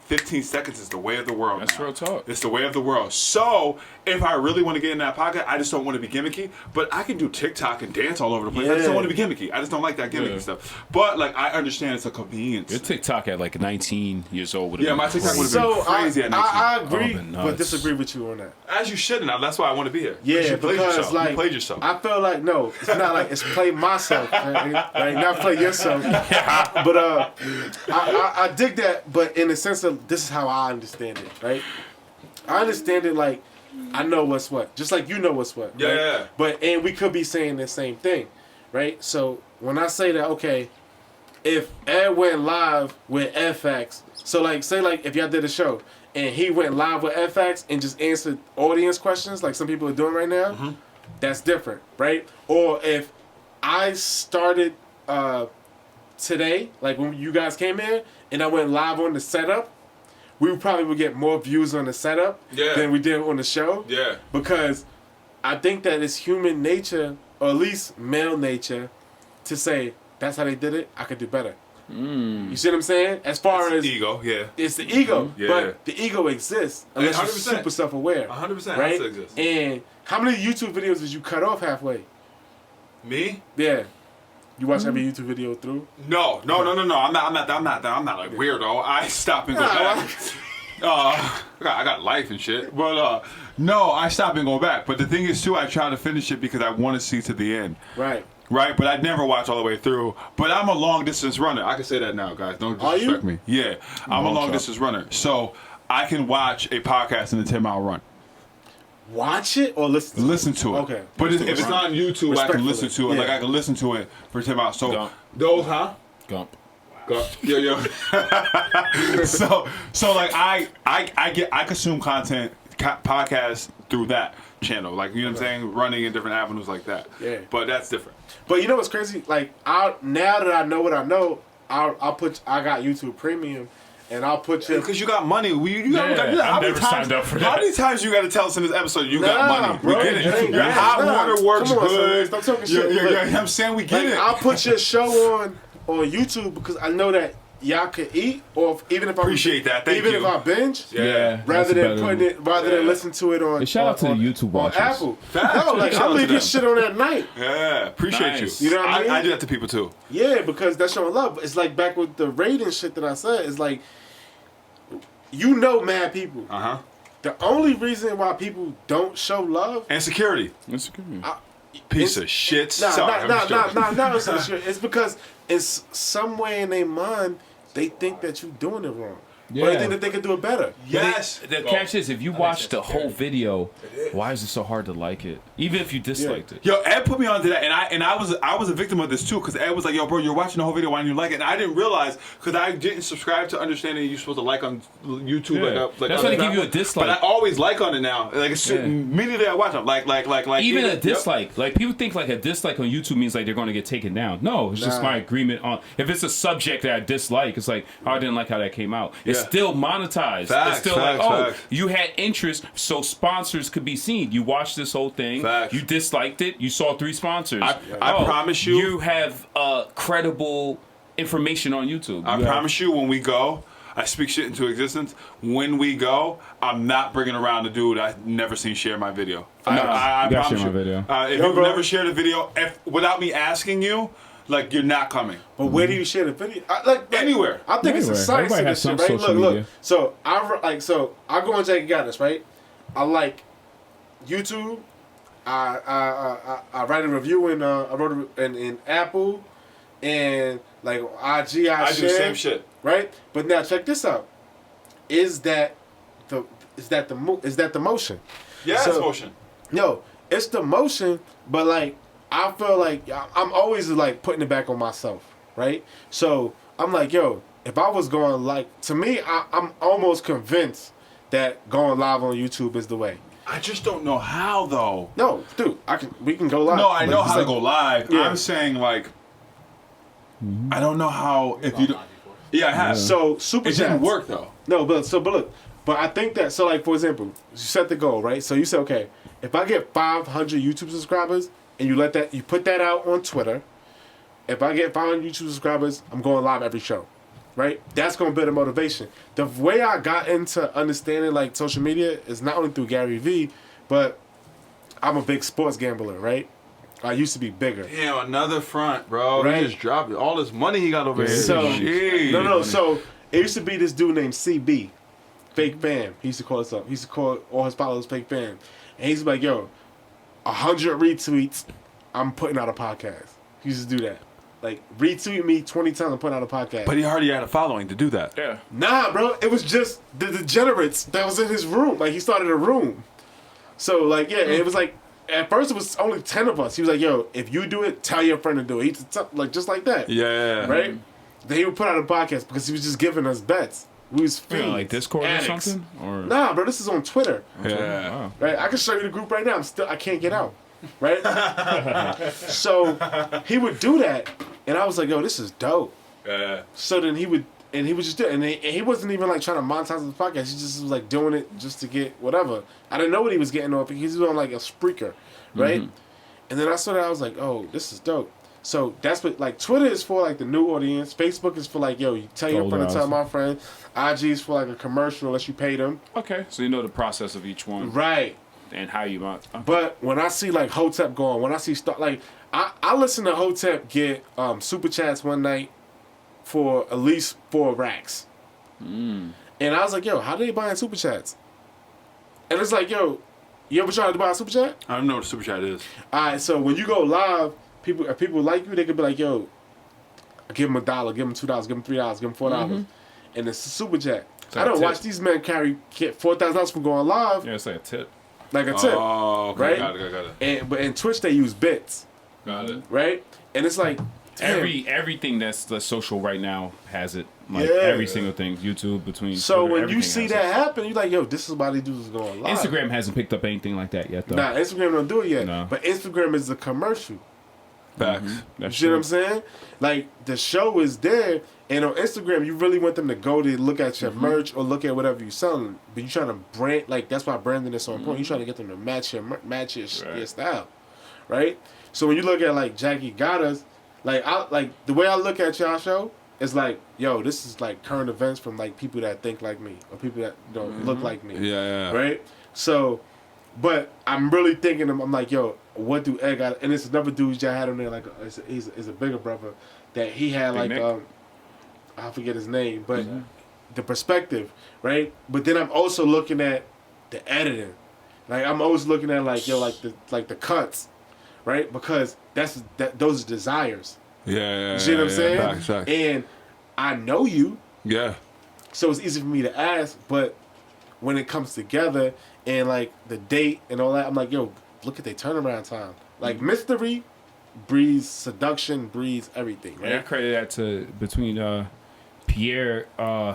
15 seconds is the way of the world. That's now. real talk. It's the way of the world. So if I really want to get in that pocket, I just don't want to be gimmicky. But I can do TikTok and dance all over the place. I just don't want to be gimmicky. I just don't like that gimmicky stuff. But like I understand it's a convenience. Your TikTok at like 19 years old would have been My TikTok would have So been crazy at 19. I agree, been but nuts. disagree with you on that. As you should now. That's why I want to be here. Yeah, you played because yourself. like You played yourself. I feel like no, it's not like it's play myself, right? Like not play yourself. But I dig that, but in the sense of this is how I understand it, right? I understand it like I know what's what, just like you know what's what. Yeah, right? yeah. But and we could be saying the same thing, right? So when I say that, okay, if Ed went live with FX, so like say like if y'all did a show and he went live with FX and just answered audience questions like some people are doing right now, that's different, right? Or if I started today, like when you guys came in and I went live on the setup, we probably would get more views on the setup than we did on the show. Yeah. Because I think that it's human nature, or at least male nature, to say, that's how they did it, I could do better. You see what I'm saying? As far as ego, yeah. it's the ego, Yeah. but the ego exists unless you're 100%. super self-aware. 100% right? has to exist. And how many YouTube videos did you cut off halfway? Me? Yeah, you watch every YouTube video through. No. I'm not like weirdo. I stop and go back. I got life and shit. But no, I stop and go back. But the thing is too, I try to finish it because I want to see to the end. Right. Right, but I never watch all the way through. But I'm a long distance runner. I can say that now, guys. Don't disrespect me. Yeah, I'm a long distance runner. So I can watch a podcast in a 10-mile run. Watch it or listen to it? Listen to it. Okay. But if it's on YouTube, I can listen to it. Yeah. Like I can listen to it for 10 miles. So Gump. those, huh? Gump. Yo. so like I consume content podcasts through that channel. Like you know what I'm saying, running in different avenues like that. Yeah. But that's different. But you know what's crazy? Like now that I know what I know, I got YouTube Premium, and I'll put you. Because you got money. I've never signed up for that. How many times you got to tell us in this episode you got money? Bro, we get it. Your hot water works good. Stop talking shit. I'm saying we get it. I'll put your show on YouTube because I know that y'all could eat, or even if I Appreciate that. Thank even you. if I binge, Yeah. rather that's than better. than listen to it on. Hey, shout out to the YouTube on watchers. Apple. Facts. No, like Shout I'll out to leave your them. shit on at night. Yeah, appreciate Nice. you. You know what I mean? I do that to people too. Yeah, because that's showing love. It's like back with the rating shit that I said. It's like, you know, mad people. The only reason why people don't show love, And security. That's good. Piece of shit. nah, Sorry, I'm just joking. it's because in some way in their mind they think that you're doing it wrong. Or they Yeah. think that they can do it better. Yes. The catch is, if you watch the whole video, why is it so hard to like it? Even if you disliked it. Yo, Ed put me onto that, and I was a victim of this too, because Ed was like, "Yo, bro, you're watching the whole video. Why don't you like it?" And I didn't realize because I didn't subscribe to understanding you're supposed to like on YouTube. Yeah. Like That's why they give you a dislike. But I always like on it now. Like as soon, immediately I watch them. Like Even a dislike. Like, people think like a dislike on YouTube means like they're going to get taken down. No, it's just my agreement on. If it's a subject that I dislike, it's like, oh, I didn't like how that came out. It's still monetized. It's still Facts. you had interest, so sponsors could be seen. You watched this whole thing. Facts. You disliked it. You saw 3 sponsors. I promise you. You have credible information on YouTube. I promise you, when we go, I speak shit into existence. When we go, I'm not bringing around the dude I've never seen share my video. I you gotta promise share you. my video. If you've never shared a video, without me asking you, like you're not coming. But where do you share the video? Anywhere. I think it's a Anywhere. science Everybody in has this shit, some right? social Look. media. So I go on Jackie Got This, right? I like YouTube. I write a review in I wrote in Apple, and like IG I I do share, the same shit. right? But now check this out. Is that the motion? Yeah, So- it's motion. No, it's the motion, but like I feel like I'm always like putting it back on myself, right? So I'm like, yo, if I was going to me, I'm almost convinced that going live on YouTube is the way. I just don't know how though. No, dude, we can go live. No, I know Like, how to it's go live. Yeah. I'm saying like, I don't know how if you. Yeah, I have. So super It didn't chats. work though. No, but look, but I think that like for example, you set the goal, right? So you say, okay, if I get 500 YouTube subscribers and you put that out on Twitter, if I get 500 YouTube subscribers, I'm going live every show, right? That's gonna build a motivation. The way I got into understanding like social media is not only through Gary Vee, but I'm a big sports gambler, right? I used to be bigger. Damn, another front, bro. Right. He just dropped it. All this money he got over here. So Jeez. no. So it used to be this dude named CB, fake fam. He used to call us up. He used to call all his followers fake fam, and he's like, "Yo, 100 retweets, I'm putting out a podcast." He used to do that. Like retweet me 20 times, I'm putting out a podcast. But he already had a following to do that. Yeah. Nah, bro, it was just the degenerates that was in his room. Like he started a room. So like yeah, it was like at first it was only 10 of us. He was like, "Yo, if you do it, tell your friend to do it." He like just like that. Yeah. Right? Then he would put out a podcast because he was just giving us bets. We was fiends, Like Discord addicts. or something? Or Nah, bro, this is on Twitter. Yeah. Wow. Right? I can show you the group right now. I can't get out. Right? So he would do that, and I was like, "Yo, this is dope." Yeah. So then he would just do it, and he wasn't even like trying to monetize the podcast. He just was like doing it just to get whatever. I didn't know what he was getting off. He was on like a Spreaker, right? And then I saw that, I was like, "Oh, this is dope." So that's what, like, Twitter is for, like, the new audience. Facebook is for, like, yo, you tell your friend to tell my friend. IG is for, like, a commercial unless you pay them. Okay, so you know the process of each one. Right. And how you want. Okay. But when I see, like, Hotep going, when I see stuff, like, I listen to Hotep get super chats one night for at least 4 racks. And I was like, yo, how they buying super chats? And it's like, yo, you ever try to buy a super chat? I don't know what a super chat is. All right, so when you go live, if people like you, they could be like, yo, give them $1, give them $2, give them $3, give them $4. And it's a super chat. Like I don't a watch tip. these men get $4,000 from going live. Yeah, it's like a tip. Like a tip. Oh, okay. Right? Got it. But in Twitch, they use bits. Got it. Right? And it's like, damn. Everything that's the social right now has it. Like Yeah. every single thing. YouTube, between So Twitter, when you everything see has that it. happen, you're like, yo, this is why these dudes is going live. Instagram hasn't picked up anything like that yet, though. Nah, Instagram don't do it yet. No. But Instagram is the commercial. Facts. You That's see what true. I'm saying? Like, the show is there, and on Instagram, you really want them to go to look at your merch or look at whatever you're selling. But you're trying to brand, like, that's why branding is so important. You're trying to get them to match your style, right? So when you look at, like, Jackie Gotta's, like the way I look at y'all show is like, yo, this is like current events from like people that think like me or people that look like me. Yeah. Right? So, but I'm really thinking, I'm like, yo, what do Ed got? And it's another dude y'all had on there, like, he's a bigger brother that he had, Big like, Nick? I forget his name, but the perspective, right? But then I'm also looking at the editing. Like, I'm always looking at, like, yo, like the cuts, right? Because those are desires. Yeah. You see what I'm saying? Facts. And I know you, Yeah. so it's easy for me to ask, but when it comes together and, like, the date and all that, I'm like, yo, look at their turnaround time. Like, mystery breeds seduction, breeds everything, right? And I credit that to between Pierre,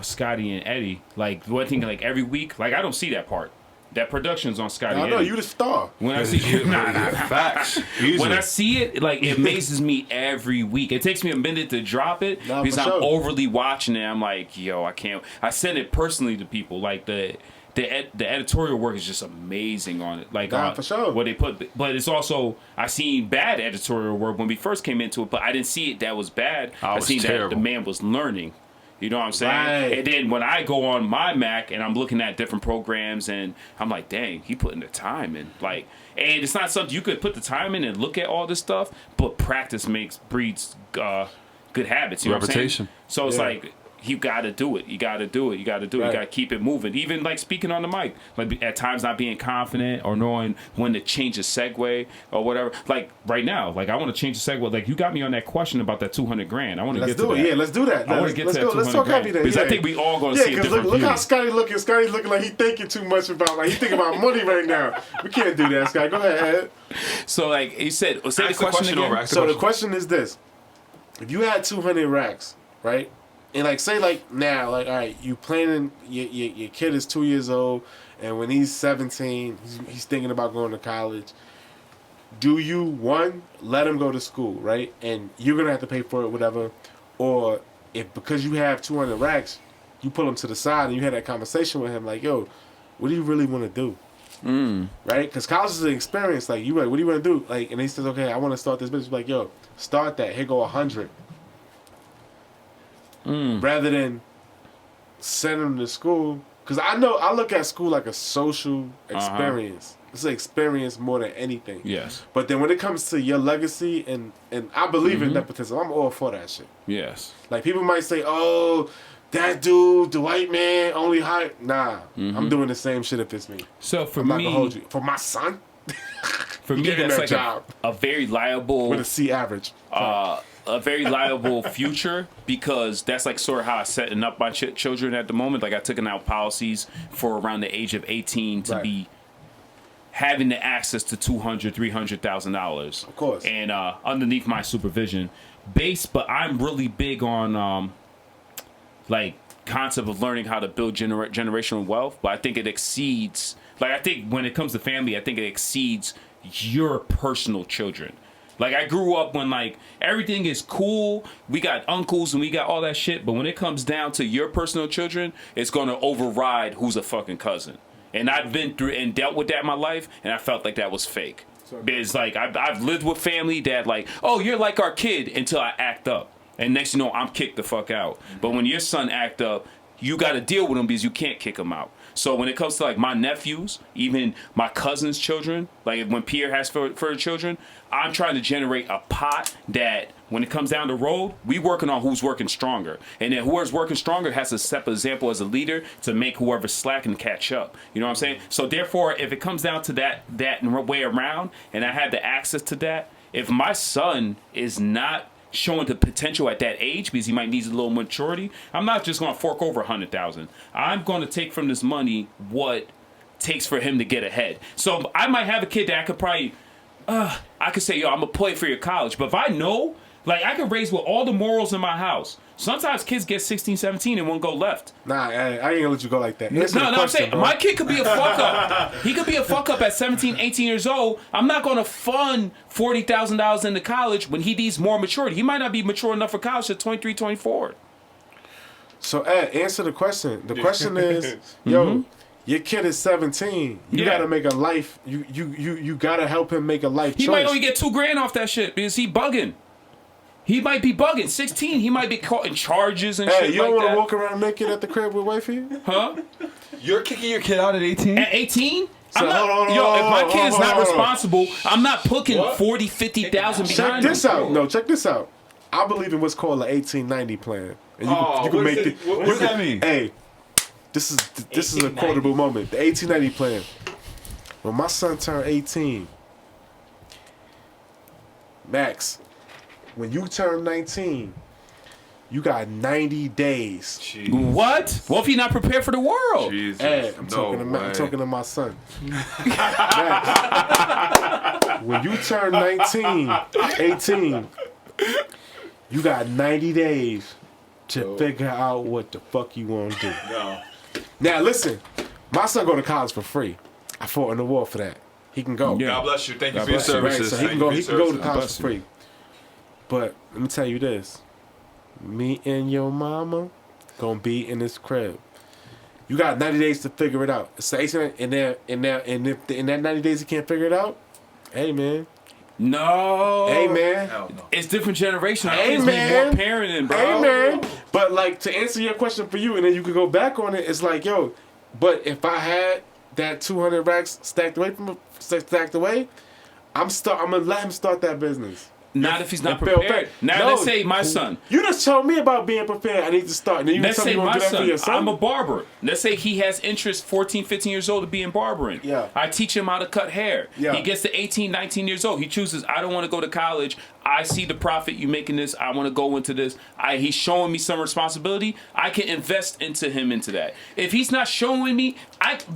Scottie, and Eddy. Like, one thing, like, every week, like, I don't see that part. That production's on Scottie. I and know, Eddy. you the star. When I see Facts. when Easily. I see it, like, it amazes me every week. It takes me a minute to drop it Nah, because for I'm sure. overly watching it. I'm like, yo, I can't. I send it personally to people. Like the editorial work is just amazing on it. Like, Nah, for sure. what they put, but it's also I seen bad editorial work when we first came into it, but I didn't see it that was bad. I was seen terrible. that the man was learning. You know what I'm saying? Right. And then when I go on my Mac and I'm looking at different programs and I'm like, dang, he putting the time in. Like, and it's not something you could put the time in and look at all this stuff, but practice breeds good habits. You know what I'm saying? Reputation. So it's Yeah. like, you gotta do it. You gotta do it. You gotta do it. Right. You gotta keep it moving. Even like speaking on the mic, like at times not being confident or knowing when to change a segue or whatever. Like right now, like I want to change the segue. Like you got me on that question about that $200,000. I want to Let's get to do it. that. Yeah, let's do that. I want to get let's to that go. Let's talk $200,000 happy then. because Yeah. I think we all gonna Yeah, see a because different look view. how Scottie looking. Scotty's looking like he thinking too much about, like he thinking about money right now. We can't do that, Scotty. Go ahead, Ed. So like you said, say the Ask the question question again. over. Ask the So the question. question is this: if you had 200 racks, right? And like say like now, like all right, you planning your kid is 2 years old, and when he's 17, he's thinking about going to college. Do you one let him go to school, right? And you're gonna have to pay for it, whatever, or if because you have 200 racks, you pull him to the side and you had that conversation with him, like, yo, what do you really want to do? Right? Because college is an experience. Like you, like, what do you want to do? Like, and he says, okay, I want to start this business. Like, yo, start that. Here go 100. Rather than send them to school, because I look at school like a social experience. It's an experience more than anything. Yes. But then when it comes to your legacy, and I believe in nepotism, I'm all for that shit. Yes. Like people might say, oh, that dude, the white man, only high. Nah, I'm doing the same shit if it's me. So for I'm not me, gonna hold you. For my son, for me, give him that's that like job. a very liable. with a C average. A very liable future because that's like sort of how I'm setting up my children at the moment. Like I took out policies for around the age of 18 to Right. be having the access to $200,000, $300,000. Of course. And underneath my supervision, but I'm really big on like concept of learning how to build generational wealth. But I think it exceeds. Like I think when it comes to family, I think it exceeds your personal children. Like, I grew up when, like, everything is cool. We got uncles and we got all that shit. But when it comes down to your personal children, it's going to override who's a fucking cousin. And I've been through and dealt with that in my life, and I felt like that was fake. It's like I've lived with family that like, oh, you're like our kid until I act up, and next you know I'm kicked the fuck out. But when your son act up, you got to deal with him because you can't kick him out. So when it comes to like my nephews, even my cousin's children, like when Pierre has for children, I'm trying to generate a pot that when it comes down the road, we working on who's working stronger. And then whoever's working stronger has to set an example as a leader to make whoever's slacking catch up. You know what I'm saying? So therefore, if it comes down to that way around, and I have the access to that, if my son is not showing the potential at that age because he might need a little maturity, I'm not just going to fork over $100,000. I'm going to take from this money what takes for him to get ahead. So I might have a kid that I could probably, I could say, yo, I'm going to play for your college. But if I know, like I could raise with all the morals in my house. Sometimes kids get 16, 17 and won't go left. Nah, I ain't gonna let you go like that. No, I'm saying, bro. My kid could be a fuck up. He could be a fuck up at 17, 18 years old. I'm not going to fund $40,000 into college when he needs more maturity. He might not be mature enough for college at 23, 24. So, Ed, answer the question. The question is, yo, your kid is 17. You gotta make a life. You gotta help him make a life choice. He might only get $2,000 off that shit because he bugging. He might be bugging. 16, he might be caught in charges and shit like that. Hey, you don't want to walk around naked at the crib with wifey? Huh? You're kicking your kid out at 18? At 18? So, if my kid is not responsible, I'm not putting 40, 50,000 behind him. Check this out. No, check this out. I believe in what's called an 1890 plan. And you can make it. What does that mean? Hey, this is a quotable moment. The 1890 plan. When my son turned 18, Max, when you turn 19, you got 90 days. Jeez. What? What if you're not prepared for the world? Jesus. Hey, I'm talking to my son. Max, when you turn 18, you got 90 days to figure out what the fuck you want to do. No. Now listen, my son go to college for free. I fought in the war for that. He can go. Yeah. God bless you. Thank you God for your bless you. services. Right, so he can go to college for free. But let me tell you this. Me and your mama gonna be in this crib. You got 90 days to figure it out. So and if in that 90 days you can't figure it out, hey man. No. Hey man. Hell no. It's different generation. Hey, Kids man. need more parenting, bro. Hey man. But like to answer your question for you, and then you could go back on it. It's like, yo, but if I had that 200 racks stacked away, I'm gonna let him start that business. Not if he's not Fair. prepared. Now No. let's say my son. You just told me about being prepared. I need to start. And then you Let's tell me say you want my to do that for son, your son. I'm a barber. Let's say he has interest 14, 15 years old to be in barbering. Yeah. I teach him how to cut hair. Yeah. He gets to 18, 19 years old. He chooses, I don't want to go to college. I see the profit you making this. I want to go into this. He's showing me some responsibility. I can invest into that. If he's not showing me,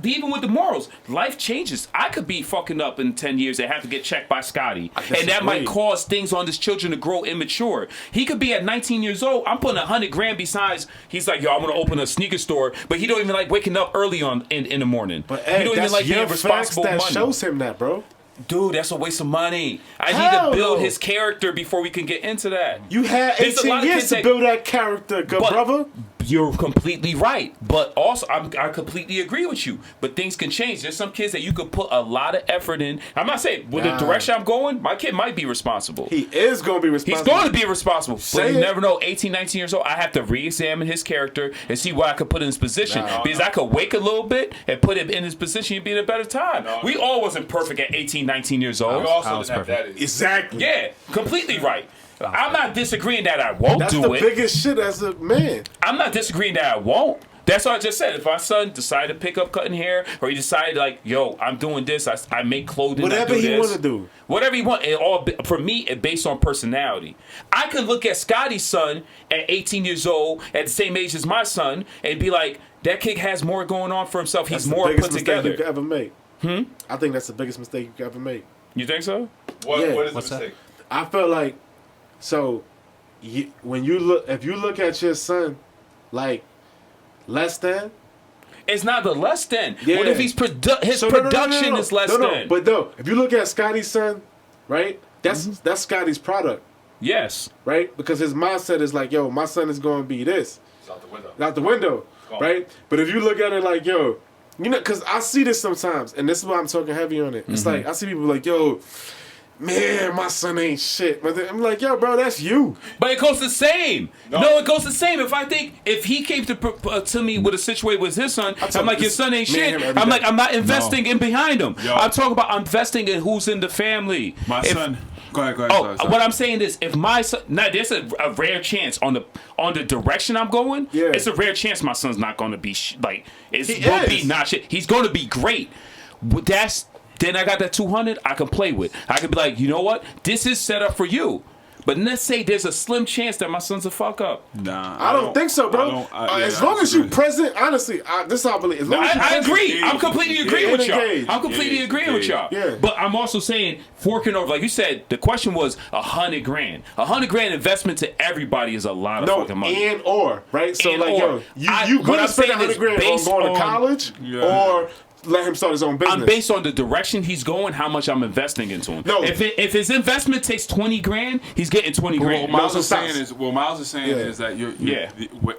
even with the morals, life changes. I could be fucking up in 10 years and have to get checked by Scottie. And that might cause things on this children to grow immature. He could be at 19 years old. I'm putting $100,000 besides. He's like, yo, I'm going to open a sneaker store. But he don't even like waking up early in the morning. But he don't even like your being facts responsible that money. shows him that, bro. Dude, that's a waste of money. I need Hell to build no. his character before we can get into that. You had There's a lot 18 of years kids to that- build that character, good But- brother. You're completely right. But also, I completely agree with you. But things can change. There's some kids that you could put a lot of effort in. I'm not saying, with the direction I'm going, my kid might be responsible. He is going to be He's responsible. going to be responsible. Say But you it. never know, 18, 19 years old, I have to re-examine his character and see what I could put in his position. Because I could wake a little bit and put him in his position and be in a better time. We all wasn't perfect at 18, 19 years old. We also I was didn't have perfect. daddies. Exactly. Yeah, completely right. I'm not disagreeing that I won't That's do the it. biggest shit as a man. I'm not disagreeing that I won't. That's what I just said. If my son decided to pick up cutting hair, or he decided like, yo, I'm doing this, I make clothing, Whatever I do he this. want to do. Whatever he want. For me, it's based on personality. I could look at Scottie's son at 18 years old, at the same age as my son, and be like, that kid has more going on for himself. He's That's more the biggest put mistake together. you could ever make. I think that's the biggest mistake you could ever make. You think so? What Yeah. is the What's that? mistake? I feel like, so, if you look at your son, like, less than. It's not the less than. Yeah. What if his So, production is less than? But no, if you look at Scottie's son, right? That's Scottie's product, Yes. right? Because his mindset is like, yo, my son is going to be this. It's out the window. Out the window, Gone. right? But if you look at it like, yo, You know, because I see this sometimes, and this is why I'm talking heavy on it. It's like, I see people like, yo, man, my son ain't shit. But I'm like, yo, bro, that's you. But it goes the same. No, it goes the same. If he came to me with a situation with his son, I'm like, your son ain't shit. I'm like, I'm not investing in behind him. Yo. I'm talking about investing in who's in the family. My son. Go ahead. Oh, sorry. what I'm saying is, if my son, now there's a rare chance on the direction I'm going. Yeah. It's a rare chance my son's not going to be He will is. be not shit. He's going to be great. But then I got that 200 I can play with. I can be like, you know what? This is set up for you. But let's say there's a slim chance that my son's a fuck up. Nah, I don't think so, bro. As long as you present, honestly, this is how I believe. As long as you I present- agree. I'm completely agreeing with y'all. engaged. I'm completely agreeing with y'all. Yeah. But I'm also saying forking over, like you said, the question was $100 grand. $100 investment to everybody is a lot of fucking money. Right? So And like, or. yo, you What gonna I'm spend saying is $100 grand on based going to on- college or let him start his own business? I'm based on the direction he's going, how much I'm investing into him. No. If his investment takes 20 grand, he's getting 20 What grand. Myles No, is stop. saying is that you're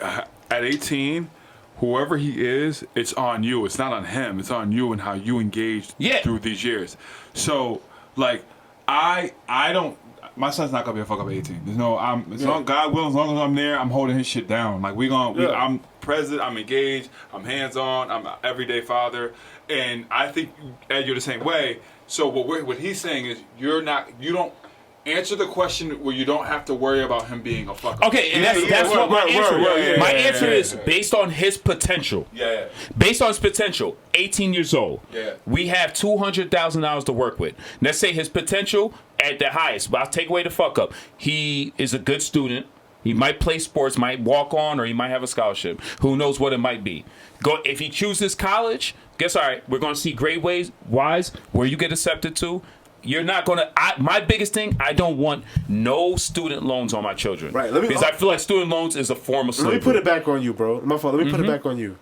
at 18. Whoever he is, it's on you. It's not on him. It's on you and how you engaged through these years. So, like, I don't. My son's not gonna be a fuck up at 18. There's no. As long God willing, as long as I'm there, I'm holding his shit down. Like I'm present. I'm engaged. I'm hands on. I'm an everyday father, and I think Ed, you're the same way. So what he's saying is you don't. Answer the question where you don't have to worry about him being a fucker. Okay, and that's what my answer is. My answer is based on his potential. Yeah. Based on his potential, 18 years old. Yeah. We have $200,000 to work with. Let's say his potential at the highest, but I'll take away the fuck up. He is a good student. He might play sports, might walk on, or he might have a scholarship. Who knows what it might be. If he chooses college, guess all right, we're going to see grade-wise where you get accepted to. You're not gonna. My biggest thing, I don't want no student loans on my children. Right. Because I feel like student loans is a form of slavery. Let me put it back on you, bro. My fault. Let me put it back on you.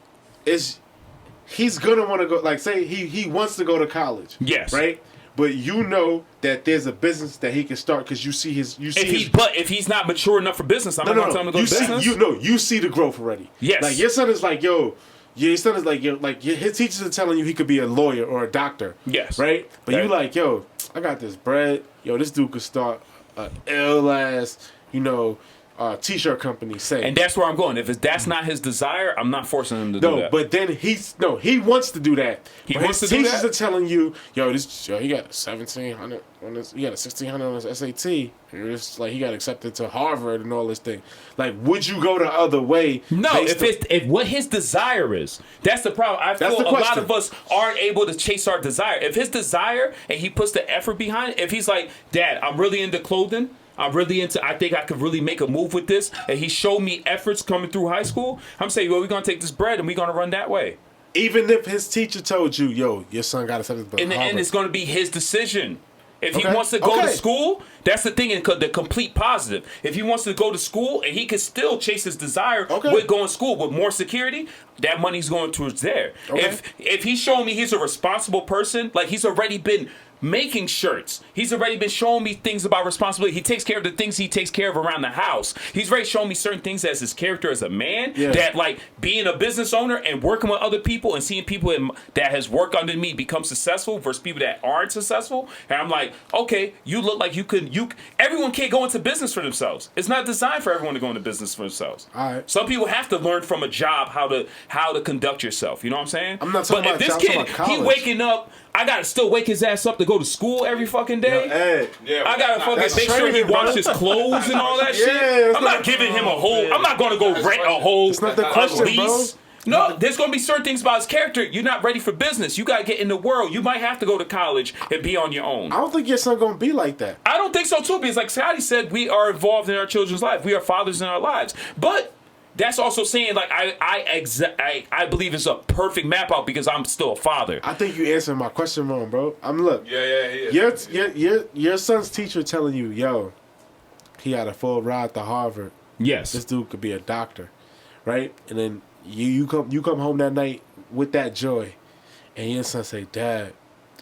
He's gonna want to go. Like, say he wants to go to college. Yes. Right. But you know that there's a business that he can start because you see his. But if he's not mature enough for business, I'm not gonna tell him to go to business. You see the growth already. Yes. Like your son is like, yo. Yeah, his son is like, his teachers are telling you he could be a lawyer or a doctor. Yes. Right? But Right. you like, yo, I got this bread. Yo, this dude could start a ill-ass, t-shirt company, say. And that's where I'm going. If that's not his desire, I'm not forcing him to do that. But then he wants to do that. He But wants his to do teachers that? are telling you, he got a 1,700 on this, he got a 1,600 on his SAT. And it's like he got accepted to Harvard and all this thing. Like, would you go the other way? No, if what his desire is, that's the problem. I feel the a lot question. of us aren't able to chase our desire. If his desire and he puts the effort behind it, if he's like, Dad, I'm really into clothing. I think I could really make a move with this. And he showed me efforts coming through high school. I'm saying, well, we're going to take this bread and we're going to run that way. Even if his teacher told you, yo, your son got accepted to In the Harvard. end, it's going to be his decision. If he Okay. wants to go to Okay. school, that's the thing, the complete positive. If he wants to go to school and he can still chase his desire with going to school with more security, that money's going towards there. Okay. If he's showing me he's a responsible person, like he's already been making shirts. He's already been showing me things about responsibility. He takes care of the things he takes care of around the house. He's already shown me certain things as his character as a man. Yeah. That like being a business owner and working with other people and seeing people that has worked under me become successful versus people that aren't successful. And I'm like, okay, you look like everyone can't go into business for themselves. It's not designed for everyone to go into business for themselves. All right. Some people have to learn from a job how to conduct yourself. You know what I'm saying? I'm not talking but about if this job, I'm kid, talking about he college. waking up, I gotta still wake his ass up to go to school every fucking day. Ed, I gotta fucking that's make sure he training, bro. washes his clothes and all that Yeah, shit. it's I'm not not- giving him a whole. I'm not gonna go rent a whole. It's not the question, lease. bro. No, there's gonna be certain things about his character. You're not ready for business. You gotta get in the world. You might have to go to college and be on your own. I don't think your son gonna be like that. I don't think so too, because like Scottie said, we are involved in our children's life. We are fathers in our lives. But that's also saying like I believe it's a perfect map out because I'm still a father. I think you answered my question wrong, bro. Look. Yeah, he is. Your son's teacher telling you, yo, he had a full ride to Harvard. Yes. This dude could be a doctor, right? And then you come home that night with that joy, and your son say, Dad,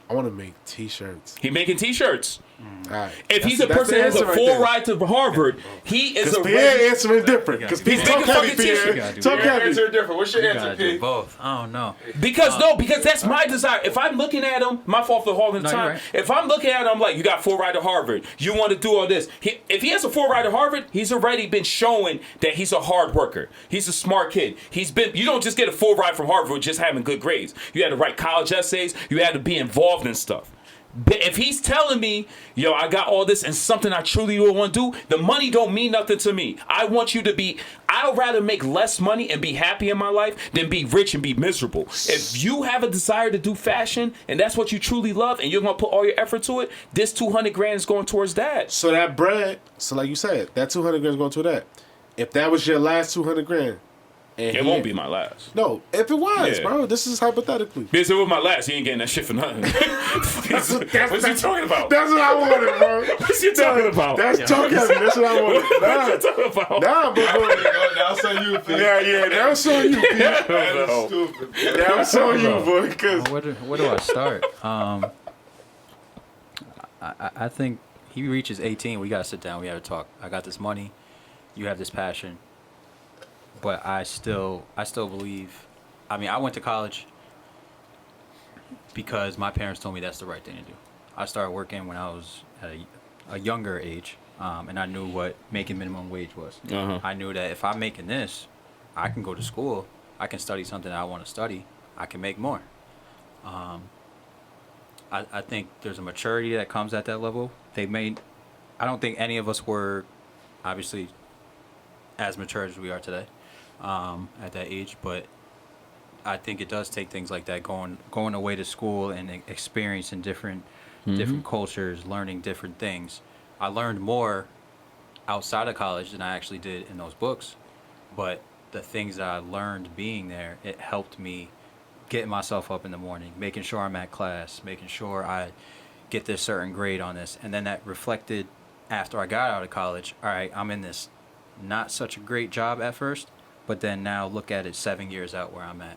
I want to make T-shirts. He making T-shirts. All right. If he's a person that has a full ride to Harvard, he is a Pierre answering different. Because He's talk making heavy, fucking Pierre. T-shirts. Talk Your heavy. answer different. What's your You answer, gotta do P? both. I don't know. Because that's my desire. If I'm looking at him, my fault for hogging the No, you're time. right. If I'm looking at him like, you got full ride to Harvard, you want to do all this. If he has a full ride to Harvard, he's already been showing that he's a hard worker. He's a smart kid. You don't just get a full ride from Harvard with just having good grades. You had to write college essays. You had to be involved in stuff. But if he's telling me, yo, I got all this and something I truly don't want to do, the money don't mean nothing to me. I'd rather make less money and be happy in my life than be rich and be miserable. If you have a desire to do fashion and that's what you truly love and you're going to put all your effort to it, this 200 grand is going towards that. So that bread, so like you said, that 200 grand is going to that. If that was your last 200 grand. And It won't be my last. No, if it was, Yeah. bro, this is hypothetically. Because if it was my last, he ain't getting that shit for nothing. What's he talking about? That's what I wanted, bro. What's he talking about? That's talk heavy. That's what I wanted. What's he talking about? Nah, but Now it's on you, P. yeah, that was on you, P. That is stupid. That was on you, boy. Because Where do I start? I think he reaches 18. We gotta sit down. We gotta talk. I got this money. You have this passion. But I still believe. I mean, I went to college because my parents told me that's the right thing to do. I started working when I was at a younger age, and I knew what making minimum wage was. Uh-huh. I knew that if I'm making this, I can go to school. I can study something that I want to study. I can make more. I think there's a maturity that comes at that level. I don't think any of us were, obviously, as mature as we are today, at that age. But I think it does take things like that, going away to school and experiencing different cultures, learning different things. I learned more outside of college than I actually did in those books. But the things that I learned being there, it helped me getting myself up in the morning, making sure I'm at class, making sure I get this certain grade on this. And then that reflected after I got out of college. All right, I'm in this not such a great job at first, but then now look at it 7 years out where I'm at,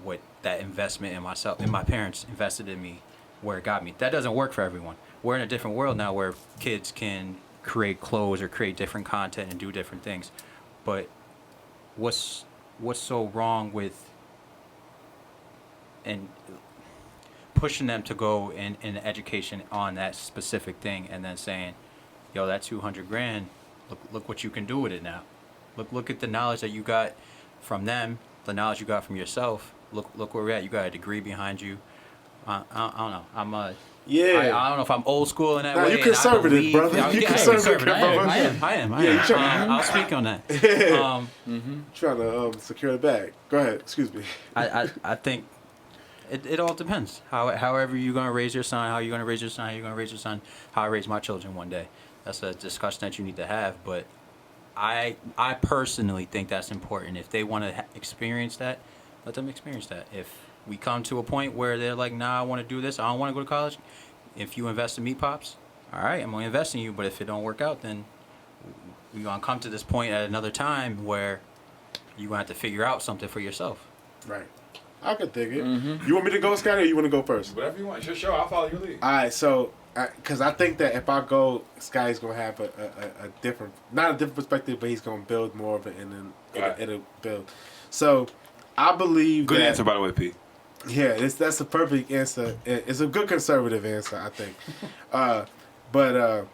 with that investment in myself. And my parents invested in me where it got me. That doesn't work for everyone. We're in a different world now where kids can create clothes or create different content and do different things. But what's so wrong with and pushing them to go in education on that specific thing and then saying, yo, that 200 grand, look what you can do with it now. Look at the knowledge that you got from them, the knowledge you got from yourself. Look where we're at. You got a degree behind you. I don't know. I don't know if I'm old school in that way. You conservative, brother. You conservative. I am. I'll speak on that. Trying to secure the bag. Go ahead. Excuse me. I think it all depends. However you're going to raise your son, how you're going to raise your son, how you're going to raise your son, how I raise my children one day. That's a discussion that you need to have. But I personally think that's important. If they want to experience that, let them experience that. If we come to a point where they're like, nah, I want to do this, I don't want to go to college. If you invest in Meat Pops, all right, I'm going to invest in you. But if it don't work out, then we're going to come to this point at another time where you're going to have to figure out something for yourself. Right. I could dig it. You want me to go, Scottie, or you want to go first? Whatever you want. It's your show. I'll follow your lead. All right, so, because I think that if I go, Scotty's going to have a different, not a different perspective, but he's going to build more of it, and then it'll build. So, I believe Good that, answer, by the way, P. Yeah, that's a perfect answer. It's a good conservative answer, I think. But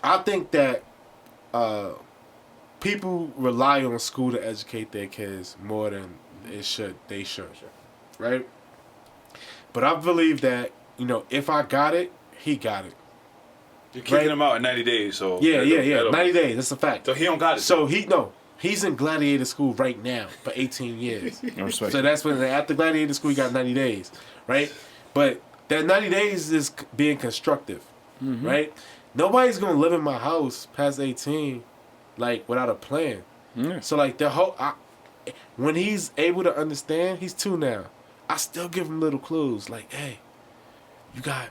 I think that people rely on school to educate their kids more than they should. Right? But I believe that, if I got it, he got it. You're kicking him out in 90 days, so... Yeah. 90 days, that's a fact. So he don't got it. So he's in gladiator school right now for 18 years. Respect. So that's when after gladiator school, he got 90 days, right? But that 90 days is being constructive, right? Nobody's going to live in my house past 18, without a plan. Yeah. So, when he's able to understand, he's 2 now. I still give him little clues, like, hey, you got,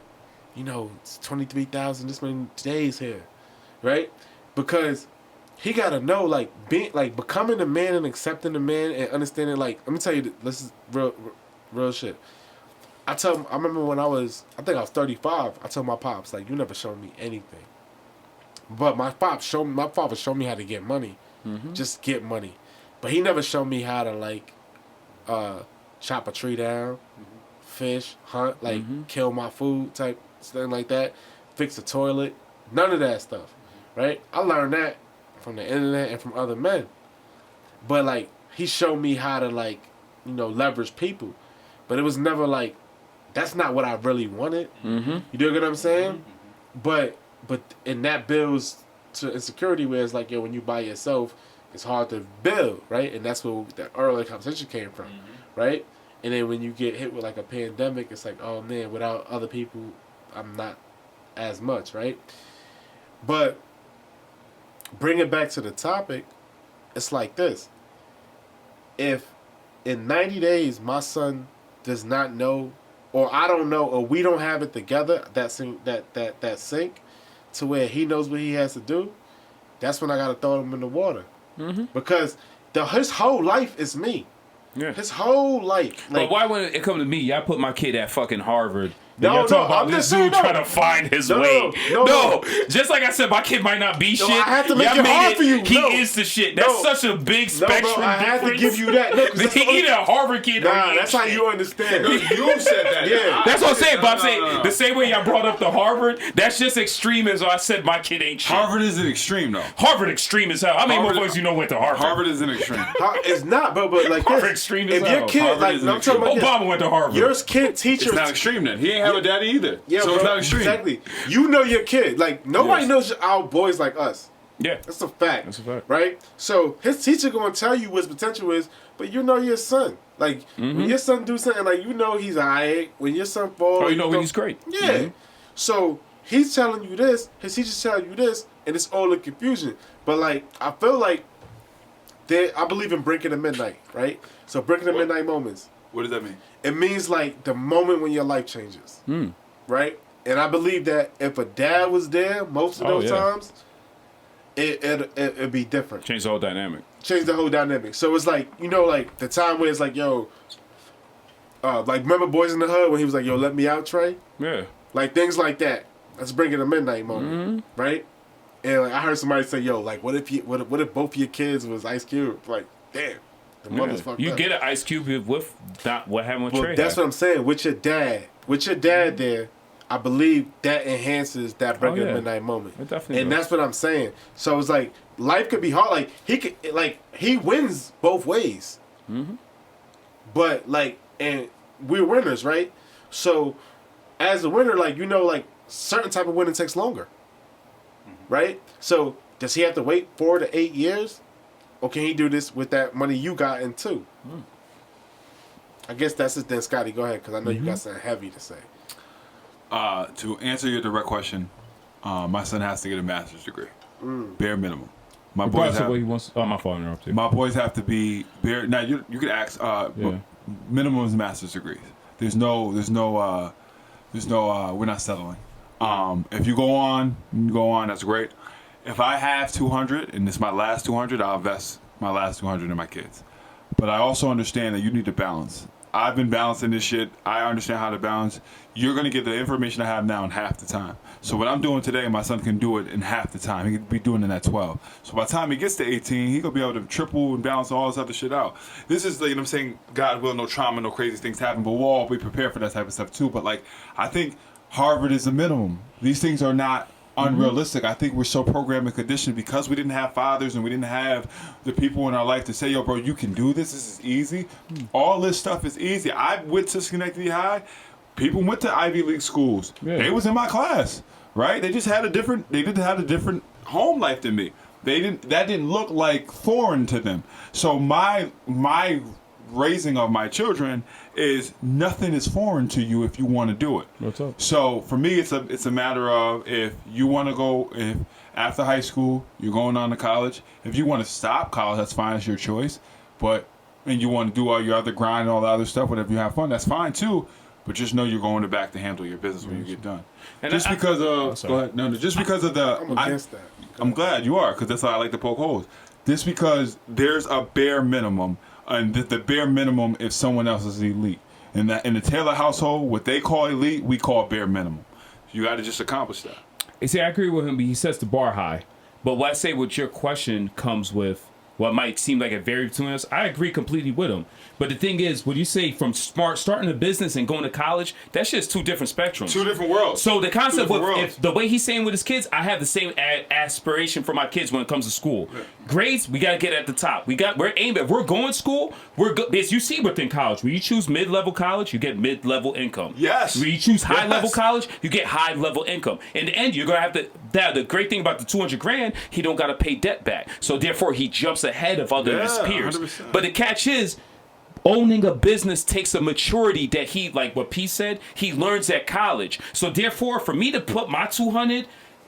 it's 23,000 this many days here, right? Because he gotta know, becoming a man and accepting a man and understanding, let me tell you, this is real shit. I remember when I think I was 35. I told my pops like, you never showed me anything. But my father showed me how to get money, just get money. But he never showed me how to like, chop a tree down, fish, hunt, like kill my food type thing like that, fix a toilet, none of that stuff, right? I learned that from the internet and from other men. But like he showed me how to like, leverage people, but it was never like, that's not what I really wanted. You do get what I'm saying? But and that builds to insecurity where it's like, yo, when you by yourself, it's hard to build, right? And that's where that early conversation came from, right? And then when you get hit with like a pandemic, it's like, oh man, without other people, I'm not as much, right? But bring it back to the topic, it's like this. If in 90 days my son does not know, or I don't know, or we don't have it together, that sync to where he knows what he has to do, that's when I gotta throw him in the water. Because his whole life is me. Yeah. His whole life. Like, but why when it come to me, y'all put my kid at fucking Harvard? No, y'all talk about I'm this just saying, dude trying to find his way. No. Just like I said, my kid might not be shit. I have to make Y'all it made hard for you. He No. is the shit. That's such a big spectrum. Bro, I have to give you that. No, He either a Harvard kid or nah, he that's ain't how shit. you understand. You said that. Yeah. That's what I'm saying. But I'm saying the same way y'all brought up the Harvard, that's just extreme as I said my kid ain't shit. Harvard is an extreme though. Harvard extreme as hell. How many Harvard- motherfuckers you know went to Harvard? Harvard is an extreme. It's not, but like Harvard this. extreme as If hell. your kid, Harvard like, is I'm talking about Obama went to Harvard. your kid teacher. It's not extreme then. He ain't have a daddy either. Yeah, so bro, it's not extreme. Exactly. You know your kid. Like nobody knows our boys like us. Yeah. That's a fact. That's a fact. Right? So his teacher gonna tell you what his potential is, but you know your son. Like when your son do something, like you know he's alright. When your son falls, Oh, you know when he's great. Yeah. So he's telling you this, his teacher's telling you this, and it's all in confusion. But like I feel like I believe in breaking the midnight, right? So breaking the midnight moments. What does that mean? It means like the moment when your life changes. Right? And I believe that if a dad was there most of those times, it'd be different. Change the whole dynamic. Change the whole dynamic. So it's like, like the time where it's like, yo, like remember Boys in the Hood when he was like, yo, let me out, Trey? Yeah. Like things like that. Let's bring it a midnight moment, right? And like, I heard somebody say, yo, like what if both of your kids was Ice Cube? Like, damn, the mother's fucked You up. get an Ice Cube with not what happened with Well, Trey. that's what I'm saying. With your dad there, I believe that enhances that breaking the midnight moment. It definitely and does. that's what I'm saying. So it's like life could be hard. Like he wins both ways. But like, and we're winners, right? So as a winner, like like certain type of winning takes longer, right? So does he have to wait 4 to 8 years, or can he do this with that money you got in too? I guess that's it then, Scottie. Go ahead, because I know you got something heavy to say. To answer your direct question, my son has to get a master's degree, bare minimum. My boys have. He wants. Oh, my fault, interrupted. My boys have to be bare. Now you could ask. Minimum is master's degrees. There's no. We're not settling. If you go on, That's great. If I have 200 and it's my last 200, I'll invest my last 200 in my kids. But I also understand that you need to balance. I've been balancing this shit. I understand how to balance. You're going to get the information I have now in half the time. So what I'm doing today, my son can do it in half the time. He could be doing it at 12. So by the time he gets to 18, he's going to be able to triple and balance all this other shit out. This is, I'm saying, God will, no trauma, no crazy things happen, but we'll all be prepared for that type of stuff too. But I think Harvard is the minimum. These things are not unrealistic. I think we're so programmed and conditioned because we didn't have fathers and we didn't have the people in our life to say, yo, bro, you can do this. This is easy. All this stuff is easy. I went to Schenectady High. People went to Ivy League schools. Yeah. They was in my class, right? They had a different home life than me. That didn't look like foreign to them. So my raising of my children is nothing is foreign to you if you want to do it. What's up? So for me, it's a matter of if you want to go, if after high school you're going on to college. If you want to stop college, that's fine. It's your choice. And you want to do all your other grind and all the other stuff, whatever you have fun, that's fine too. But just know you're going back to handle your business when you get done. And Just because of I'm against that. I'm glad you are, because that's how I like to poke holes. Just because there's a bare minimum, and the bare minimum if someone else is elite. In the Taylor household, what they call elite, we call bare minimum. You got to just accomplish that. You see, I agree with him, but he sets the bar high. But what I say with your question comes with what might seem like a vary between us. I agree completely with him. But the thing is, when you say from starting a business and going to college, that's just two different spectrums. Two different worlds. So the concept of if the way he's saying with his kids, I have the same aspiration for my kids when it comes to school. Yeah. Grades, we got to get at the top. We're aiming. If we're going to school, we're good. As you see within college, when you choose mid-level college, you get mid-level income. Yes. When you choose high-level college, you get high-level income. In the end, you're gonna have to. The great thing about the $200,000, he don't got to pay debt back. So therefore, he jumps ahead of other his peers. 100%. But the catch is, owning a business takes a maturity that he, like what P said, he learns at college. So therefore, for me to put my 200,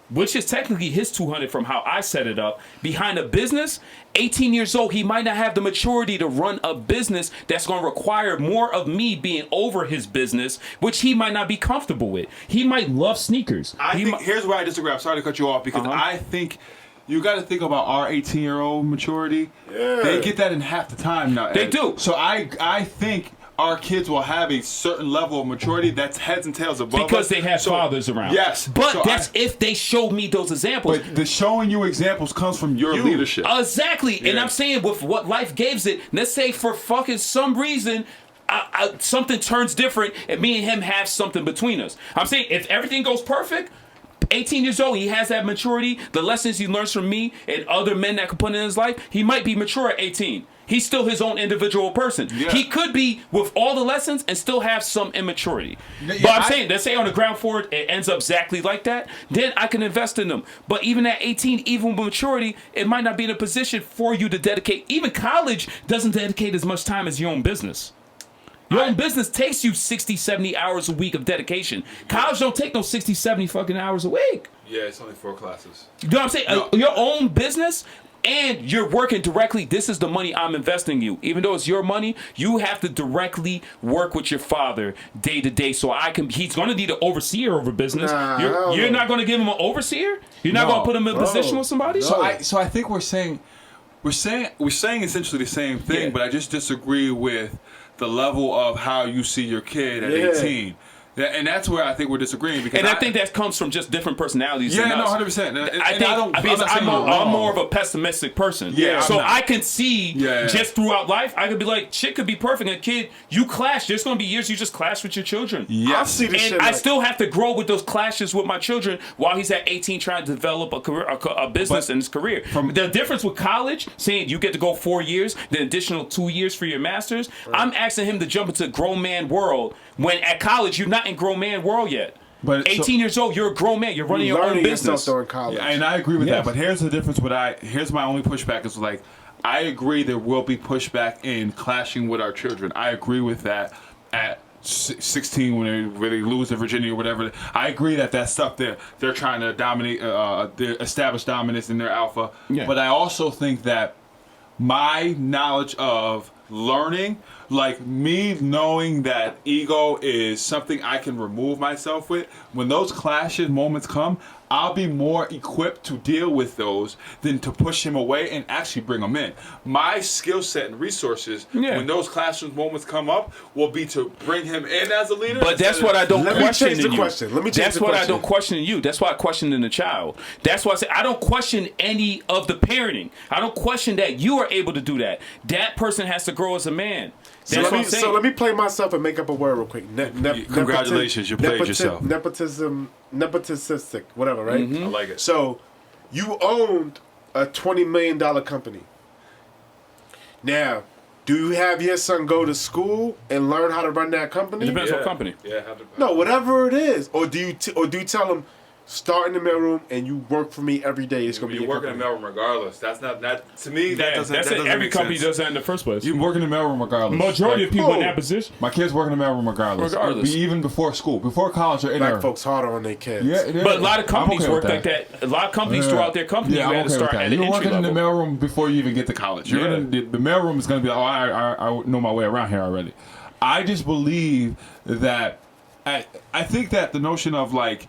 which is technically his 200 from how I set it up, behind a business, 18 years old, he might not have the maturity to run a business that's going to require more of me being over his business, which he might not be comfortable with. He might love sneakers. Here's where I disagree. I'm sorry to cut you off because I think you got to think about our 18-year-old maturity. Yeah. They get that in half the time now. They do. So I think our kids will have a certain level of maturity that's heads and tails above because us. they have fathers around. Yes. But that's if they show me those examples. But the showing you examples comes from your leadership. Exactly. Yeah. And I'm saying with what life gives it, let's say for fucking some reason, something turns different and me and him have something between us. I'm saying if everything goes perfect, 18 years old, he has that maturity. The lessons he learns from me and other men that could put in his life, he might be mature at 18. He's still his own individual person. Yeah. He could be with all the lessons and still have some immaturity. Yeah, but I'm saying, let's say on the ground for it ends up exactly like that, then I can invest in them. But even at 18, even with maturity, it might not be in a position for you to dedicate. Even college doesn't dedicate as much time as your own business. Your own business takes you 60, 70 hours a week of dedication. College don't take no 60, 70 fucking hours a week. Yeah, it's only 4 classes. You know what I'm saying? No. Your own business, and you're working directly. This is the money I'm investing in you. Even though it's your money, you have to directly work with your father day to day. So he's going to need an overseer over business. You're not going to give him an overseer? You're not going to put him in a position with somebody? No. So I think we're saying essentially the same thing, but I just disagree with the level of how you see your kid at 18. And that's where I think we're disagreeing. Because I think that comes from just different personalities. Yeah, no, 100%. I'm more of a pessimistic person. Yeah, so I can see just throughout life, I could be like, shit could be perfect. And kid, you clash. There's going to be years you just clash with your children. Yeah, I see this and I still have to grow with those clashes with my children while he's at 18 trying to develop a career, a business in his career. The difference with college, saying you get to go 4 years, then additional 2 years for your master's, I'm asking him to jump into grown man world when at college you're not in grown man world yet. But 18 years old, you're a grown man. You're running your own business. During college. Yeah, and I agree with that. But here's the difference. Here's my only pushback is like, I agree there will be pushback in clashing with our children. I agree with that at 16 when they lose to Virginia or whatever. I agree that stuff they're trying to dominate, establish dominance in their alpha. Yeah. But I also think that my knowledge of learning, like me knowing that ego is something I can remove myself with, when those clashes moments come, I'll be more equipped to deal with those than to push him away and actually bring him in. My skill set and resources, when those classroom moments come up, will be to bring him in as a leader. But that's what I don't question in you. That's what I don't question in you. That's why I question in the child. That's why I say I don't question any of the parenting. I don't question that you are able to do that. That person has to grow as a man. So let me play myself and make up a word real quick. Congratulations, you played yourself. Nepotistic, whatever, right? Mm-hmm. I like it. So you owned a $20 million company. Now, do you have your son go to school and learn how to run that company? It depends on company. Yeah. No, whatever it is. Or do you tell him, start in the mailroom and you work for me every day? It's gonna be. You work in the mailroom regardless. That's not that to me. That doesn't. That's that doesn't every make company sense. does that in the first place. You work in the mailroom regardless. Majority of people in that position. My kids work in the mailroom regardless. Even before school, before college, or in Black folks harder on their kids. Yeah, but a lot of companies work like that. A lot of companies throughout their company, you had to start at an entry level. You're working in the mailroom before you even get to college. The mailroom is going to be. I know my way around here already. I just believe that. I think that the notion of like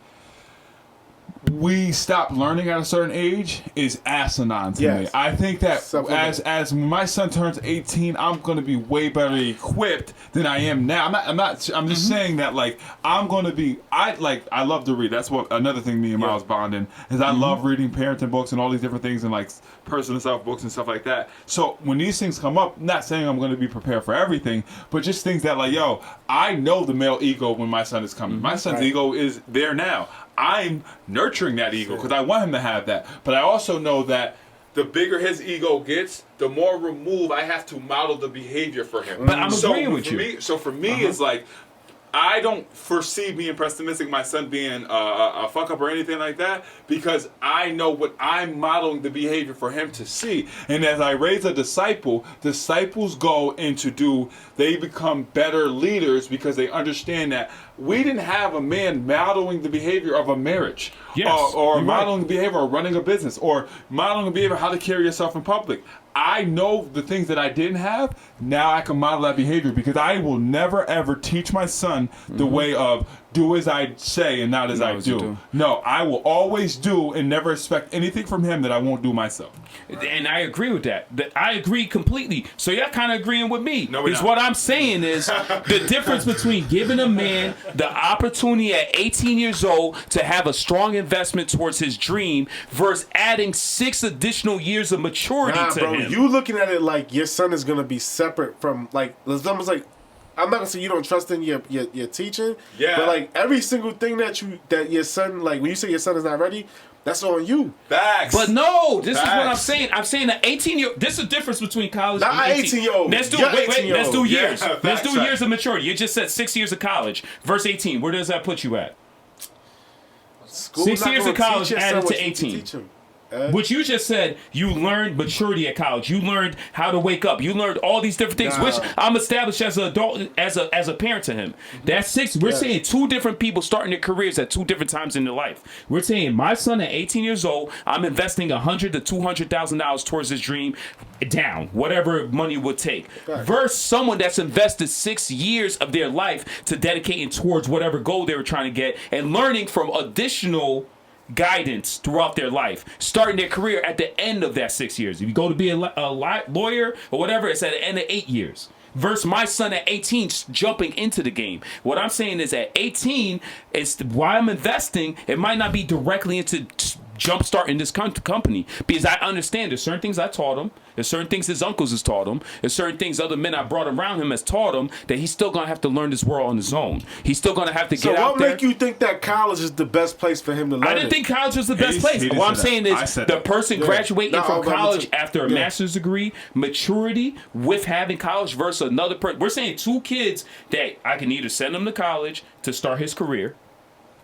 we stop learning at a certain age is asinine to me. I think that as my son turns 18, I'm going to be way better equipped than I am now. I'm just saying that, like, I'm going to be, I love to read. That's what another thing me and Myles bond in is I love reading parenting books and all these different things and like personal self books and stuff like that. So when these things come up, not saying I'm going to be prepared for everything, but just things that like, yo, I know the male ego when my son is coming. My son's ego is there now. I'm nurturing that ego because I want him to have that. But I also know that the bigger his ego gets, the more remove I have to model the behavior for him. But I'm agreeing with you. So for me, it's like, I don't foresee being pessimistic, my son being a fuck up or anything like that, because I know what I'm modeling the behavior for him to see. And as I raise a disciple, disciples go into they become better leaders because they understand that we didn't have a man modeling the behavior of a marriage. Yes, or modeling the behavior of running a business, or modeling the behavior of how to carry yourself in public. I know the things that I didn't have. Now I can model that behavior because I will never ever teach my son the way of do as I say and not as I do. No, I will always do and never expect anything from him that I won't do myself. And I agree with that. I agree completely. So you're kind of agreeing with me. No, because what I'm saying is the difference between giving a man the opportunity at 18 years old to have a strong investment towards his dream versus adding 6 additional years of maturity to him. You looking at it like your son is gonna be separate from, like, it's almost like, I'm not gonna say you don't trust in your teaching, but like every single thing that your son, like when you say your son is not ready, that's on you. Facts. But no, this is what I'm saying. I'm saying that 18-year. This is the difference between college not and 18-year-old. Let's do let's do years. Let's do years of maturity. You just said 6 years of college versus 18. Where does that put you at? School's 6 years of college your added son to what you 18. teach him. Which you just said, you learned maturity at college. You learned how to wake up. You learned all these different things, which I'm established as an adult, as a parent to him. That's 6. We're saying 2 different people starting their careers at 2 different times in their life. We're saying my son at 18 years old, I'm investing $100,000 to $200,000 towards his dream, down whatever money would take. Versus someone that's invested 6 years of their life to dedicating towards whatever goal they were trying to get and learning from additional guidance throughout their life, starting their career at the end of that 6 years. If you go to be a lawyer or whatever, it's at the end of 8 years. Versus my son at 18 jumping into the game. What I'm saying is at 18, it's why I'm investing. It might not be directly into jumpstarting this company because I understand there's certain things I taught him. There's certain things his uncles has taught him. There's certain things other men I brought around him has taught him that he's still gonna have to learn this world on his own. He's still gonna have to get out there. So what make you think that college is the best place for him to learn? I didn't think college was the best place. What I'm saying is the person graduating from college after a master's degree, maturity with having college versus another person. We're saying 2 kids that I can either send him to college to start his career,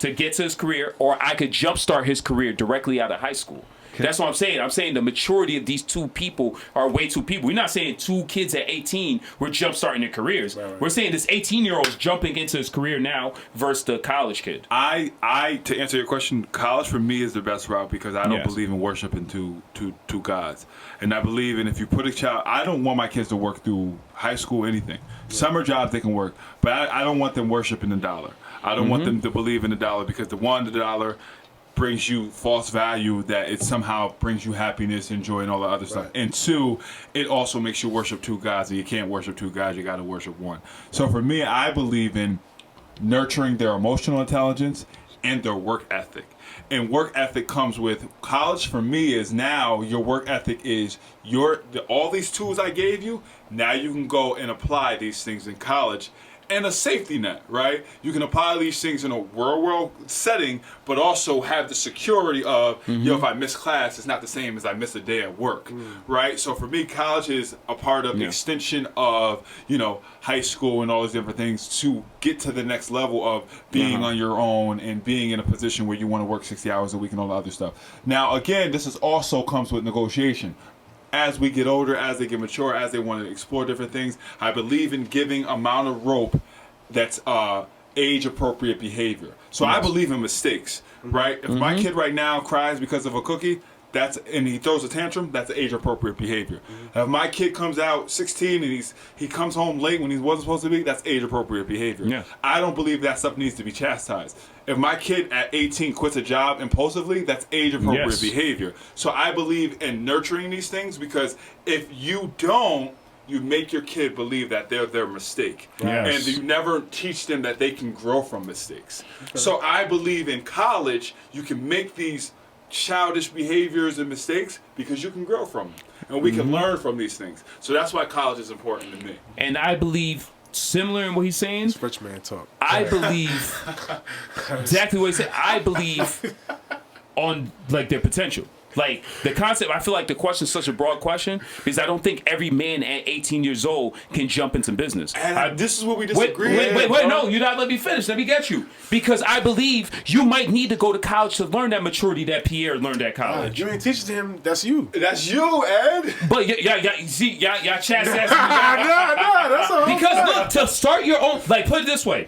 to get to his career, or I could jumpstart his career directly out of high school. That's what I'm saying. I'm saying the maturity of these 2 people are way 2 people. We're not saying 2 kids at 18 were jumpstarting their careers. Right. We're saying this 18-year-old is jumping into his career now versus the college kid. To answer your question, college for me is the best route because I don't believe in worshiping two gods. And I believe in if you put a child, I don't want my kids to work through high school, anything. Summer jobs, they can work. But I don't want them worshiping the dollar. I don't want them to believe in the dollar because the dollar brings you false value that it somehow brings you happiness and joy and all the other stuff. And 2, it also makes you worship 2 gods, and you can't worship 2 gods, you got to worship one. So for me, I believe in nurturing their emotional intelligence and their work ethic. And work ethic comes with college. For me, is now your work ethic is all these tools I gave you. Now you can go and apply these things in college. And a safety net, right? You can apply these things in a real-world setting, but also have the security of, if I miss class, it's not the same as I miss a day at work, right? So for me, college is a part of the extension of, high school and all these different things to get to the next level of being on your own and being in a position where you want to work 60 hours a week and all the other stuff. Now, again, this is also comes with negotiation. As we get older, as they get mature, as they want to explore different things, I believe in giving amount of rope that's age-appropriate behavior. So I believe in mistakes, right? If my kid right now cries because of a cookie, and he throws a tantrum, that's age appropriate behavior. If my kid comes out 16 and he comes home late when he wasn't supposed to be, that's age appropriate behavior. Yeah. I don't believe that stuff needs to be chastised. If my kid at 18 quits a job impulsively, that's age appropriate behavior. So I believe in nurturing these things, because if you don't, you make your kid believe that they're their mistake. Yes. And you never teach them that they can grow from mistakes. So I believe in college, you can make these childish behaviors and mistakes because you can grow from them. And we can learn from these things. So that's why college is important to me. And I believe, similar in what he's saying, It's rich man talk. I believe exactly what he said. I believe on like their potential. Like the concept, I feel like the question is such a broad question because I don't think every man at 18 years old can jump into business. And this is what we disagree. Wait, no, you're not letting me finish. Let me get you. Because I believe you might need to go to college to learn that maturity that Pierre learned at college. You ain't teaching him. That's you. That's you, Ed. But y'all chastising me. No, that's all. Because look, to start your own, like put it this way.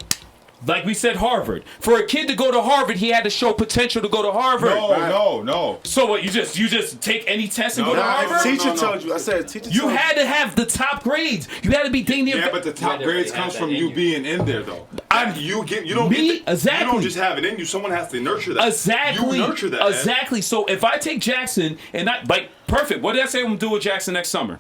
Like we said, Harvard. For a kid to go to Harvard, he had to show potential to go to Harvard. No. So what? You just take any test and go to Nah, Harvard? teacher told you. I said teacher. You told had to have the top grades. You had to be dang near. Yeah, but the top Yeah, grades they comes have that from in you you. being in there, though. You don't Me? get the, You Exactly. don't just have it in you. Someone has to nurture that. Exactly. You nurture that. Ed. Exactly. So if I take Jackson and perfect. What did I say I'm gonna do with Jackson next summer?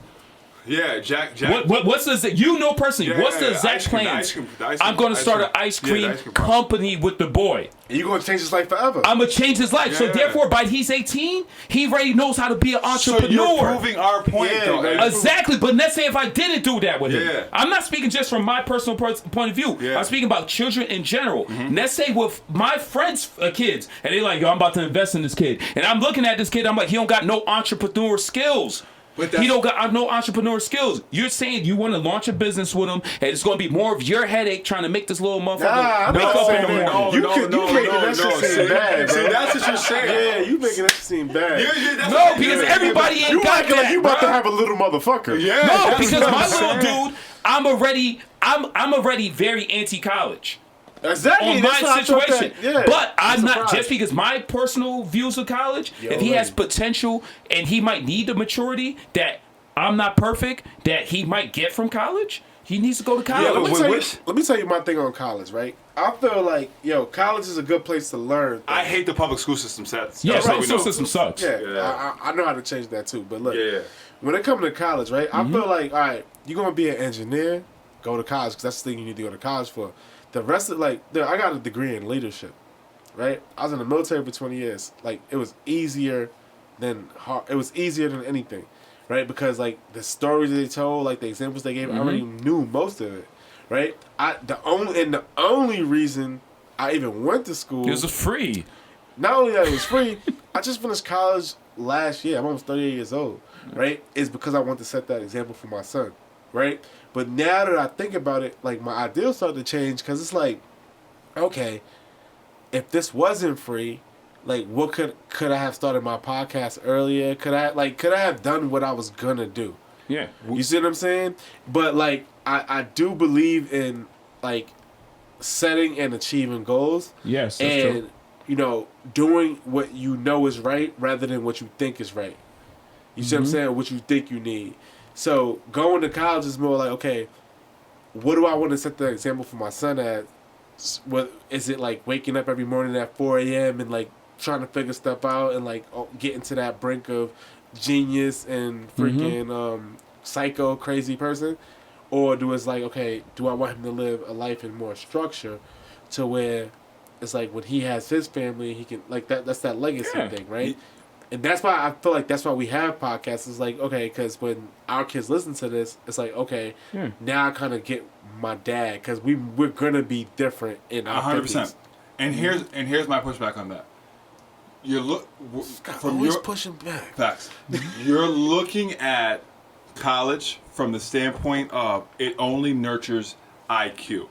Yeah, Jack. What's the personally? Yeah, what's the yeah, exact ice cream, plan? the ice cream. I'm going to Ice start cream. an ice Yeah, cream, the ice cream process. company with the boy. You're gonna change his life forever. I'm gonna change his life. So Yeah. therefore, by he's 18, he already knows how to be an So entrepreneur. you're proving our point, Yeah, though. man. Ed. Exactly, but let's say if I didn't do that with Yeah. him, I'm not speaking just from my personal point of view. Yeah. I'm speaking about children in general. Let's say with my friends' kids, and they like, yo, I'm about to invest in this kid, and I'm looking at this kid, I'm like, he don't got no entrepreneur skills. But He don't got no entrepreneur skills. You're saying you want to launch a business with him, and it's going to be more of your headache trying to make this little motherfucker I'm wake not up saying in the that. morning. You making that shit seem bad, bro. See, that's what you're saying. Yeah, you making that shit seem bad. That's No, what you're because doing. everybody ain't You got acting that, like you about bro. to have a little motherfucker. Yeah. No, that's because what my I'm little saying. dude, I'm already very anti-college Exactly. on that's my why I thought situation. that. Yeah. But I'm not surprised. just because my personal views of college. If he has potential and he might need the maturity that I'm not perfect that he might get from college, he needs to go to college. Yeah, Wait, let me tell you my thing on college, right? I feel like, college is a good place to learn. I hate the public school system sets. Yeah, That's so what we school know. system sucks. Yeah, Yeah. I know how to change that too. But look, Yeah. when it comes to college, right? I feel like, all right, you're gonna be an engineer, go to college because that's the thing you need to go to college for. The rest of I got a degree in leadership, right? I was in the military for 20 years. Like it was easier than hard. It was easier than anything, right? Because like the stories they told, like the examples they gave, I already knew most of it, right? The only reason I even went to school, It was free. not only that it was free, I just finished college last year. I'm almost 38 years old, right? Is because I want to set that example for my son, right? But now that I think about it, like my ideals started to change because it's like, okay, if this wasn't free, like what could I have started my podcast earlier? Could I have done what I was gonna do? Yeah. You see what I'm saying? But like I do believe in like setting and achieving goals. Yes, that's and doing what you know is right rather than what you think is right. You see what I'm saying? What you think you need. So going to college is more like, okay, what do I want to set the example for my son at? What is it like waking up every morning at 4 a.m. and like trying to figure stuff out and like getting to that brink of genius and freaking psycho crazy person? Or do it's like, okay, do I want him to live a life in more structure to where it's like when he has his family, he can like that's that legacy thing, right? And that's why I feel like that's why we have podcasts. It's like, okay, because when our kids listen to this, it's like, okay, now I kind of get my dad because we're gonna be different in our 100%. And here's my pushback on that. From always your pushing back. facts, you're looking at college from the standpoint of it only nurtures IQ.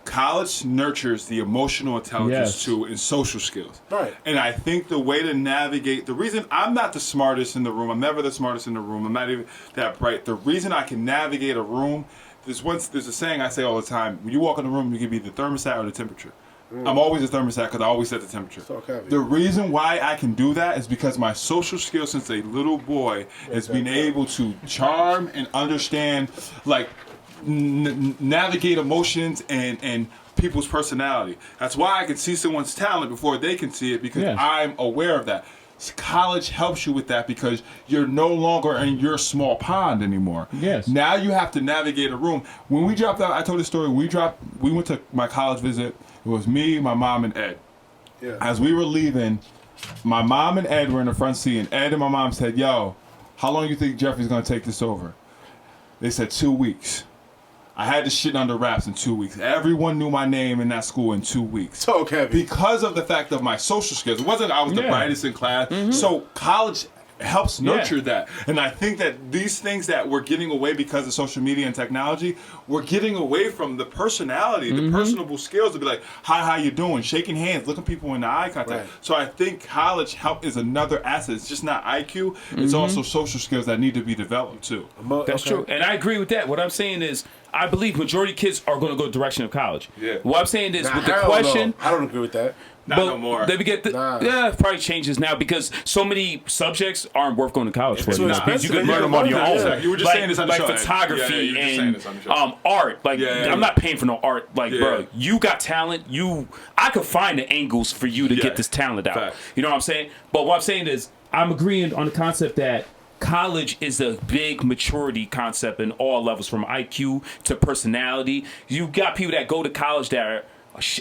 College nurtures the emotional intelligence too and social skills. Right. And I think the way to navigate, the reason I'm not the smartest in the room, I'm never the smartest in the room, I'm not even that bright. The reason I can navigate a room, there's a saying I say all the time, when you walk in the room, you can be the thermostat or the temperature. I'm always a thermostat because I always set the temperature. So heavy. The reason why I can do that is because my social skills since a little boy has been able to charm and understand, like, navigate emotions and people's personality. That's why I can see someone's talent before they can see it because I'm aware of that. College helps you with that because you're no longer in your small pond anymore. Yes. Now you have to navigate a room. When we dropped out, I told the story. We went to my college visit. It was me, my mom, and Ed. Yeah. As we were leaving, my mom and Ed were in the front seat, and Ed and my mom said, "Yo, how long do you think Jeffrey's gonna take this over?" They said 2 weeks. I had this shit under wraps in 2 weeks. Everyone knew my name in that school in 2 weeks. So heavy. Because of the fact of my social skills. It wasn't I was the brightest in class. So college helps nurture that. And I think that these things that we're getting away because of social media and technology, we're getting away from the personality, the personable skills to be like, hi, how you doing? Shaking hands, looking people in the eye contact. Right. So I think college help is another asset. It's just not IQ. It's also social skills that need to be developed too. That's true, and I agree with that. What I'm saying is, I believe majority of kids are going to go direction of college. Yeah. What I'm saying is, with the hell question, no. I don't agree with that. Not no more. They get it probably changes now because so many subjects aren't worth going to college for. too Now, because you expensive. can learn them on your own. Yeah. You were just saying this on the like show. photography Yeah, you were just saying this on the and show. art. Like I'm not paying for no art. Like bro, you got talent. I could find the angles for you to get this talent out. Fact. You know what I'm saying? But what I'm saying is, I'm agreeing on the concept that college is a big maturity concept in all levels, from IQ to personality. You got people that go to college that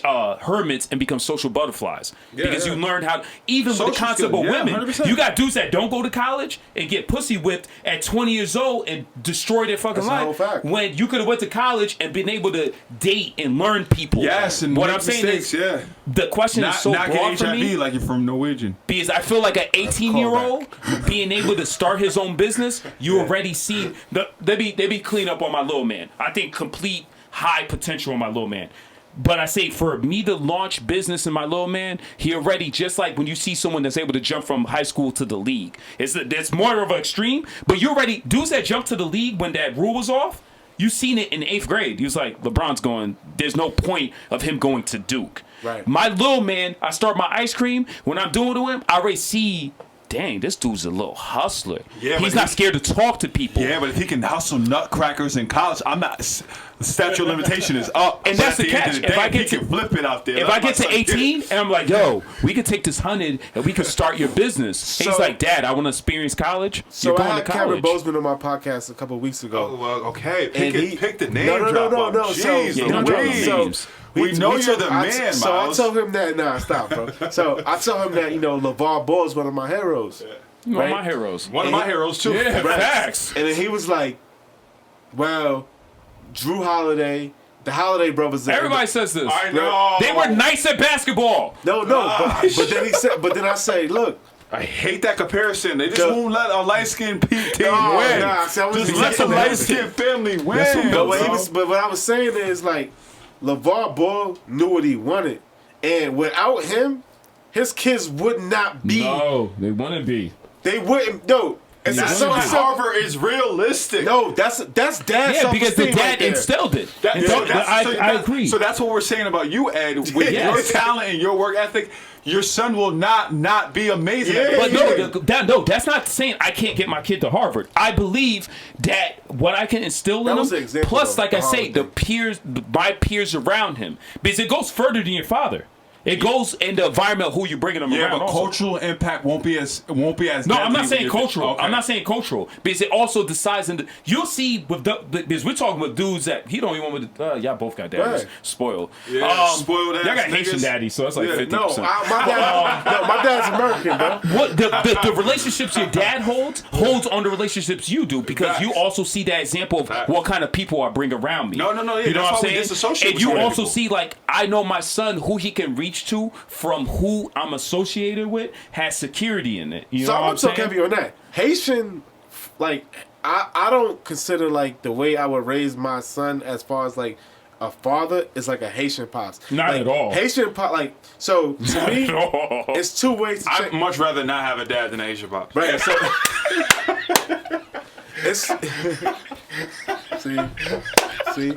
are hermits and become social butterflies because you learn how, even Social with the concept skills, of women, 100%. you got dudes that don't go to college and get pussy whipped at 20 years old and destroy their fucking That's a whole life. fact. When you could have went to college and been able to date and learn people. Yes, and what make I'm saying mistakes, is, the question is so not broad get for HIV me. like you're from Norwegian. Because I feel like an 18-year-old being able to start his own business, you already see they be clean up on my little man. I think complete high potential on my little man. But I say for me to launch business in my little man, he already, just like when you see someone that's able to jump from high school to the league. It's more of an extreme, but you already, dudes that jump to the league when that rule was off, you seen it in 8th grade. He was like, LeBron's going, there's no point of him going to Duke. Right. My little man, I start my ice cream. When I'm doing to him, I already see, dang, this dude's a little hustler. Yeah, he's but not scared to talk to people. Yeah, but if he can hustle nutcrackers in college, I'm not. The statute of limitation is up. And But that's at the end of catch. the If day, I get he to- can flip it out there. If Let I get my to son 18 it. and I'm like, yo, we could take this 100 and we could start your business. And he's So- like, Dad, I want to experience college. So You're I going had to Cameron college. Bozeman on my podcast a couple of weeks ago. Oh, well, okay. And Pick the name no. drop. So, Jeez, Yeah, don't drop no Louise. names. We know you're the I- man, So I Myles. told him that. Nah, stop, bro. So I told him that LeVar Ball is one of my heroes. You're one of right? my heroes. One of my heroes, too. Yeah, Right. facts. And then he was like, "Well, Drew Holiday, the Holiday brothers." Everybody says this. I know. They were nice at basketball. No, but then he said. But then I say, "Look, I hate that comparison. They just The- won't let a light-skinned team No, win. nah, see, I wasn't Just let saying the that. light-skinned family win. But what, bro. what I was saying is like, LeVar Ball knew what he wanted, and without him, his kids would not be. No, they want to be. They wouldn't. No, it's That's so why simple. Harvard is realistic. No, that's dad's Yeah, because the self-esteem dad right there. instilled it. That- And so so- that's- so I that- agree. So that's what we're saying about you, Ed. With Yes. your talent and your work ethic, your son will not be amazing. at Yeah. it. But no, that's not saying I can't get my kid to Harvard. I believe that what I can instill That in was the him, example, plus, though, like I the say, Harvard the thing. peers, my peers around him, because it goes further than your father. It goes in the environment who you're bringing them Yeah, around. but also. cultural impact won't be as No, I'm deadly not when saying you're- cultural. Okay. I'm not saying cultural because it also decides in the. You'll see with because we're talking with dudes that he don't even want with. Y'all both got daddies Right. spoiled. Yeah, spoiled ass Y'all got niggas. Haitian daddy, so it's like Yeah, 50%. No, my dad's American, bro. What the relationships your dad holds on the relationships you do because Facts. you also see that example of Facts. what kind of people I bring around me. No, yeah, you know that's what I'm why we saying? disassociate And with you certain also people. see like I know my son who he can reach to from who I'm associated with has security in it. You So know what I'm I'm so saying? heavy on that. Haitian, like I don't consider like the way I would raise my son as far as like a father is like a Haitian pops. Not Like, at all. Haitian pop, like so to me, it's two ways to I'd check. much rather not have a dad than an Asian pop. Right. So it's see.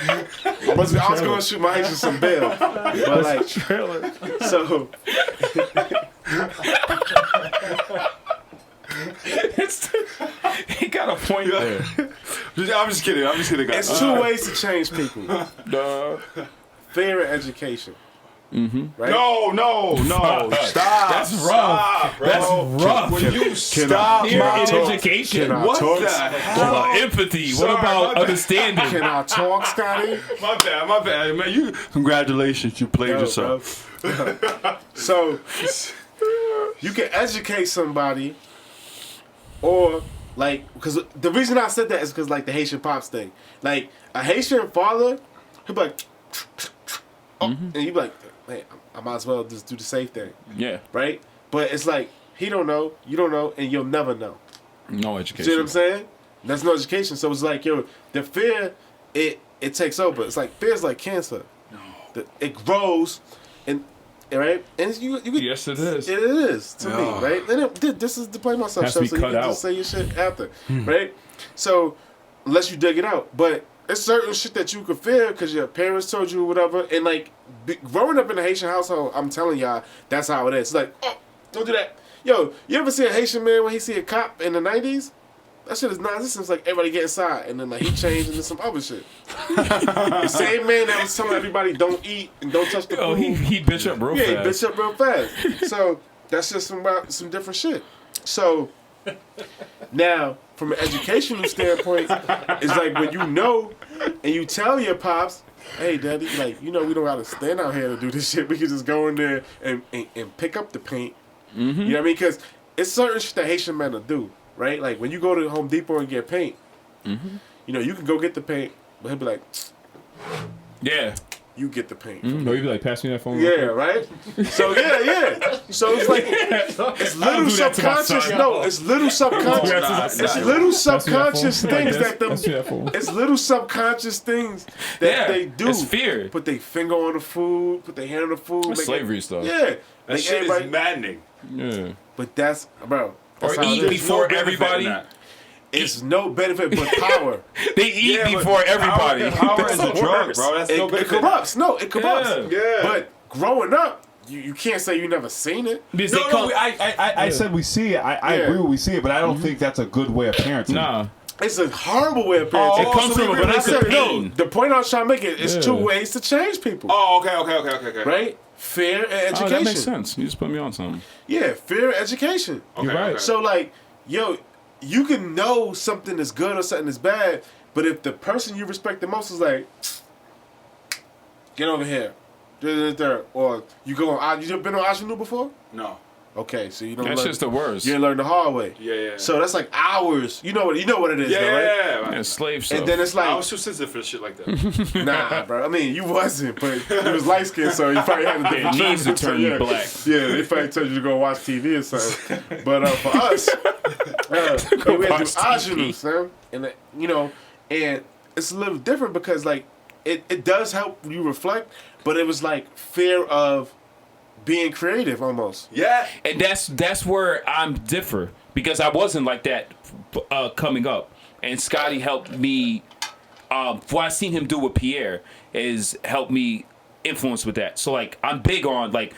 I was going to shoot my Haitian some bail, but like, so. He got a point there. I'm just kidding, guys. It's two ways to change people. Fear and education. Mm-hmm. Right? No. Stop. That's rough. Bro. That's rough. When you stop Fear my in talk. education. What talk? the What hell? about empathy? Sorry, what about my bad. understanding? Can I talk, Scottie? My bad, man. You congratulations, you played yourself. So you can educate somebody, or like, because the reason I said that is because like the Haitian pops thing, like a Haitian father, he'll be like, and you be like, hey, I might as well just do the safe thing, Yeah. right? But it's like he don't know, you don't know, and you'll never know. No You education. see what I'm saying? That's no education. So it's like, yo, the fear, it takes over. It's like fear's like cancer. No. It grows, and right, and you Yes, it is. It is to me, right? And this is the Play Myself Has show, to be so you cut can out. just say your shit after, right? So unless you dig it out, but it's certain shit that you could fear because your parents told you whatever, and like growing up in a Haitian household, I'm telling y'all, that's how it is. It's like, oh, don't do that. Yo, you ever see a Haitian man when he see a cop in the 90s? That shit is nonsense. It's like everybody get inside, and then like he changed into some other shit. The same man that was telling everybody don't eat and don't touch the food. Oh, he bitch up real Yeah, fast. he bitch up real fast. So that's just some different shit. So now, from an educational standpoint, it's like when you know and you tell your pops, hey, daddy, like, you know, we don't gotta stand out here to do this shit. We can just go in there and pick up the paint. Mm-hmm. You know what I mean? Because it's certain shit that Haitian men will do, right? Like when you go to Home Depot and get paint, you know, you can go get the paint, but he'll be like, Yeah. you get the paint. No, you'd be like, pass me that phone. Yeah, right? So, yeah. So it's like, it's little do that to my subconscious. son. No, it's little subconscious. It's little subconscious things that them. Pass me that phone. It's little subconscious things that they do. It's fear. Put their finger on the food, put their hand on the food. That's make slavery stuff. Yeah. That Make shit everybody- is maddening. Yeah. But that's, bro. That's Or how it eat is. before benefit in everybody. that. It's no benefit but power. They eat Yeah, but before everybody. Power is a That's drug, worse. bro. That's It, no it benefit. corrupts. No, it corrupts. Yeah. But growing up, you can't say you never seen it. Because No, they no, come- I said we see it. I Yeah. agree with we see it, but I don't think that's a good way of parenting. Nah. It's a horrible way of parenting. It comes from a But I place of said, no, pain. the point I was trying to make is Yeah. two ways to change people. Oh, okay. Right? Fear and education. Oh, that makes sense. You just put me on something. Yeah, fear and education. Okay, You're right. okay. So, like, yo, you can know something is good or something is bad, but if the person you respect the most is like, get over here, or you go on, you been on Ingenue before? No. Okay, so you don't That's learn, just the worst. you didn't learn the hard way. Yeah. So that's like hours. You know what it is, though, right? Yeah. Yeah, slave stuff. And then it's I like, was too sensitive for shit like that. nah, bro. I mean, you wasn't, but you was light skinned, so you probably had a different It needs to treatment. turn Yeah. black. Yeah, they probably told you to go watch TV or something. But for us, we had to do watch TV. Ingenue, Sam. And, you know, and it's a little different because, like, it does help you reflect, but it was like fear of being creative almost. Yeah. And that's where I'm differ because I wasn't like that coming up, and Scottie helped me. What I seen him do with Pierre is help me influence with that. So like I'm big on like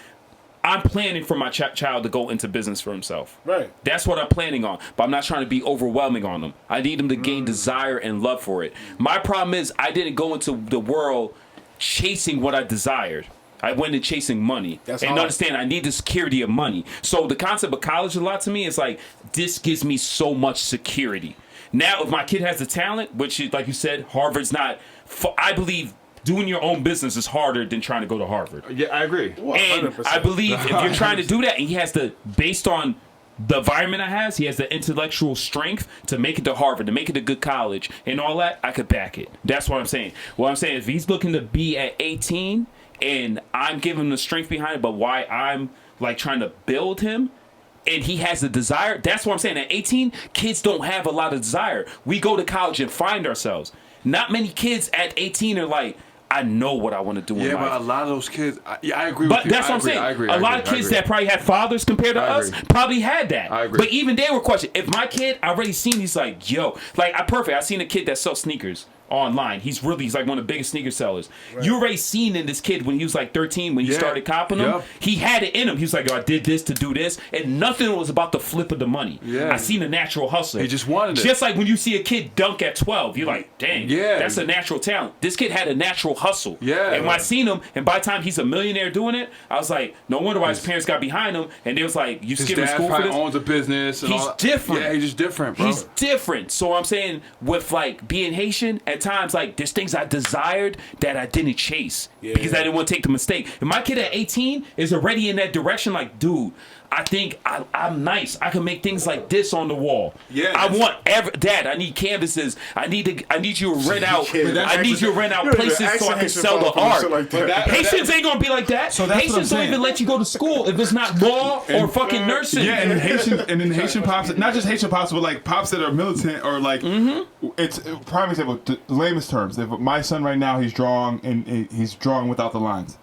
I'm planning for my child to go into business for himself. Right. That's what I'm planning on, but I'm not trying to be overwhelming on them. I need them to gain desire and love for it. My problem is I didn't go into the world chasing what I desired. I went in chasing money. That's and hard. understand I need the security of money. So the concept of college a lot to me is like this gives me so much security. Now if my kid has the talent, which like you said, Harvard's not I believe doing your own business is harder than trying to go to Harvard. Yeah, I agree. And 100%. I believe if you're trying to do that and he has the based on the environment I has, he has the intellectual strength to make it to Harvard, to make it a good college and all that, I could back it. That's what I'm saying. What I'm saying, if he's looking to be at 18 and I'm giving him the strength behind it, but why I'm like trying to build him and he has the desire, that's what I'm saying. At 18, kids don't have a lot of desire. We go to college and find ourselves. Not many kids at 18 are like, I know what I want to do in Yeah, life. but a lot of those kids, I agree But with you. that's what I'm saying. A lot of kids that probably had fathers compared to I us agree. probably had that. I agree. But even they were questioning. If my kid, I already seen, he's like, yo, like I seen a kid that sells sneakers online. He's like one of the biggest sneaker sellers. You already seen in this kid when he was like 13, when he started copping them, he had it in him. He was like, I did this to do this, and nothing was about the flip of the money. I seen a natural hustle. He just wanted it. Just like when you see a kid dunk at 12, you're like, dang, that's a natural talent. This kid had a natural hustle. And when I seen him, and by the time he's a millionaire doing it, I was like, no wonder why his parents got behind him, and they was like, you skipping school for this? Owns a business. And He's different. Yeah, he's just different, bro. He's different. So I'm saying with like being Haitian, at times like there's things I desired that I didn't chase because I didn't want to take the mistake. And my kid at 18 is already in that direction. Like, dude, I think I'm nice. I can make things like this on the wall. I want Dad, I need canvases. I need you to rent out. I need you to rent out places so I can sell the art. Like Haitians ain't gonna be like that. So that's Haitians don't even let you go to school if it's not law or fucking nursing. Yeah, and then Haitian pops, not just Haitian pops, but like pops that are militant or like, it's prime example, the lamest terms. If my son right now, he's drawing without the lines.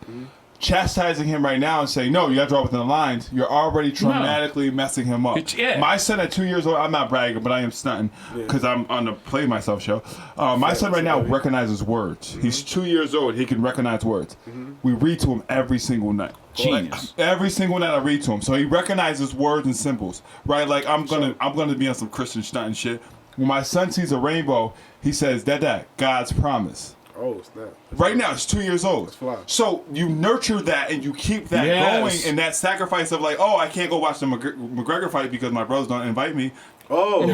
Chastising him right now and saying, no, you got to draw within the lines, you're already traumatically messing him up. My son at 2 years old, I'm not bragging, but I am stunting because I'm on the Play Myself show. My son right now recognizes words. He's 2 years old. He can recognize words. We read to him every single night. Genius. Every single night I read to him. So he recognizes words and symbols, right? Like I'm gonna be on some Christian stunting shit. When my son sees a rainbow, he says, Dad, God's promise. Oh, snap. Right now, it's 2 years old. So you nurture that and you keep that going, and that sacrifice of like, oh, I can't go watch the McGregor fight because my brothers don't invite me. Oh,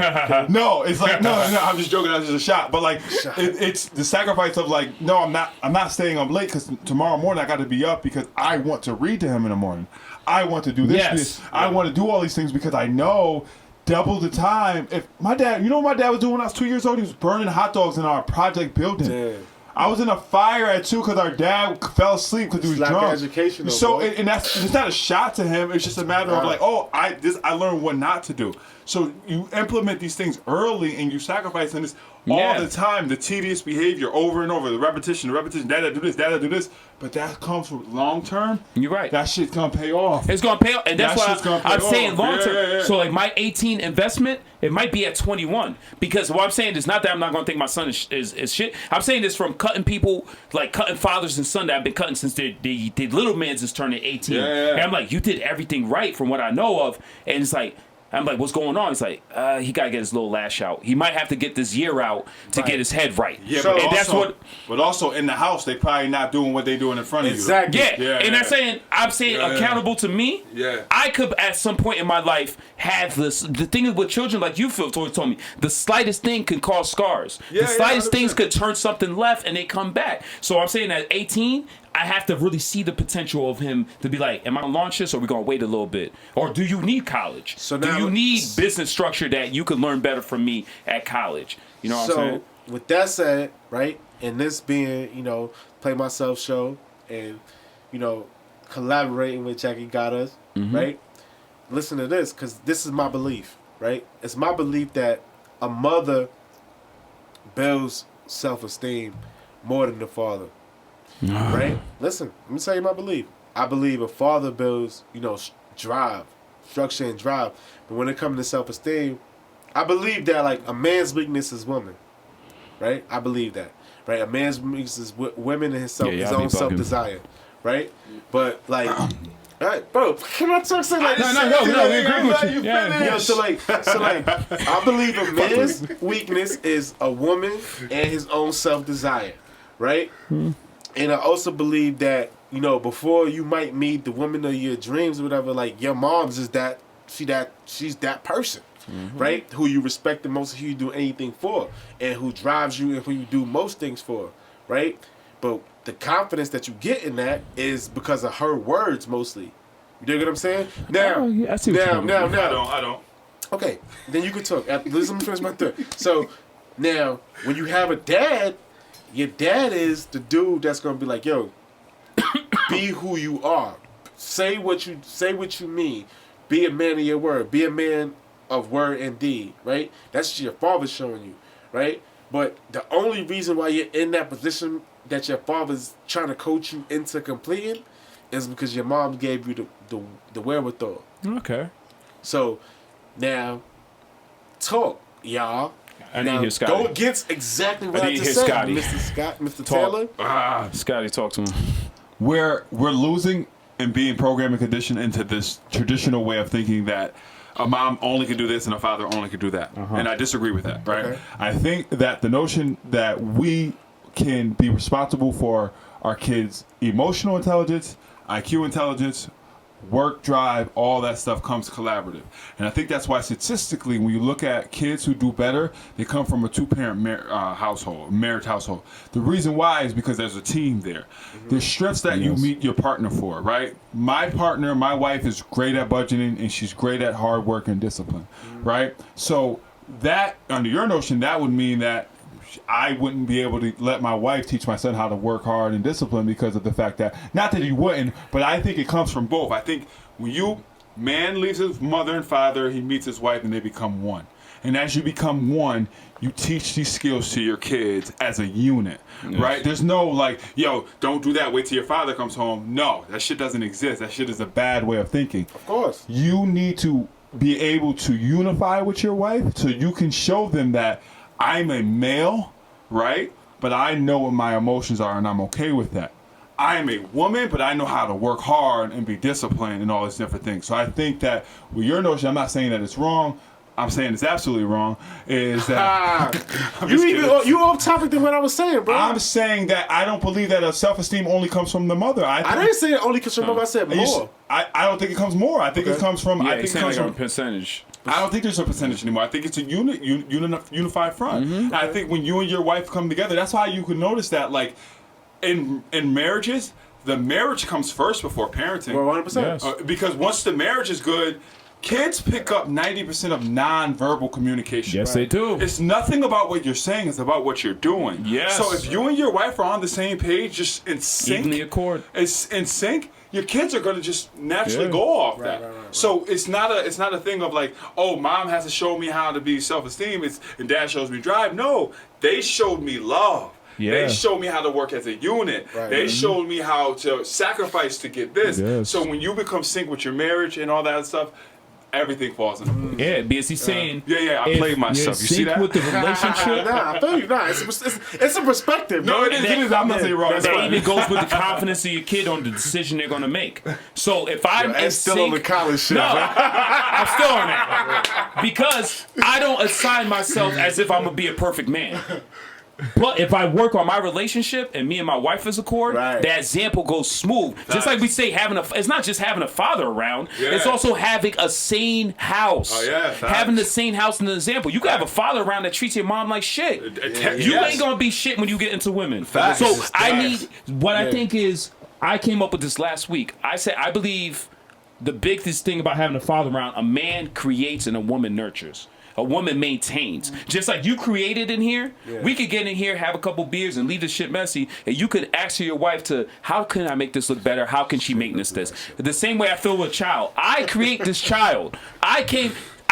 no, it's like no, I'm just joking. That's just a shot. But like, it's the sacrifice of like, no, I'm not staying up late because tomorrow morning I got to be up because I want to read to him in the morning. I want to do this. I want to do all these things because I know. Double the time. If my dad, you know what my dad was doing when I was 2 years old? He was burning hot dogs in our project building. Damn. I was in a fire at 2 because our dad fell asleep because he was drunk. Education, though, so and that's it's not a shot to him. It's just a matter of like, oh, I learned what not to do. So you implement these things early and you sacrifice in this all the time. The tedious behavior over and over, the repetition. Dad, do this. Dad, do this. But that comes with long term. You're right. That shit's gonna pay off. It's gonna pay off, and that's why I'm saying long term. Yeah. So like my 18 investment, it might be at 21 because what I'm saying is not that I'm not gonna think my son is shit. I'm saying this from cutting people, like cutting fathers and sons that I've been cutting since the little man's is turning 18. And I'm like, you did everything right from what I know of, and it's like. I'm like, what's going on? He's like, he got to get his little lash out. He might have to get this year out to get his head right. Yeah, So- but, and also, that's what. but also in the house, they probably not doing what they doing in front of Exactly. you. And I'm saying accountable to me. I could at some point in my life have this. The thing with children, like you told me, the slightest thing can cause scars. The slightest things could turn something left and they come back. So I'm saying at 18, I have to really see the potential of him to be like, am I gonna launch this or are we gonna wait a little bit? Or do you need college? So do now- you need business structure that you can learn better from me at college? You know what I'm saying? So with that said, right, and this being, Play Myself show and, collaborating with Jackie Got Us, right? Listen to this, because this is my belief, right? It's my belief that a mother builds self-esteem more than the father. Right? Listen, let me tell you my belief. I believe a father builds, drive, structure and drive. But when it comes to self-esteem, I believe that, like, a man's weakness is woman. Right? I believe that. Right? A man's weakness is women and his own self-desire. Right? But, like, all right, bro, can I talk something like this? No, we agree with you. Yo, so I believe a man's weakness is a woman and his own self-desire. Right? And I also believe that, before you might meet the woman of your dreams or whatever, like, your mom's is she's that person, right? Who you respect the most, who you do anything for, and who drives you and who you do most things for, right? But the confidence that you get in that is because of her words mostly. You dig what I'm saying? Now, I don't. Okay, then you can talk. Let me finish my thought. So, now, when you have a dad, your dad is the dude that's gonna be like, yo, be who you are. Say what you mean. Be a man of your word. Be a man of word and deed, right? That's what your father's showing you, right? But the only reason why you're in that position that your father's trying to coach you into completing is because your mom gave you the wherewithal. Okay. So now talk, y'all. I need to hear Go Scottie. against exactly what I I need to just hear said, Scottie. Mr. Scott, Mr. Taylor. Scottie, talk to him. We're losing and being programmed and conditioned into this traditional way of thinking that a mom only can do this and a father only can do that. And I disagree with that, right? Okay. I think that the notion that we can be responsible for our kids' emotional intelligence, IQ intelligence, work drive, all that stuff comes collaborative. And I think that's why statistically, when you look at kids who do better, they come from a two-parent household, marriage household. The reason why is because there's a team there. There's strengths that you meet your partner for, right? My partner, my wife, is great at budgeting, and she's great at hard work and discipline, right? So that, under your notion, that would mean that I wouldn't be able to let my wife teach my son how to work hard and discipline because of the fact that, not that he wouldn't, but I think it comes from both. I think when man leaves his mother and father, he meets his wife and they become one. And as you become one, you teach these skills to your kids as a unit, right? There's no like, yo, don't do that, wait till your father comes home. No, that shit doesn't exist. That shit is a bad way of thinking. Of course. You need to be able to unify with your wife so you can show them that I'm a male, right? But I know what my emotions are and I'm okay with that. I am a woman, but I know how to work hard and be disciplined and all these different things. So I think that with your notion, I'm not saying that it's wrong. I'm saying it's absolutely wrong. Is that you off topic than what I was saying, bro? I'm saying that I don't believe that a self-esteem only comes from the mother. I didn't say it only comes from mother. I said more. I don't think it comes more. I think it comes from. Yeah, I think it comes like from a percentage. I don't think there's a percentage anymore. I think it's a unified front. And I think when you and your wife come together, that's why you can notice that, like, in marriages, the marriage comes first before parenting. Well, 100%. Yes. Because once the marriage is good, kids pick up 90% of non-verbal communication. Yes, they do. It's nothing about what you're saying; it's about what you're doing. Yes. So if you and your wife are on the same page, just in sync, Evenly accord. it's in sync. Your kids are gonna just naturally Yeah. go off that. Right. So it's not a thing of like, oh, mom has to show me how to be self-esteem. And dad shows me drive. No, they showed me love. Yeah. They showed me how to work as a unit. Right. They showed me how to sacrifice to get this. Yes. So when you become sync with your marriage and all that stuff, everything falls into place. Yeah, because he's saying. Yeah, I if played myself. you're You see sync that? with the relationship. Nah, I feel you. Nah, it's a perspective. No, bro. it is. I'm not saying you're wrong. That's That fine. even goes with the confidence of your kid on the decision they're gonna make. So if I'm in It's still on the sync, college shit. no, man. I'm still on that because I don't assign myself as if I'm gonna be a perfect man. But if I work on my relationship and me and my wife is accord, Right. that example goes smooth. Just like we say, it's not just having a father around; it's Yeah. also having a sane house. Oh, yeah, facts. Having the sane house in the example. You can have a father around that treats your mom like shit. You Yes. ain't gonna be shit when you get into women. Facts. So Facts. I need what I think is I came up with this last week. I said I believe the biggest thing about having a father around, a man creates and a woman nurtures. A woman maintains. Just like you created in here, we could get in here, have a couple beers, and leave this shit messy, and you could ask your wife to, how can I make this look better? How can she maintenance this? The same way I feel with a child. I create this child. I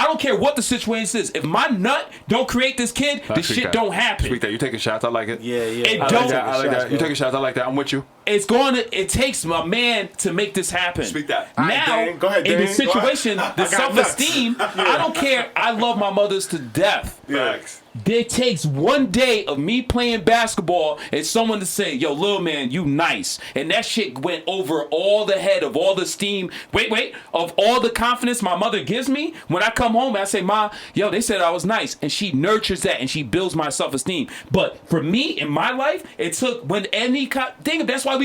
don't care what the situation is. If my nut don't create this kid, this shit don't happen. Speak that. You taking shots? I like it. Yeah. It I don't. like that. I like that. You taking shots? I like that. I'm with you. It takes a man to make this happen. Speak that. All right, Now, Dan. Go ahead, in Dan. the situation, the got self-esteem, I don't care. I love my mothers to death. Facts. It takes one day of me playing basketball and someone to say, yo, little man, you nice. And that shit went over all the head of all the steam. Of all the confidence my mother gives me. When I come home and I say, Ma, yo, they said I was nice. And she nurtures that and she builds my self-esteem. But for me, in my life, it took when any thing. That's why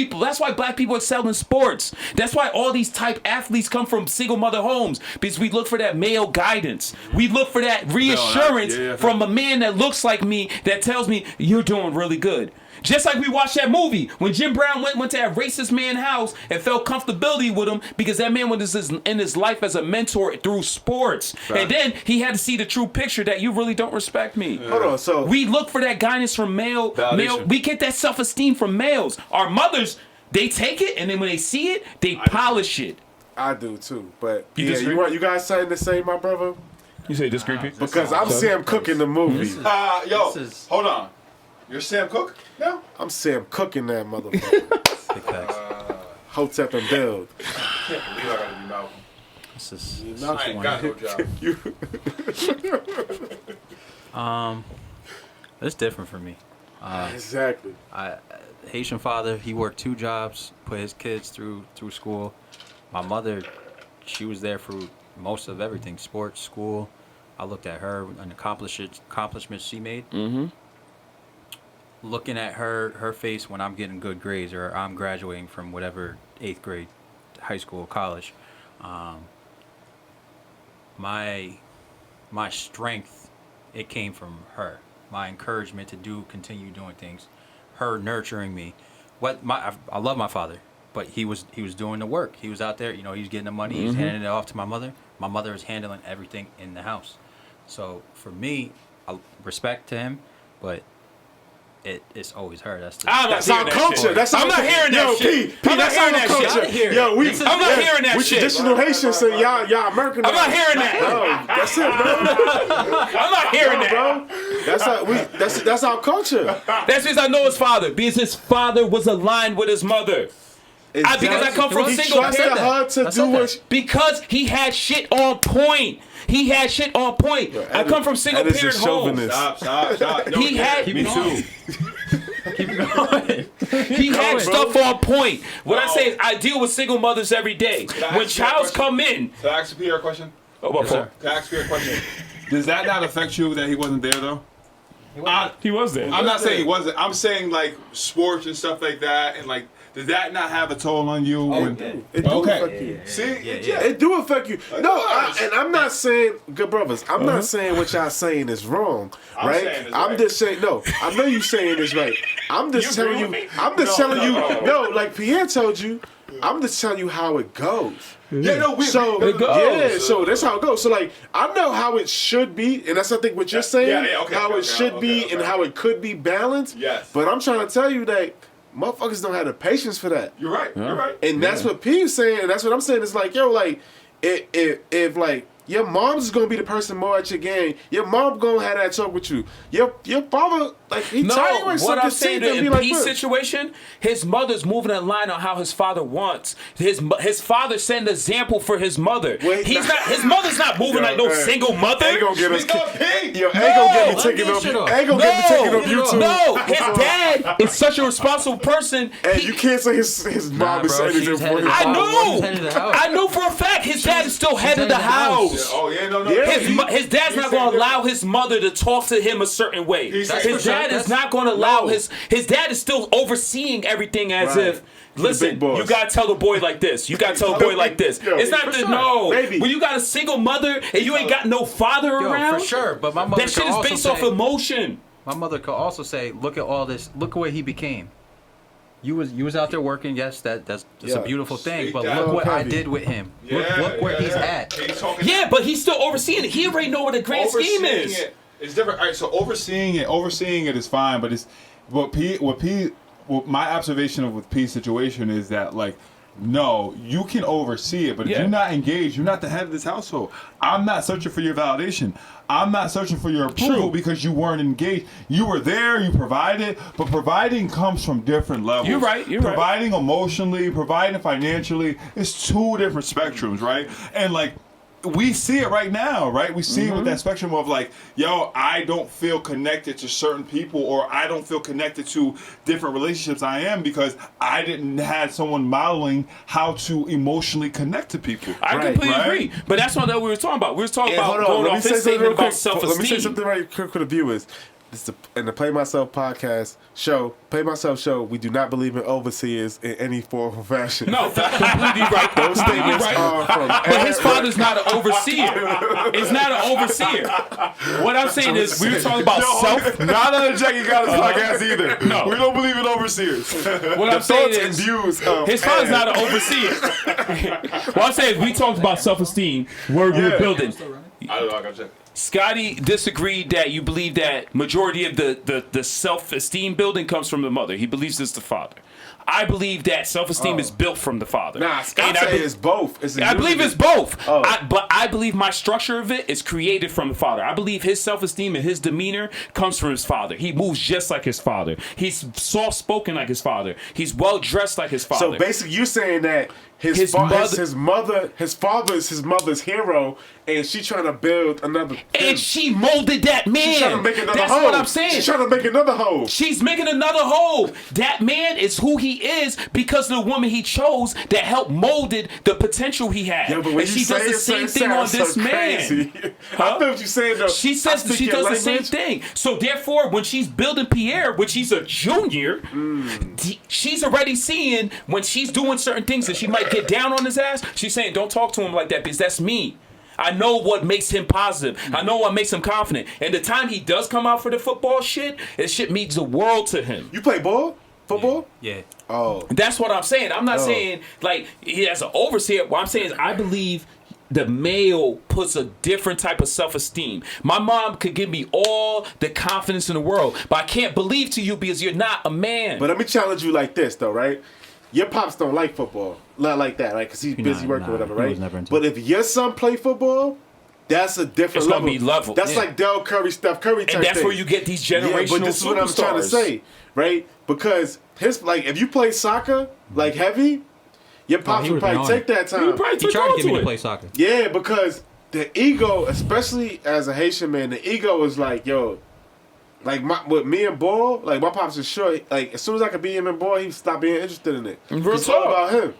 black people excel in sports. That's why all these type athletes come from single mother homes. Because we look for that male guidance. We look for that reassurance from a man that looks like me that tells me you're doing really good. Just like we watched that movie when Jim Brown went to that racist man's house and felt comfortability with him because that man was in his life as a mentor through sports. Right. And then he had to see the true picture that you really don't respect me. Hold on, so we look for that guidance from male. We get that self-esteem from males. Our mothers, they take it and then when they see it, they polish it. I do too, but you you guys something to say, my brother? You say disagree, Pete? Because I'm Sam Cooke in the movie. Hold on. You're Sam Cooke now? I'm Sam Cooke in that motherfucker. Hotep and build. I can't believe I gotta be Malcolm. This is I ain't got no job. it's different for me. Exactly. Haitian father, he worked 2 jobs, put his kids through school. My mother, she was there for most of everything, sports, school. I looked at her and accomplishments she made. Mm-hmm. Looking at her face when I'm getting good grades or I'm graduating from whatever 8th grade, high school, college. My strength, it came from her. My encouragement to continue doing things, her nurturing me. I love my father, but he was doing the work. He was out there, he was getting the money, he's handing it off to my mother. My mother is handling everything in the house. So for me, respect to him, but it's always her. That's our culture. I'm not hearing that shit. P, that's our culture. Yo, I'm not hearing that we shit. Traditional Haitians say y'all American. I'm not hearing that. No, that's it, bro. I'm not hearing that. Bro. That's our culture. That's because I know his father. Because his father was aligned with his mother. Exactly. Because I come from He single trusted parent. her to do what. Because he had shit on point. I come from single parent home. Stop. No, He had me too. Keep going. He had stuff on point. What I say is I deal with single mothers every day. When childs come in. Can I ask Pierre a question? Yes, sir. Can I ask Pierre a question? Does that not affect you that he wasn't there though? He was there. I'm not saying he wasn't. I'm saying like sports and stuff like that, and like, does that not have a toll on you? It do affect you. See, It do affect you. And I'm not saying, good brothers, I'm not saying what y'all saying is wrong, right? I'm just saying, no, I know you saying this right. I'm just telling you, like Pierre told you, I'm just telling you how it goes. So that's how it goes. So like, I know how it should be, and that's I think what you're saying, how it should be and how it could be balanced. Yes. But I'm trying to tell you that motherfuckers don't have the patience for that. You're right. You're right. And that's what P's saying, and that's what I'm saying. It's like, yo, like, if like your mom's is gonna be the person more at your game, your mom gonna have that talk with you. Your father, like, he tell you what I'm saying in like, P's situation, his mother's moving in line on how his father wants. His father set an example for his mother. His mother's not moving like no single mother. Ain't gonna get us. Yo, ain't gonna get me taken off. Ain't gonna get me taken off YouTube. No, his dad is such a responsible person. Hey, you can't say his mom is saying anything for him. I know for a fact his dad is still head of the house. Oh yeah, no. His dad's not going to allow his mother to talk to him a certain way. His dad is not going to allow his dad is still overseeing everything as if, listen, you got to tell the boy like this. You got to tell the boy like this. It's not when you got a single mother and you ain't got no father around. For sure, but my mother that shit is based off emotion. My mother could also say, look at all this. Look at what he became. You was out there working. Yes, that's a beautiful thing. But look what I did with him. Look where he's at. Yeah, but he's still overseeing it. He already know what the grand scheme is. It's different. All right, so overseeing it is fine. But it's what my observation with P's situation is that, like, no, you can oversee it, but if you're not engaged, you're not the head of this household. I'm not searching for your validation. I'm not searching for your approval because you weren't engaged. You were there, you provided, but providing comes from different levels. You're right. Providing emotionally, providing financially, it's 2 different spectrums, right? And like, we see it right now, right? We see it with that spectrum of like, yo, I don't feel connected to certain people, or I don't feel connected to different relationships I am because I didn't have someone modeling how to emotionally connect to people. I completely agree. But that's not what we were talking about. We were talking about going off his statement about self-esteem. Let me say something right quick for the viewers. In the Play Myself podcast show, Play Myself show, we do not believe in overseers in any form or fashion. No, completely right. Those statements are from. But his father's not an overseer. It's not an overseer. What I'm saying is, we were talking about self. Not on the Jackie got his podcast either. No, we don't believe in overseers. What I'm saying is, his father's not an overseer. What I'm saying is, we talked about self-esteem. We're building. I don't know. I gotta check. Scottie disagreed that you believe that majority of the self-esteem building comes from the mother. He believes it's the father. I believe that self-esteem is built from the father. Nah, Scott said it's both. I believe it's both. But I believe my structure of it is created from the father. I believe his self-esteem and his demeanor comes from his father. He moves just like his father. He's soft-spoken like his father. He's well-dressed like his father. So basically, you're saying that his father is his mother's hero, and she's trying to build another. And she molded that man. She's trying to make another That's hoe. what I'm saying. She's trying to make another hoe. She's making another hoe. That man is who he is because of the woman he chose that helped molded the potential he had. Yeah, but when and she does the same thing on this man. I feel what you're saying though. She says that she does the same thing. So therefore, when she's building Pierre, which he's a junior, she's already seeing when she's doing certain things that she might get down on his ass. She's saying, "Don't talk to him like that because that's me. I know what makes him positive. I know what makes him confident. And the time he does come out for the football shit, it shit means the world to him." You play ball? Football? Yeah. Oh. That's what I'm saying. I'm not saying like he has an overseer. What I'm saying is I believe the male puts a different type of self-esteem. My mom could give me all the confidence in the world, but I can't believe to you because you're not a man. But let me challenge you like this though, right? Your pops don't like football. Not like that, right? Because he's busy working or whatever, he right? was never into But it. if your son play football, that's a different It's level. gonna be level, That's yeah. like Del Curry, Steph Curry type and that's thing. where you get these generational but this is what I'm trying to superstars. say, right? Because if you play soccer like heavy, your pops he would would've been probably on take it. that You time. probably He took tried to on get me to to it. play soccer. Yeah, because the ego, especially as a Haitian man, the ego is like, yo, like with me and Ball, like my pops is sure, like as soon as I could be him and Ball, he stopped being interested in it. Real It's all talk. about him.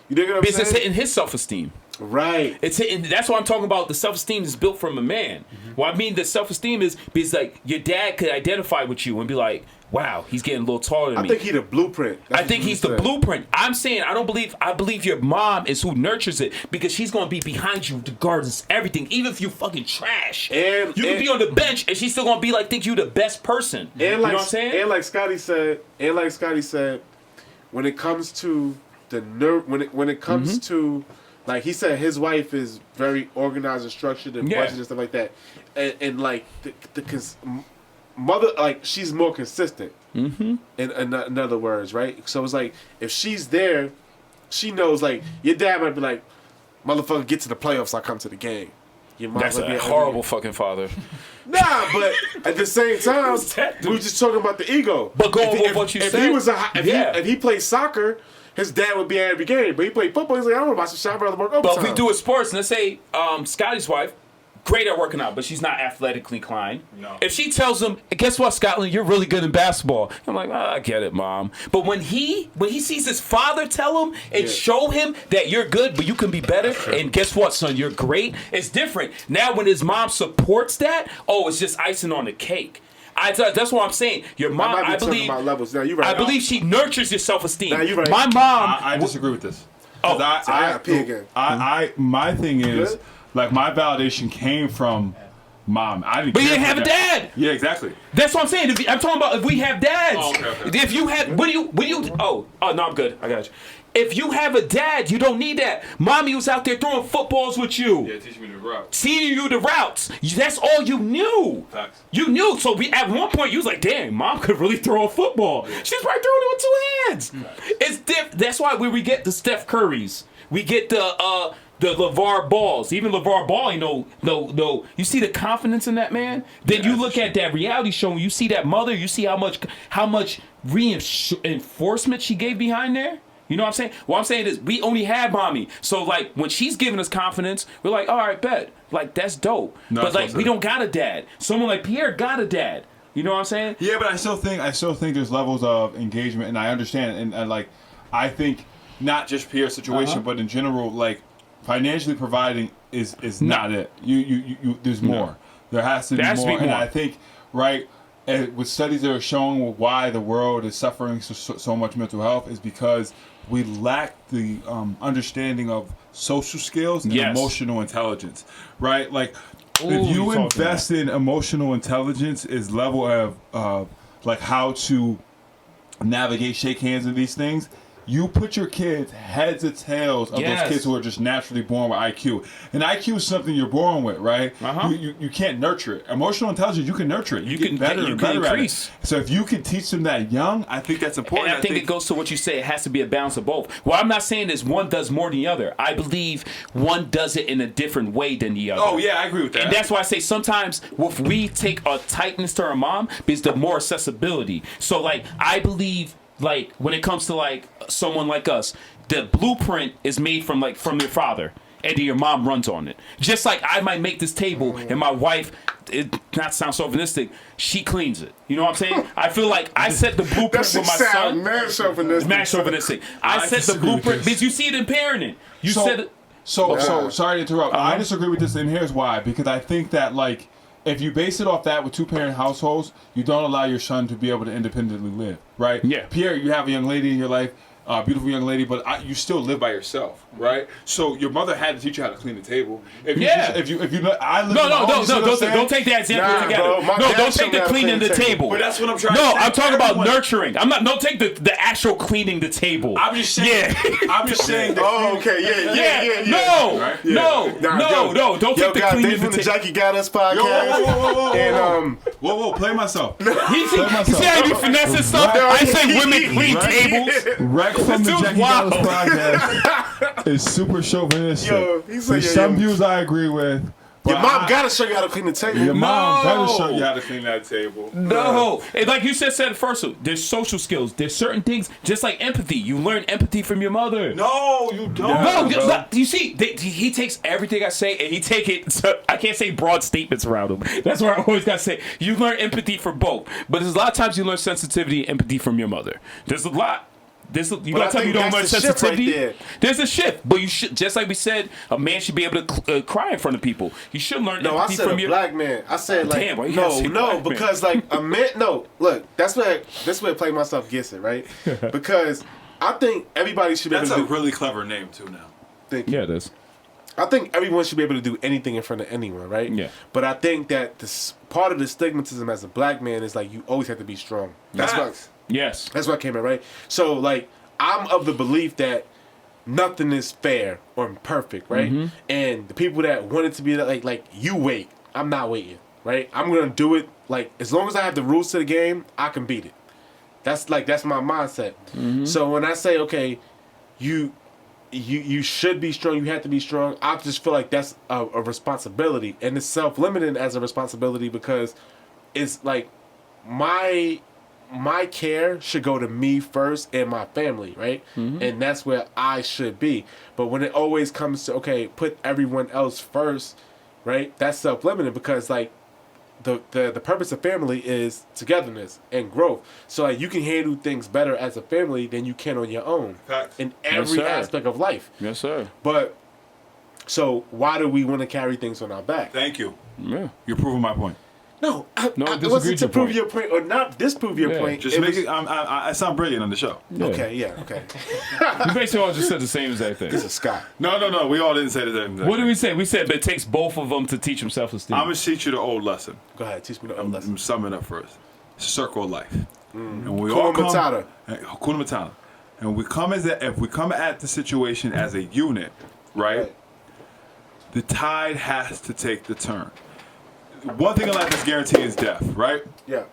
You dig what I'm Because it's saying? hitting his self-esteem. Right. It's hitting. That's what I'm talking about. The self-esteem is built from a man. What I mean, the self-esteem is because like your dad could identify with you and be like, "Wow, he's getting a little taller than me." I think he the blueprint. That's I think what he's you the said. blueprint. I'm saying I believe your mom is who nurtures it because she's gonna be behind you regardless of everything. Even if you fucking trash, you can be on the bench and she's still gonna be like think you the best person. And you like, know what I'm saying? And like Scottie said, when it comes to the when it comes to like he said, his wife is very organized and structured and Yeah. budgeted and stuff like that, and like mother, like she's more consistent. Mm-hmm. In other words, right? So it's like if she's there, she knows like your dad might be like, "Motherfucker, get to the playoffs, I come to the game." Your mom That's might be a at horrible fucking father. Nah, but at the same time, that, dude? we were just talking about the ego. But going If he- with if- what you if said, he was yeah. if he played soccer, his dad would be at every game. But he played football. He's like, I don't want to watch the shot. I'd rather work overtime. But if we do it sports, and let's say Scottie's wife, great at working out, but she's not athletically inclined. No. If she tells him, guess what, Scotland, you're really good in basketball. I'm like, I get it, Mom. But when he sees his father tell him and show him that you're good, but you can be better, and guess what, son, you're great, it's different. Now when his mom supports that, it's just icing on the cake. That's what I'm saying. Your mom, I might be I talking believe, about levels. Now, you're right. I believe she nurtures your self-esteem. Nah, you're right. My mom, I disagree with this. Oh, 'Cause I gotta pee again. my thing is Good? like my validation came from mom. I didn't. but you care didn't for have a that. dad. Yeah, exactly. That's what I'm saying. I'm talking about if we have dads. Oh, okay. If you have, what do you? Oh, no, I'm good. I got you. If you have a dad, you don't need that. Mommy was out there throwing footballs with you, Yeah, teach me the route. teaching you the routes. That's all you knew. Facts. You knew. So at one point you was like, "Damn, Mom could really throw a football." She's probably throwing it with two hands. It's That's why we get the Steph Currys. We get the LeVar Balls. Even LeVar Ball, no. You see the confidence in that man. Then you look at that reality show and you see that mother. You see how much reinforcement she gave behind there. You know what I'm saying? What I'm saying is we only had mommy. So like when she's giving us confidence, we're like, all right, bet. Like that's dope. No, but that's like what we I'm don't got a dad. Someone like Pierre got a dad. You know what I'm saying? Yeah, but I still think there's levels of engagement, and I understand, and like I think not just Pierre's situation, but in general, like financially providing is not it. You there's more. There has to be more, and I think with studies that are showing why the world is suffering so much mental health is because we lack the understanding of social skills and emotional intelligence, right? Like, if you invest in emotional intelligence, is level of like how to navigate, shake hands, and these things. You put your kids heads or tails of those kids who are just naturally born with IQ. And IQ is something you're born with, right? You can't nurture it. Emotional intelligence, you can nurture it. You get better and better at it. So if you can teach them that young, I think that's important. And I think it goes to what you say. It has to be a balance of both. What I'm not saying is one does more than the other. I believe one does it in a different way than the other. Oh, yeah, I agree with that. And that's why I say sometimes if we take a tightness to our mom, because the more accessibility. So like I believe like when it comes to like someone like us, the blueprint is made from your father. Eddie, your mom runs on it. Just like I might make this table and my wife, it not sound chauvinistic, she cleans it. You know what I'm saying? I feel like I set the blueprint for my son. Mad chauvinistic. Mad chauvinistic. I set the blueprint because you see it in parenting. You said it. So sorry to interrupt. I disagree with this, and here's why. Because I think that like if you base it off that with 2-parent households, you don't allow your son to be able to independently live, right? Yeah. Pierre, you have a young lady in your life, beautiful young lady, but you still live by yourself, right? So your mother had to teach you how to clean the table. If you Yeah. just, if you I live Don't take that example together. bro, my No, dad don't showed take me the how to cleaning clean the the table. table. But that's what I'm trying to No, say. I'm talking about Everyone- nurturing. Don't take the actual cleaning the table. I'm just saying. Yeah. I'm just saying that. Oh, okay, yeah. No, Right? no, don't Yo, take the guys, cleaning they the from the table. Jackie Got Us podcast. Whoa, And whoa, play myself. You see how you be finessing stuff? I say women clean tables. Rec from the dude's Jackie wild. Dallas podcast is super chauvinistic. Yo, he said, There's yeah, some yeah. views I agree with. But your mom gotta show you how to clean the table. Your mom gotta show No. you how to clean that table. No, and like you said first, there's social skills. There's certain things, just like empathy. You learn empathy from your mother. No, you don't. No, you see, he takes everything I say and he take it. So I can't say broad statements around him. That's where I always gotta say you learn empathy from both. But there's a lot of times you learn sensitivity and empathy from your mother. There's a lot. You I don't tell me you think don't learn that's the shift right sensitivity. there. There's a shift, but you should, just like we said, a man should be able to cry in front of people. You should learn No, I empathy said from a your. black man. I said like Damn, why you gotta say black man? because like a man. No, look, that's where Play Myself gets it right. Because I think everybody should be That's able a to really clever name too now. think. Yeah, it is. I think everyone should be able to do anything in front of anyone, right? Yeah. But I think that this part of the stigmatism as a black man is like you always have to be strong. That's Facts. Yes. what I came at, right? So like I'm of the belief that nothing is fair or perfect, right? Mm-hmm. And the people that want it to be like you wait, I'm not waiting, right? I'm gonna do it like as long as I have the rules to the game, I can beat it. That's my mindset. Mm-hmm. So when I say okay, you should be strong, you have to be strong, I just feel like that's a responsibility, and it's self-limiting as a responsibility because it's like my care should go to me first and my family, right? Mm-hmm. And that's where I should be. But when it always comes to okay, put everyone else first, right? That's self-limiting because like the purpose of family is togetherness and growth. So like you can handle things better as a family than you can on your own. Facts. In every sir. aspect of life. Yes, sir. But so why do we want to carry things on our back? Thank you. Yeah. You're proving my point. No, I disagree wasn't with to your prove point. your point or not disprove your Yeah. point. Just make it. I sound brilliant on the show. Okay, yeah, okay. You basically all just said the same exact thing. This is Scott. No. We all didn't say the same thing. What did we say? We said it takes both of them to teach them self-esteem. I'm gonna teach you the old lesson. Go ahead, teach me the old I'm lesson. summing it up first. Circle of life. And when we Hakuna all come, Matata. Hakuna Matata. And we come if we come at the situation as a unit, right? The tide has to take the turn. One thing in life is guaranteed is death, right? Yeah.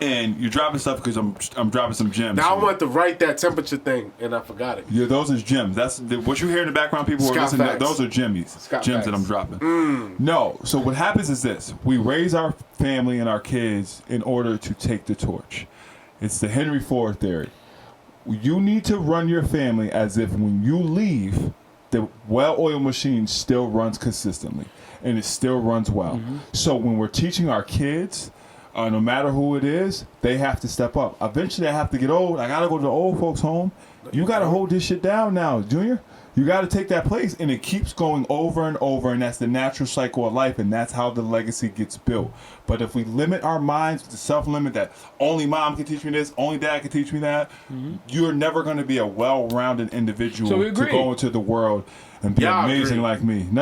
And you're dropping stuff because I'm dropping some gems. Now I want to write that temperature thing, and I forgot it. Yeah, those are gems. That's what you hear in the background. People who are Scott listening. facts. Those are Scott gems that facts. I'm dropping. No. So what happens is this: we raise our family and our kids in order to take the torch. It's the Henry Ford theory. You need to run your family as if when you leave, the well-oiled machine still runs consistently and it still runs well. So when we're teaching our kids, no matter who it is, they have to step up. Eventually, I have to get old. I gotta go to the old folks' home. You gotta hold this shit down now, Junior. You gotta take that place, and it keeps going over and over, and that's the natural cycle of life, and that's how the legacy gets built. But if we limit our minds to self-limit that only mom can teach me this, only dad can teach me that, you're never gonna be a well-rounded individual So we to agree. go into the world and be Yeah, I amazing agree. like me. No.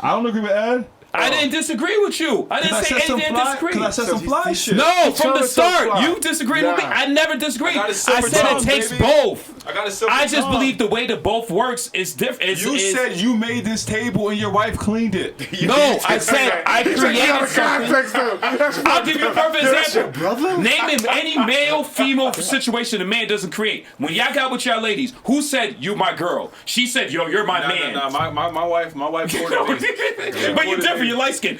I don't agree with Ed. I didn't disagree with you. I didn't say anything to disagree. Cause I said some fly shit. No, from trying the to start, fly. you disagreed with me. Nah. I never disagreed. I got I a silver said tongue, it takes baby. both. I got a simple I just tongue. believe the way that both works is different. You said you made this table and your wife cleaned it. No, I said I created something. Context, though. That's I'll give you a perfect example. brother. Name him any male, female situation a man doesn't create. When y'all got with y'all ladies, who said you my girl? She said, yo, you're my man. No, my wife ordered this. But you're different. You're light skinned.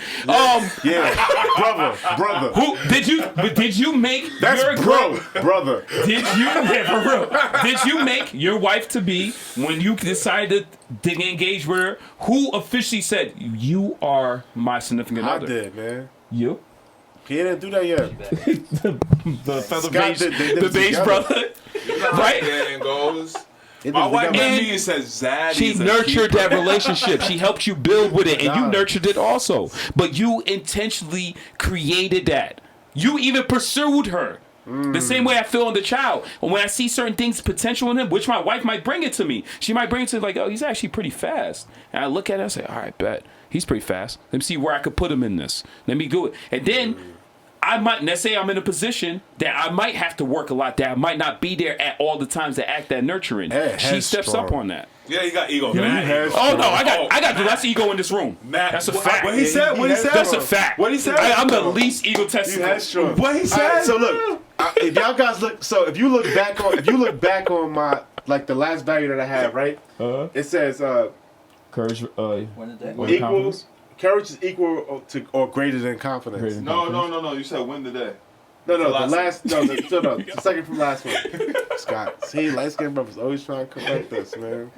Yeah, brother. Who did you make That's your brother. Did you make your wife to be when you decided to engage with her? Who officially said you are my significant I other? did, man. You, He didn't do that yet. the feather Scott base, did the base together. brother, right? And goes. They My did wife together. met me and said, "Zaddy." She is a nurtured keeper." that relationship. She helped you build with it, and you God. nurtured it also. But you intentionally created that. You even pursued her. The same way I feel on the child. And when I see certain things, potential in him, which my wife might bring it to me. She might bring it to like, oh, he's actually pretty fast. And I look at it and say, all right, bet. He's pretty fast. Let me see where I could put him in this. Let me do it. And then I might, let's say I'm in a position that I might have to work a lot, that I might not be there at all the times to act that nurturing. Hey, She steps headstrong. up on that. Yeah, he got ego. you man. had- Oh no, I got the less ego in this room. Matt, That's a what- fact. what he said? What he said? That's a fact. What he said? I'm the least You egotistical. had strong. What he All said? right, so look, if y'all guys look, so if you look back on my like the last value that I have, right? It says Courage. When did that? equal. Courage is equal to or greater than confidence. Greater than- No. You said win today. No, the last last, the second from last one. Scott, see, light skinned brothers always trying to correct us, man.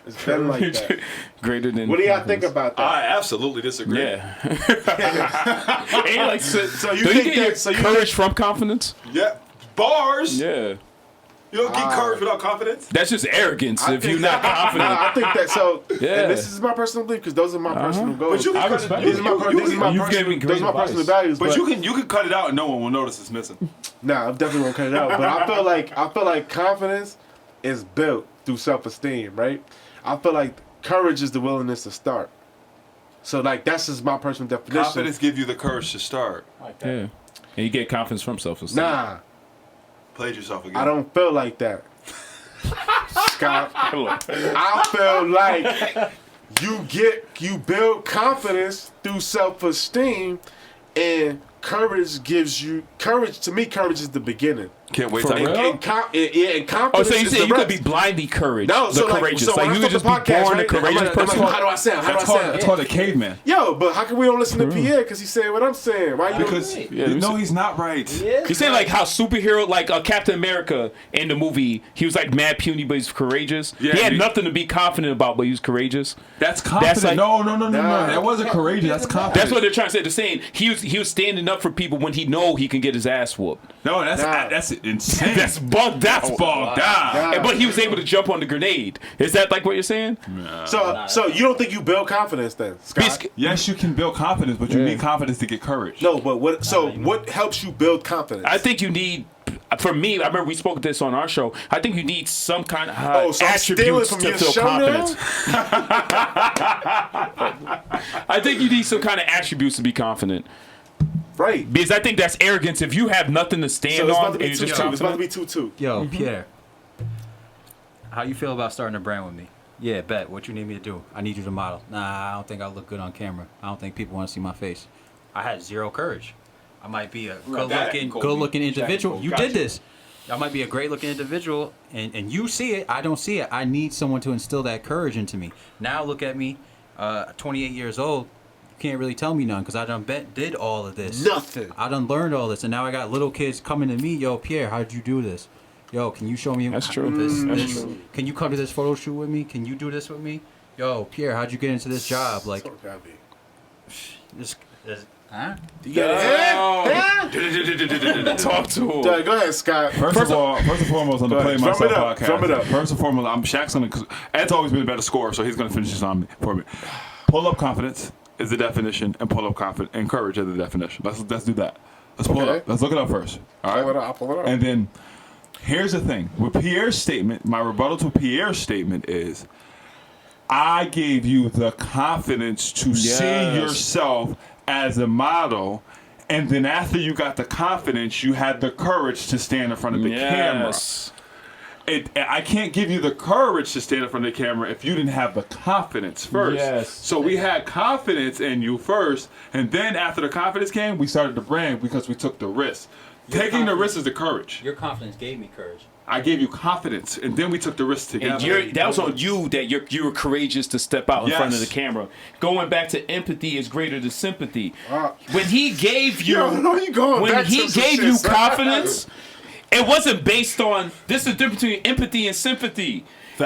It's been like that. Greater than. What do y'all think about that? I absolutely disagree. Yeah. Ain't like so you do think you get that- your so you courage from confidence? Yeah. Bars. Yeah. You don't get courage without confidence. That's just arrogance I if think you're not that- confident. I think that so. Yeah. And this is my personal belief because those are my personal goals. But you can I cut respect it. these are my, these are my You've given me personal, great those are my personal advice. values. But you can cut it out and no one will notice it's missing. Nah, I definitely won't cut it out. But I feel like confidence is built through self-esteem, right? I feel like courage is the willingness to start. So like that's just my personal definition. Confidence give you the courage to start. Yeah. And you get confidence from self-esteem. Nah, Played yourself again. I don't feel like that. Scott, I feel like you build confidence through self-esteem, and courage gives you courage. To me, courage is the beginning. Can't wait For till real? And I confidence. Oh, so you is said the you could rest. be blindly courage. No, the so like, courageous. so when like I you could start just be the podcast, born a right, courageous I'm like, person. how do I sound? How do I sound? That's called a caveman. Yo, but how come we don't listen to Pierre? Because he's saying what I'm saying. Why you? Because Yeah, no, he's not right. You say like how superhero, like Captain America in the movie, he was like mad puny, but he's courageous. Yeah, he had he- nothing to be confident about, but he was courageous. That's confident. like- no. Nah. That wasn't courageous. That's confident. That's what they're trying to say. They're saying he was standing up for people when he know he can get his ass whooped. No, that's Nah. that's insane. That's bugged out. That's bugged out. Nah. But he was able to jump on the grenade. Is that like what you're saying? So you don't think you build confidence then, Scott? Yes, you can build confidence, but you need confidence to get courage. No, but what? So what helps you build confidence? I think you need. For me, I remember we spoke this on our show. I think you need some kind of so I'm stealing attributes from to your feel show confidence. now? I think you need some kind of attributes to be confident. Right. Because I think that's arrogance if you have nothing to stand So it's on about to and be you're just 2-2. It's about to confident. be 2-2. Yo, Pierre, how you feel about starting a brand with me? Yeah, bet. What you need me to do? I need you to model. Nah, I don't think I look good on camera. I don't think people want to see my face. I had zero courage. I might be a good-looking individual. You did this. I might be a great-looking individual, and you see it. I don't see it. I need someone to instill that courage into me. Now look at me, 28 years old. You can't really tell me none because I did all of this. Nothing. I done learned all this, and now I got little kids coming to me. Yo, Pierre, how'd you do this? Yo, can you show me? That's true. This? Can you come to this photo shoot with me? Can you do this with me? Yo, Pierre, how'd you get into this job? Like, So gotta be. huh? You got it. Talk to him. Go ahead, Scott. First and foremost on the Go Play ahead. Myself Drum it up. podcast. Drum it up. First and foremost, I'm Shaq's gonna. Ed's always been a better scorer, so he's gonna finish this on me for me. Pull up confidence is the definition, and pull up confidence and courage is the definition. Let's do that. Let's pull it Okay. up. Let's look it up first. All right. Pull it up. I'll pull it up. And then here's the thing with Pierre's statement. My rebuttal to Pierre's statement is, I gave you the confidence to see Yes. yourself as a model. And then after you got the confidence, you had the courage to stand in front of the camera. Yes. I can't give you the courage to stand in front of the camera if you didn't have the confidence first. Yes. So we had confidence in you first, and then after the confidence came, we started the brand because we took the risk. Taking the risk is the courage. Your confidence gave me courage. I gave you confidence, and then we took the risk together. And that was on you that you were courageous to step out in front of the camera. Going back to empathy is greater than sympathy. When he gave you, confidence, it wasn't based on. This is the difference between empathy and sympathy.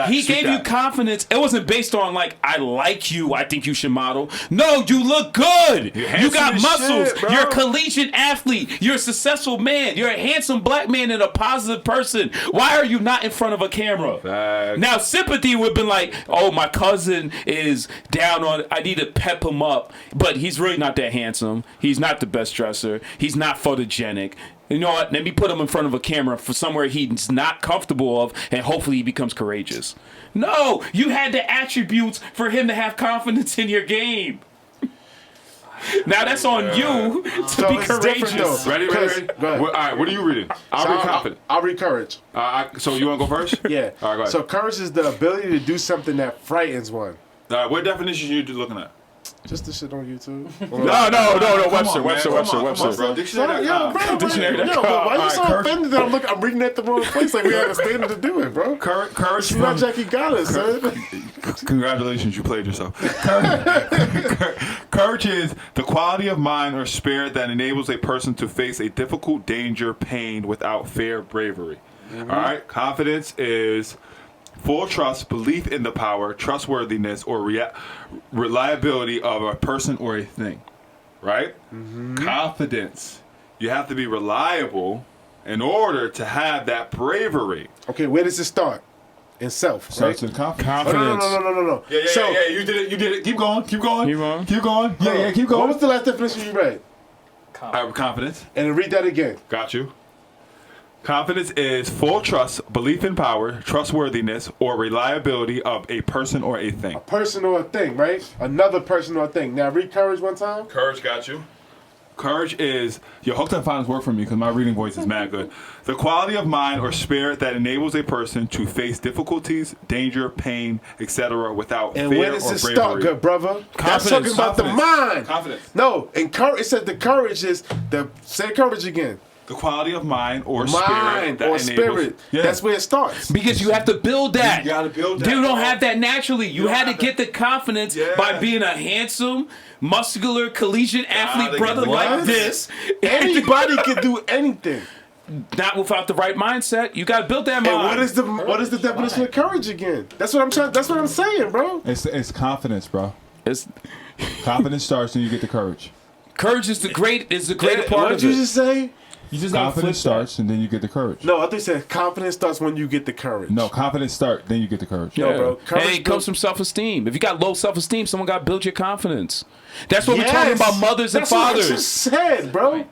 He gave you confidence. It wasn't based on like, I like you, I think you should model. No, you look good. You got muscles. Shit, you're a collegiate athlete. You're a successful man. You're a handsome black man and a positive person. Why are you not in front of a camera? Now, sympathy would have been like, oh, my cousin is down on, I need to pep him up. But he's really not that handsome. He's not the best dresser. He's not photogenic. You know what? Let me put him in front of a camera for somewhere he's not comfortable of, and hopefully he becomes courageous. No, you had the attributes for him to have confidence in your game. Now that's on you to be courageous. Ready? Go ahead. All right, what are you reading? I'll read confident. I'll read courage. So you want to go first? Yeah. All right, go ahead. So courage is the ability to do something that frightens one. All right, what definition are you looking at? Just the shit on YouTube. No. Webster. Bro. Dictionary.com. Yo, but why you so courage. offended that I'm reading at the wrong place? Like we had a standard to do it, bro. Courage It's not Jackie Gallus, son. Congratulations, you played yourself. Courage is the quality of mind or spirit that enables a person to face a difficult danger, pain without fear, bravery. All right. Confidence is full trust, belief in the power, trustworthiness, or reliability of a person or a thing. Right? Confidence. You have to be reliable in order to have that bravery. Okay, where does it start? In self, right? Starts in confidence. No. Yeah, you did it. Keep going. Yeah, keep going. What was the last definition you read? Confidence. And then read that again. Got you. Confidence is full trust, belief in power, trustworthiness, or reliability of a person or a thing. Person or a thing, right? Another person or a thing. Now read courage one time. Courage, got you. Courage is, hope that finds work for me because my reading voice is mad good. The quality of mind or spirit that enables a person to face difficulties, danger, pain, etc. without And fear where does or it bravery. start, good brother? That's talking about the mind. Confidence. No, and it said the courage is say courage again. The quality of mind or spirit that enables. Spirit. Yeah. That's where it starts. Because you have to build that. You gotta build that. You don't bro. have that naturally. You had to get the confidence by being a handsome, muscular, collegiate athlete brother like this. Anybody can do anything. Not without the right mindset. You got to build that mind. And what is the definition of courage again? That's what I'm saying, bro. It's confidence, bro. It's, Confidence starts when you get the courage. courage is the greater part What of did you it. just say? You just gotta flip Confidence starts and then you get the courage. No, I think you said confidence starts when you get the courage. No, confidence start, then you get the courage. No, bro. Courage And it comes from self-esteem. If you got low self-esteem, someone got to build your confidence. That's what we're talking Yes. about, mothers and That's what I fathers. just said, bro.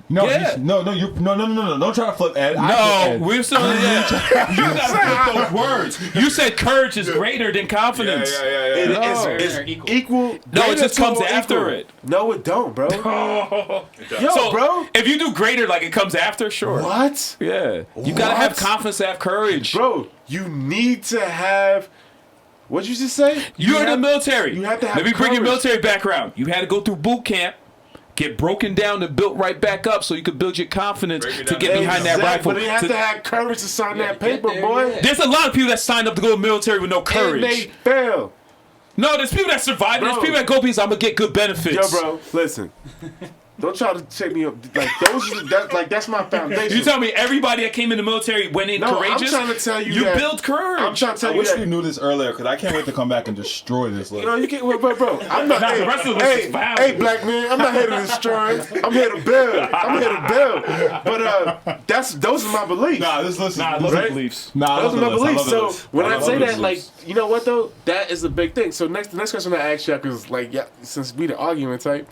No, Yeah. no. Don't try to flip Ed. No, we're still. You gotta flip those words. You said courage is greater than confidence. It's equal. No, it just greater comes to or after equal. it. No, it don't, bro. Yo, So, bro. if you do greater, like it comes after, sure. What? Yeah. You gotta have What? confidence to have courage. Bro, you need to have. What'd you just say? You're in the military. You have to have Let me bring your courage. military background. You had to go through boot camp, get broken down and built right back up so you could build your confidence to get behind that rifle. But you have to have courage to sign that paper, boy. There's a lot of people that signed up to go to the military with no And courage. they fail. No, there's people that survive. There's Bro. people that go because I'm gonna get good benefits. Yo, bro, listen. Don't try to check me up. Like that's my foundation. You tell me everybody that came in the military went in No, courageous? I'm trying to tell you You that- build courage. I'm trying to tell I you wish that. we knew this earlier because I can't wait to come back and destroy this list. You can't. Bro. I'm not. Nah, hey, the rest of the list is foul. hey, black man. I'm not here to destroy. I'm here to build. But those are my beliefs. Nah, this list. Nah, I this love list- the beliefs. Nah, I Those love are the my list. beliefs. So when I love say the that, like, list. you know what though? That is a big thing. So the next question I ask you, because like, yeah, since we the argument type,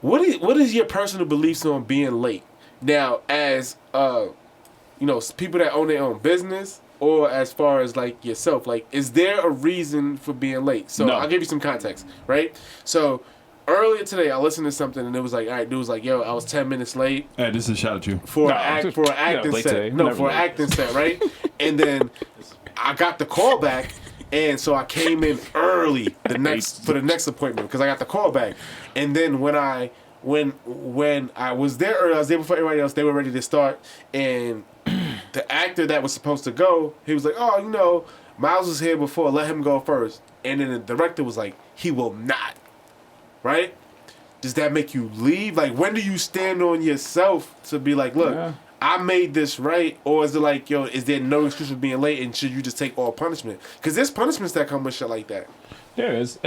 what is your personal beliefs on being late? Now, as people that own their own business, or as far as like yourself, like, is there a reason for being late? So No. I'll give you some context, right? So earlier today, I listened to something and it was like, all right, dude was like, yo, I was 10 minutes late Hey, this is a shout at you. for No, an acting late set. today. No, Never for an late. acting set, right? And then I got the call back, and so I came in early for the next appointment because I got the call back. And then when I was there early, I was there before everybody else. They were ready to start, and the actor that was supposed to go, he was like, "Oh, you know, Myles was here before. Let him go first." And then the director was like, "He will not." Right? Does that make you leave? Like, when do you stand on yourself to be like, look, Yeah. I made this right? Or is it like, yo, is there no excuse for being late and should you just take all punishment? Because there's punishments that come with shit like that. There is.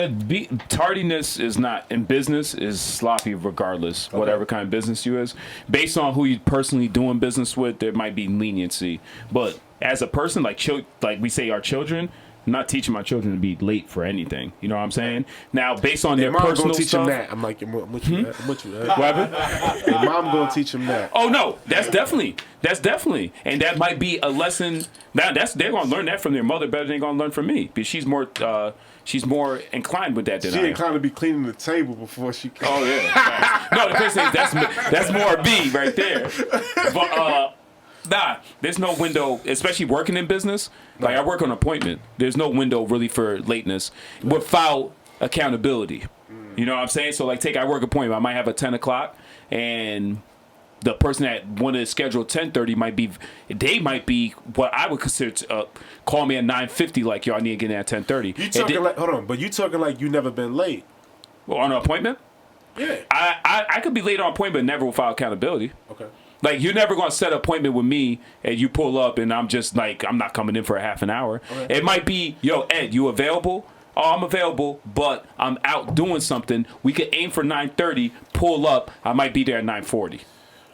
Tardiness is not in business is sloppy regardless, whatever kind of business you is. Based on who you personally doing business with, there might be leniency. But as a person, like we say our children, I'm not teaching my children to be late for anything. You know what I'm saying? Now, based on their Mom personal gonna teach stuff. him that. I'm like, I'm with you. I'm with you. What happened? Your mom gonna teach him that. Oh no, that's definitely, and that might be a lesson. They're gonna learn that from their mother better than they're gonna learn from me, because she's more inclined with that than She I am. inclined to be cleaning the table before she. Oh yeah. No, the first thing is that's more B right there. But nah, there's no window, especially working in business. Like I work on appointment. There's no window really for lateness without accountability. You know what I'm saying? So like, I work appointment. I might have a 10 o'clock, and the person that wanted to schedule 10:30 might be what I would consider call me at 9:50. Like, yo, I need to get in at 10:30. You talking like, hold on, but you talking like you never been late. Well, on an appointment? Yeah. I could be late on appointment, never without accountability. Okay. Like, you're never going to set an appointment with me and you pull up and I'm just like, I'm not coming in for a half an hour. Okay. It might be, yo, Ed, you available? Oh, I'm available, but I'm out doing something. We could aim for 9:30, pull up. I might be there at 9:40.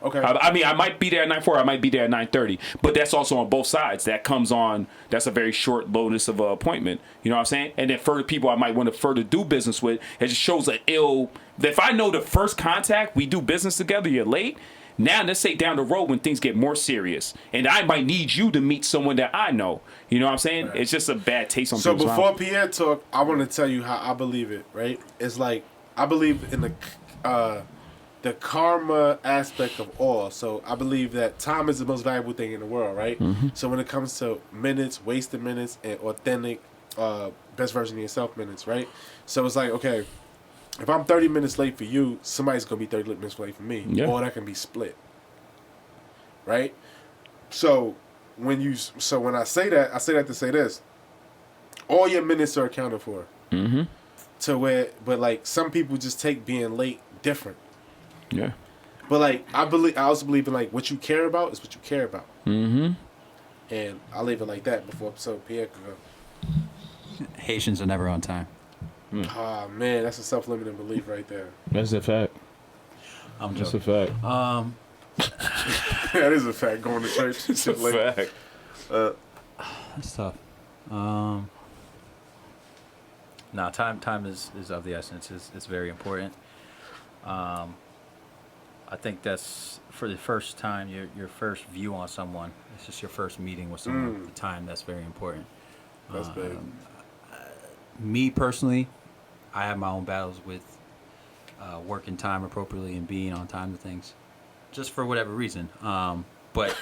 Okay. I mean, I might be there at 9:40. I might be there at 9:30. But that's also on both sides. That's a very short notice of an appointment. You know what I'm saying? And then further people I might want to further do business with, it just shows if I know the first contact, we do business together, you're late. Now, let's say down the road when things get more serious, and I might need you to meet someone that I know. You know what I'm saying? Right. It's just a bad taste on people's mouth. So before Pierre talk, I want to tell you how I believe it, right? It's like, I believe in the karma aspect of all. So I believe that time is the most valuable thing in the world, right? Mm-hmm. So when it comes to minutes, wasted minutes, and authentic, best version of yourself minutes, right? So it's like, okay, if I'm 30 minutes late for you, somebody's going to be 30 minutes late for me. Yeah. Or that can be split. Right? So when I say that to say this. All your minutes are accounted for. Mm-hmm. But like some people just take being late different. Yeah. But like I also believe in like what you care about is what you care about. Mm-hmm. And I'll leave it like that before so Pierre can go. Haitians are never on time. Ah man, that's a self-limiting belief right there. That's a fact. That's a fact. That is a fact. Going to church. It's a fact. That's tough. Time is of the essence. It's very important. I think that's for the first time, your first view on someone. It's just your first meeting with someone. The time, that's very important. That's big. Me personally, I have my own battles with working time appropriately and being on time to things, just for whatever reason. But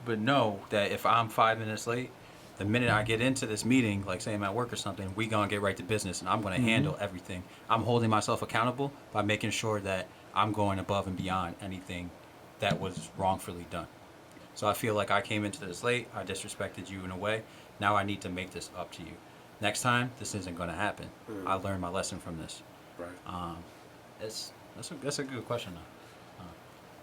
know that if I'm 5 minutes late, the minute I get into this meeting, like say I'm at work or something, we gonna get right to business, and I'm gonna handle everything. I'm holding myself accountable by making sure that I'm going above and beyond anything that was wrongfully done. So I feel like I came into this late, I disrespected you in a way. Now I need to make this up to you. Next time, this isn't going to happen. I learned my lesson from this. Right. That's a good question, though.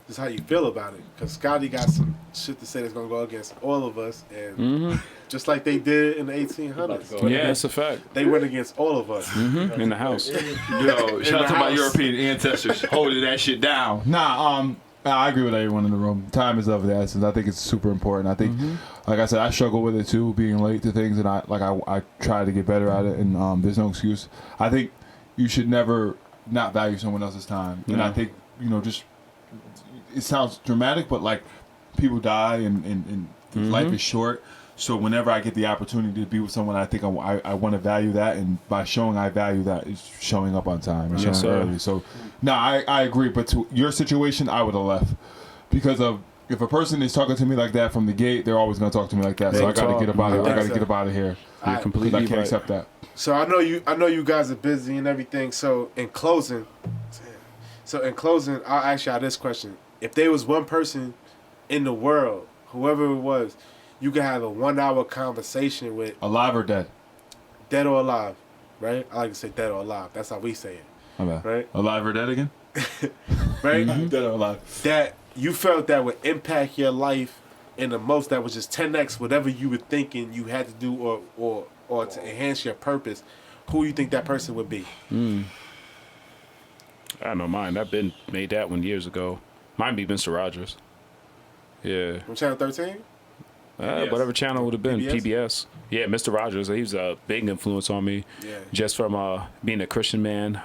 Just how you feel about it. Because Scottie got some shit to say that's going to go against all of us. And just like they did in the 1800s. Yeah, it's a fact. They went against all of us. In the house. Yo, shout out to my European ancestors holding that shit down. I agree with everyone in the room. Time is of the essence. I think it's super important. I think, like I said, I struggle with it too, being late to things, and I try to get better at it, and there's no excuse. I think you should never not value someone else's time, and I think just it sounds dramatic, but like people die and life is short, So whenever I get the opportunity to be with someone, I think I want to value that, and by showing I value that is showing up on time and showing early. So, no, I agree. But to your situation, I would have left because of if a person is talking to me like that from the gate, they're always going to talk to me like that. So I got to get up out of I got to get up out of here. You're completely I can't accept that. So I know you guys are busy and everything. So in closing, I'll ask y'all this question: if there was one person in the world, whoever it was, you could have a 1 hour conversation with, Alive or dead? Dead or alive, right? I like to say dead or alive. That's how we say it, right? Alive or dead again? Right? Dead or alive? That you felt that would impact your life in the most. That was just 10x whatever you were thinking you had to do, or to enhance your purpose. Who you think that person would be? I know mine. I've been made that one years ago. Mine be Mr. Rogers. Yeah. From Channel 13? Whatever channel would have been. PBS? PBS. Yeah, Mr. Rogers. He was a big influence on me. Yeah. Just from being a Christian man.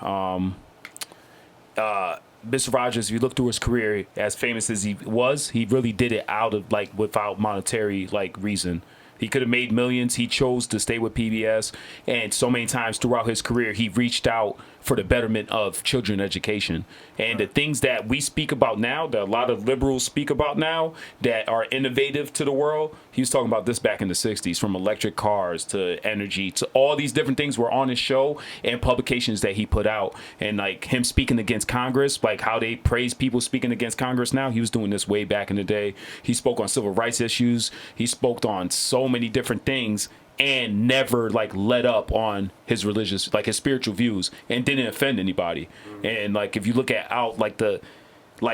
Mr. Rogers, if you look through his career, as famous as he was, he really did it out of without monetary reason. He could have made millions. He chose to stay with PBS, and so many times throughout his career, he reached out for the betterment of children education. And the things that we speak about now, that a lot of liberals speak about now, that are innovative to the world, he was talking about this back in the 60s, from electric cars to energy to all these different things were on his show and publications that he put out. And him speaking against Congress, how they praise people speaking against Congress now, he was doing this way back in the day. He spoke on civil rights issues. He spoke on so many different things and never let up on his religious, his spiritual views, and didn't offend anybody. And if you look at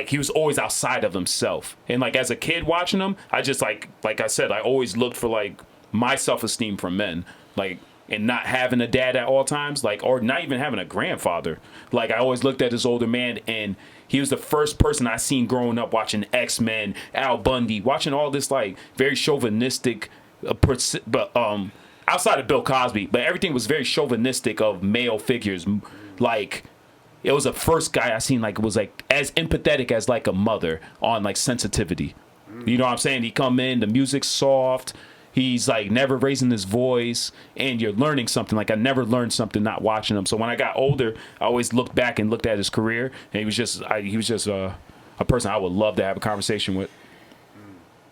he was always outside of himself. And as a kid watching him, I just like I said, I always looked for my self-esteem from men, and not having a dad at all times, or not even having a grandfather. I always looked at this older man, and he was the first person I seen growing up watching X-Men, Al Bundy, watching all this very chauvinistic, but outside of Bill Cosby, but everything was very chauvinistic of male figures. It was the first guy I seen was as empathetic as a mother on sensitivity. You know what I'm saying? He come in, the music's soft. He's never raising his voice, and you're learning something. I never learned something not watching him. So when I got older, I always looked back and looked at his career, and he was just a person I would love to have a conversation with.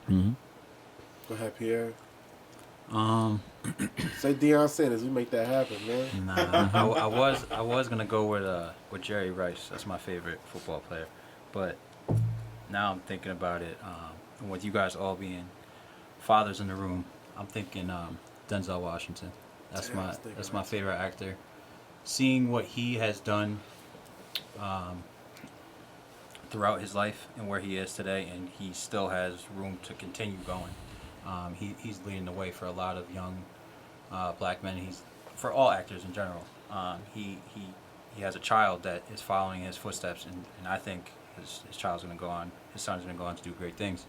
Go ahead, Pierre. Say Deion Sanders, we make that happen, man. Nah, I was gonna go with Jerry Rice. That's my favorite football player, but now I'm thinking about it. With you guys all being fathers in the room, I'm thinking Denzel Washington. That's my favorite actor. Seeing what he has done throughout his life and where he is today, and he still has room to continue going. He's leading the way for a lot of young black men. He's for all actors in general. He has a child that is following his footsteps, and I think his child's going to go on. His son's going to go on to do great things.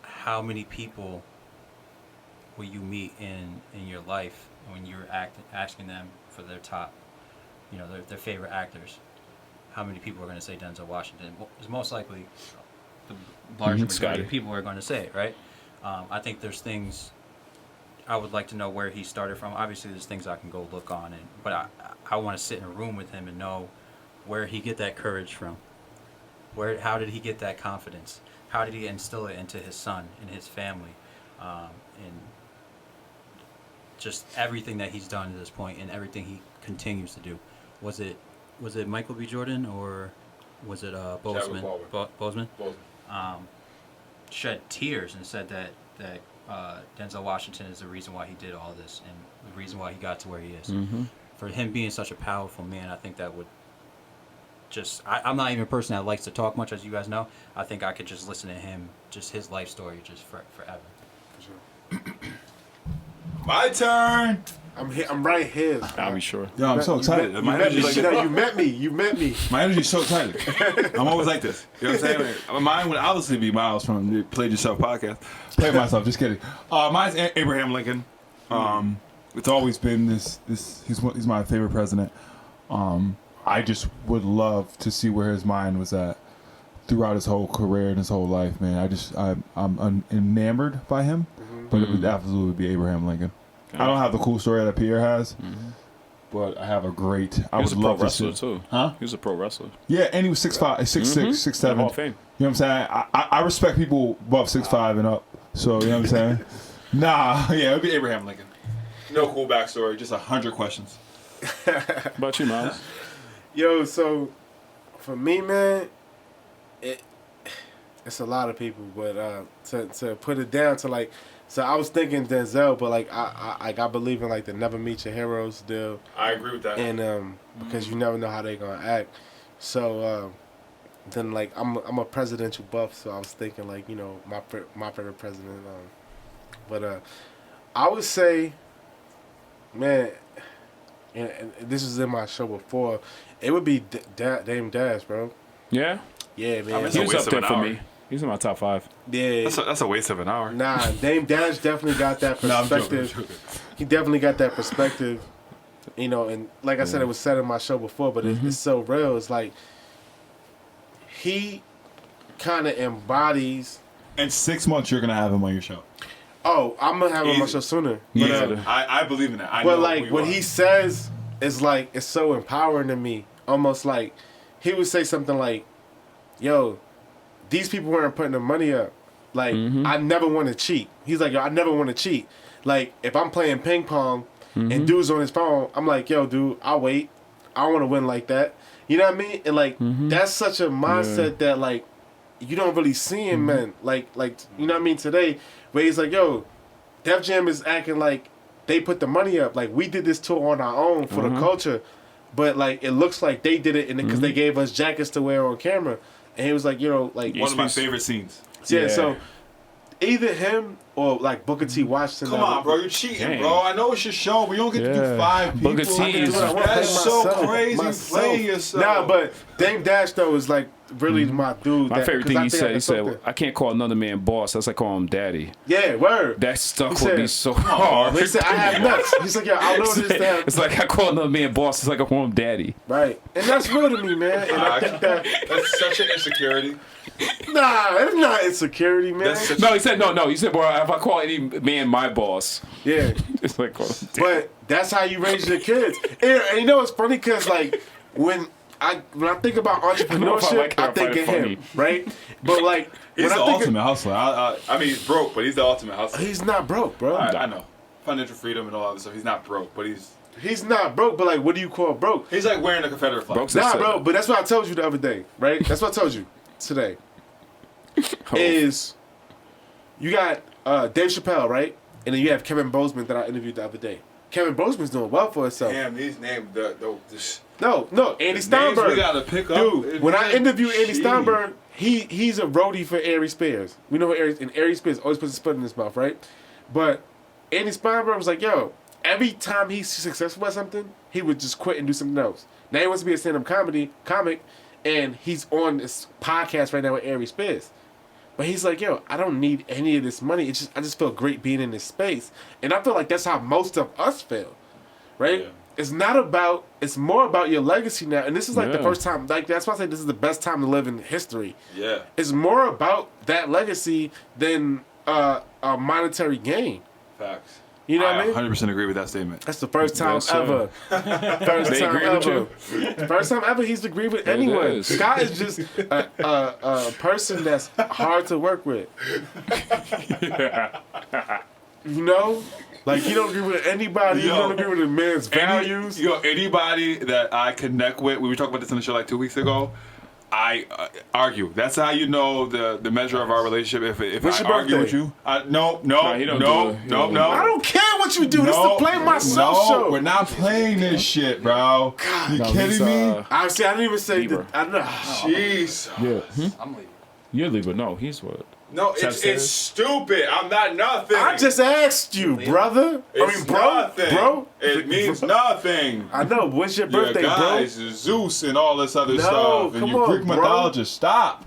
How many people will you meet in your life when you're asking them for their top, their favorite actors? How many people are going to say Denzel Washington? Well, it's most likely the larger majority of people are going to say it, right? I think there's things I would like to know where he started from. Obviously, there's things I can go look on, but I want to sit in a room with him and know where he get that courage from. How did he get that confidence? How did he instill it into his son and his family, and just everything that he's done to this point and everything he continues to do? Was it Michael B. Jordan or was it Bozeman? Bozeman. Shed tears and said that Denzel Washington is the reason why he did all this and the reason why he got to where he is. Mm-hmm. For him being such a powerful man, I think that would just... I'm not even a person that likes to talk much, as you guys know. I think I could just listen to him, just his life story, just forever. For sure. My turn. I'm right here. I'll be sure. Yo, I'm so excited. You met me. My energy's so excited. I'm always like this. You know what I'm saying? Mine would obviously be Myles from the Play Yourself podcast. Play myself, just kidding. Mine's Abraham Lincoln. It's always been this. He's my favorite president. I just would love to see where his mind was at throughout his whole career and his whole life, man. I'm enamored by him, but it would absolutely be Abraham Lincoln. I don't have the cool story that Pierre has, but I have a great. I He was would a pro love to wrestler see. too. Huh? He was a pro wrestler. Yeah, and he was 6'5", 6'6", 6'7". Hall of Fame. You know what I'm saying? I respect people above 6'5" and up. So you know what I'm saying? Nah, yeah, it'd be Abraham Lincoln. No cool backstory, just 100 questions. How about you, Myles? Yo, so for me, man, it's a lot of people, but to put it down to like, so I was thinking Denzel, but like I believe in like the never meet your heroes deal, I agree with that. and because you never know how they gonna act, so then like I'm a presidential buff, so I was thinking like, you know, my favorite president, but I would say, man, and this was in my show before, it would be Dame Dash, bro. Yeah, Yeah, man. It's he a was waste up of there an for hour. me. He's in my top 5. Yeah. That's a waste of an hour. Nah, Dame Dash definitely got that No, I'm joking, perspective. He definitely got that perspective, you know, and like I said, it was said in my show before, but it's so real. It's like he kind of embodies. In 6 months, you're gonna have him on your show. Oh, I'm gonna have him on my Easy. show sooner. Yeah. But, I believe in that. I but know like who you what are. he says is like, it's so empowering to me. Almost like he would say something like, "Yo, these people weren't putting the money up. Like I never want to cheat." He's like, "Yo, I never want to cheat. Like if I'm playing ping pong and dude's on his phone, I'm like, yo, dude, I'll wait. I don't want to win like that. You know what I mean? And like that's such a mindset that like you don't really see in men. Like you know what I mean today, where he's like, yo, Def Jam is acting like they put the money up. Like we did this tour on our own for the culture, but like it looks like they did it because they gave us jackets to wear on camera. And he was like, you know, like One of my favorite scenes. yeah. Yeah. So either him or like Booker T. Washington. Come on, bro, you're cheating, Dang. bro. I know it's your show, but you don't get to do Yeah. 5 people. Booker T I can do what I want, That's play so myself, crazy. myself. Playing yourself. Nah, but Dame Dash though is like really my dude. My that- favorite 'cause thing I he think I said, can something. I can't call another man boss. That's like calling him daddy. Yeah, word. That stuck He with me said- so hard. He said I have nuts. He's like, yeah, I know this to have. It's like I call another man boss. It's like I call him daddy. Right, and that's real to me, man. And I think that That's such an insecurity. nah, it's not insecurity, man. That's such No, he said no. He said, "Bro, if I call any man my boss, Yeah, it's like call him daddy." but that's how you raise your kids. And you know it's funny because like when I think about entrepreneurship, like it, I I think find of it him, right? But like He's when the I think ultimate hustler. I mean, he's broke, but he's the ultimate hustler. he's not broke, bro. I know. Financial freedom and all that other stuff. He's not broke, but He's not broke, but like, what do you call broke? he's like wearing a Confederate flag. Broke's Nah, a- bro. But that's what I told you the other day, right? That's what I told you today. Is you got Dave Chappelle, right? And then you have Kevin Bozeman that I interviewed the other day. Kevin Bozeman's doing well for himself. Damn, these names, No, Andy names we Steinberg. gotta pick up. Dude, when I interviewed Andy Jeez. Steinberg, he's a roadie for Ari Spears. We know who Ari Spears always puts a spit in his mouth, right? But Andy Steinberg was like, yo, every time he's successful at something, he would just quit and do something else. Now he wants to be a stand-up comic, and he's on this podcast right now with Ari Spears. But he's like, yo, I don't need any of this money. I just feel great being in this space. And I feel like that's how most of us feel, right? Yeah. It's more about your legacy now. And this is like the Yeah. first time, like that's why I say this is the best time to live in history. Yeah. It's more about that legacy than a monetary gain. Facts. You know what I mean? 100% agree with that statement. That's the first time Yes, sir. ever. First They time agree with ever. First time ever he's agreed with anyone. is. Scott is just a person that's hard to work with. You know? Like, you don't agree with anybody. You Yo. don't agree with a man's values. Anybody that I connect with, we were talking about this on the show like 2 weeks ago. I argue. That's how you know the measure of our relationship. If What's I your argue birthday? with you, no, he don't do it. He don't do I don't care what you do. This is the Play Myself no, show. we're not playing this shit, bro. You No, kidding he's, me? I see. I didn't even say Libra. that. I know. Jeez. Yeah. I'm leaving. You're Libra. No, he's what? No, it's Sagittarius? stupid. I'm not nothing. I just asked you, brother. It's bro. nothing. Bro. It means nothing. I know. When's your You're birthday, guys, Zeus and all this other stuff. And come you on, Greek bro. mythologist. Stop.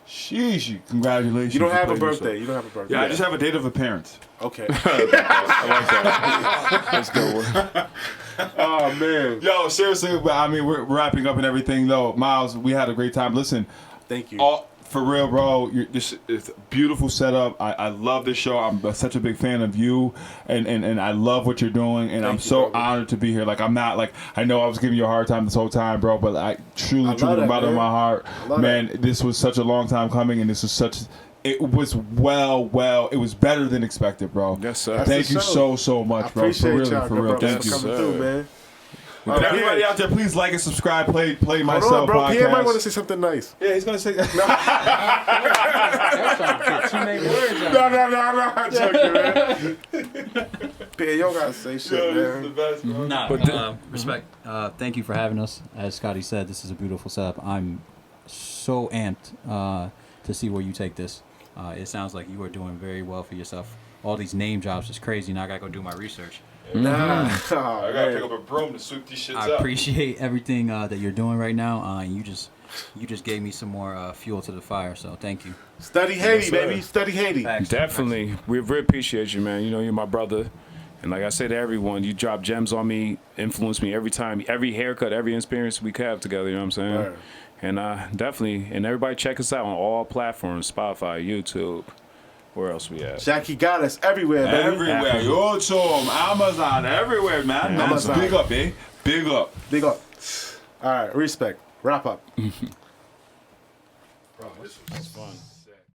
Sheesh, congratulations. You don't for have a playing yourself. birthday. You don't have a birthday. Yeah, I just have a date of appearance. Okay. Let's go. Oh man. Yo, seriously, I mean, we're wrapping up and everything, though. Miles, we had a great time. Listen, Thank you. For real, bro. This is a beautiful setup. I love this show. I'm such a big fan of you, and I love what you're doing. And I'm so honored to be here. Like, I'm not like, I know I was giving you a hard time this whole time, bro, but I truly, from the bottom of my heart, man, this was such a long time coming, and this was such. It was it was better than expected, bro. Yes, sir. Thank you so much, bro. For real. Thank you. Coming through, man. Everybody out there, please like and subscribe. Play myself Hold on, bro. podcast. Pierre might want to say something nice. Yeah, he's gonna say. Too many words out. No, I'm joking, man. Pierre, you don't gotta say shit, man. The best, bro. Nah, respect. Thank you for having us. As Scottie said, this is a beautiful setup. I'm so amped to see where you take this. It sounds like you are doing very well for yourself. All these name drops is crazy. Now I gotta go do my research. Nah. I gotta pick up a broom to sweep these shits I up. appreciate everything that you're doing right now. And you just gave me some more fuel to the fire. So thank you. Study Haiti, baby. Study Haiti. Facts. Definitely. We really appreciate you, man. You know, you're my brother. And like I say to everyone, you drop gems on me, influence me every time, every haircut, every experience we have together, you know what I'm saying? Right. And definitely, and everybody check us out on all platforms, Spotify, YouTube. Where else we at? Jackie got us everywhere, baby. Everywhere. YouTube, Amazon, everywhere, man. Amazon. Big up, eh? Big up. Big up. All right, respect. Wrap up. Bro, this was fun.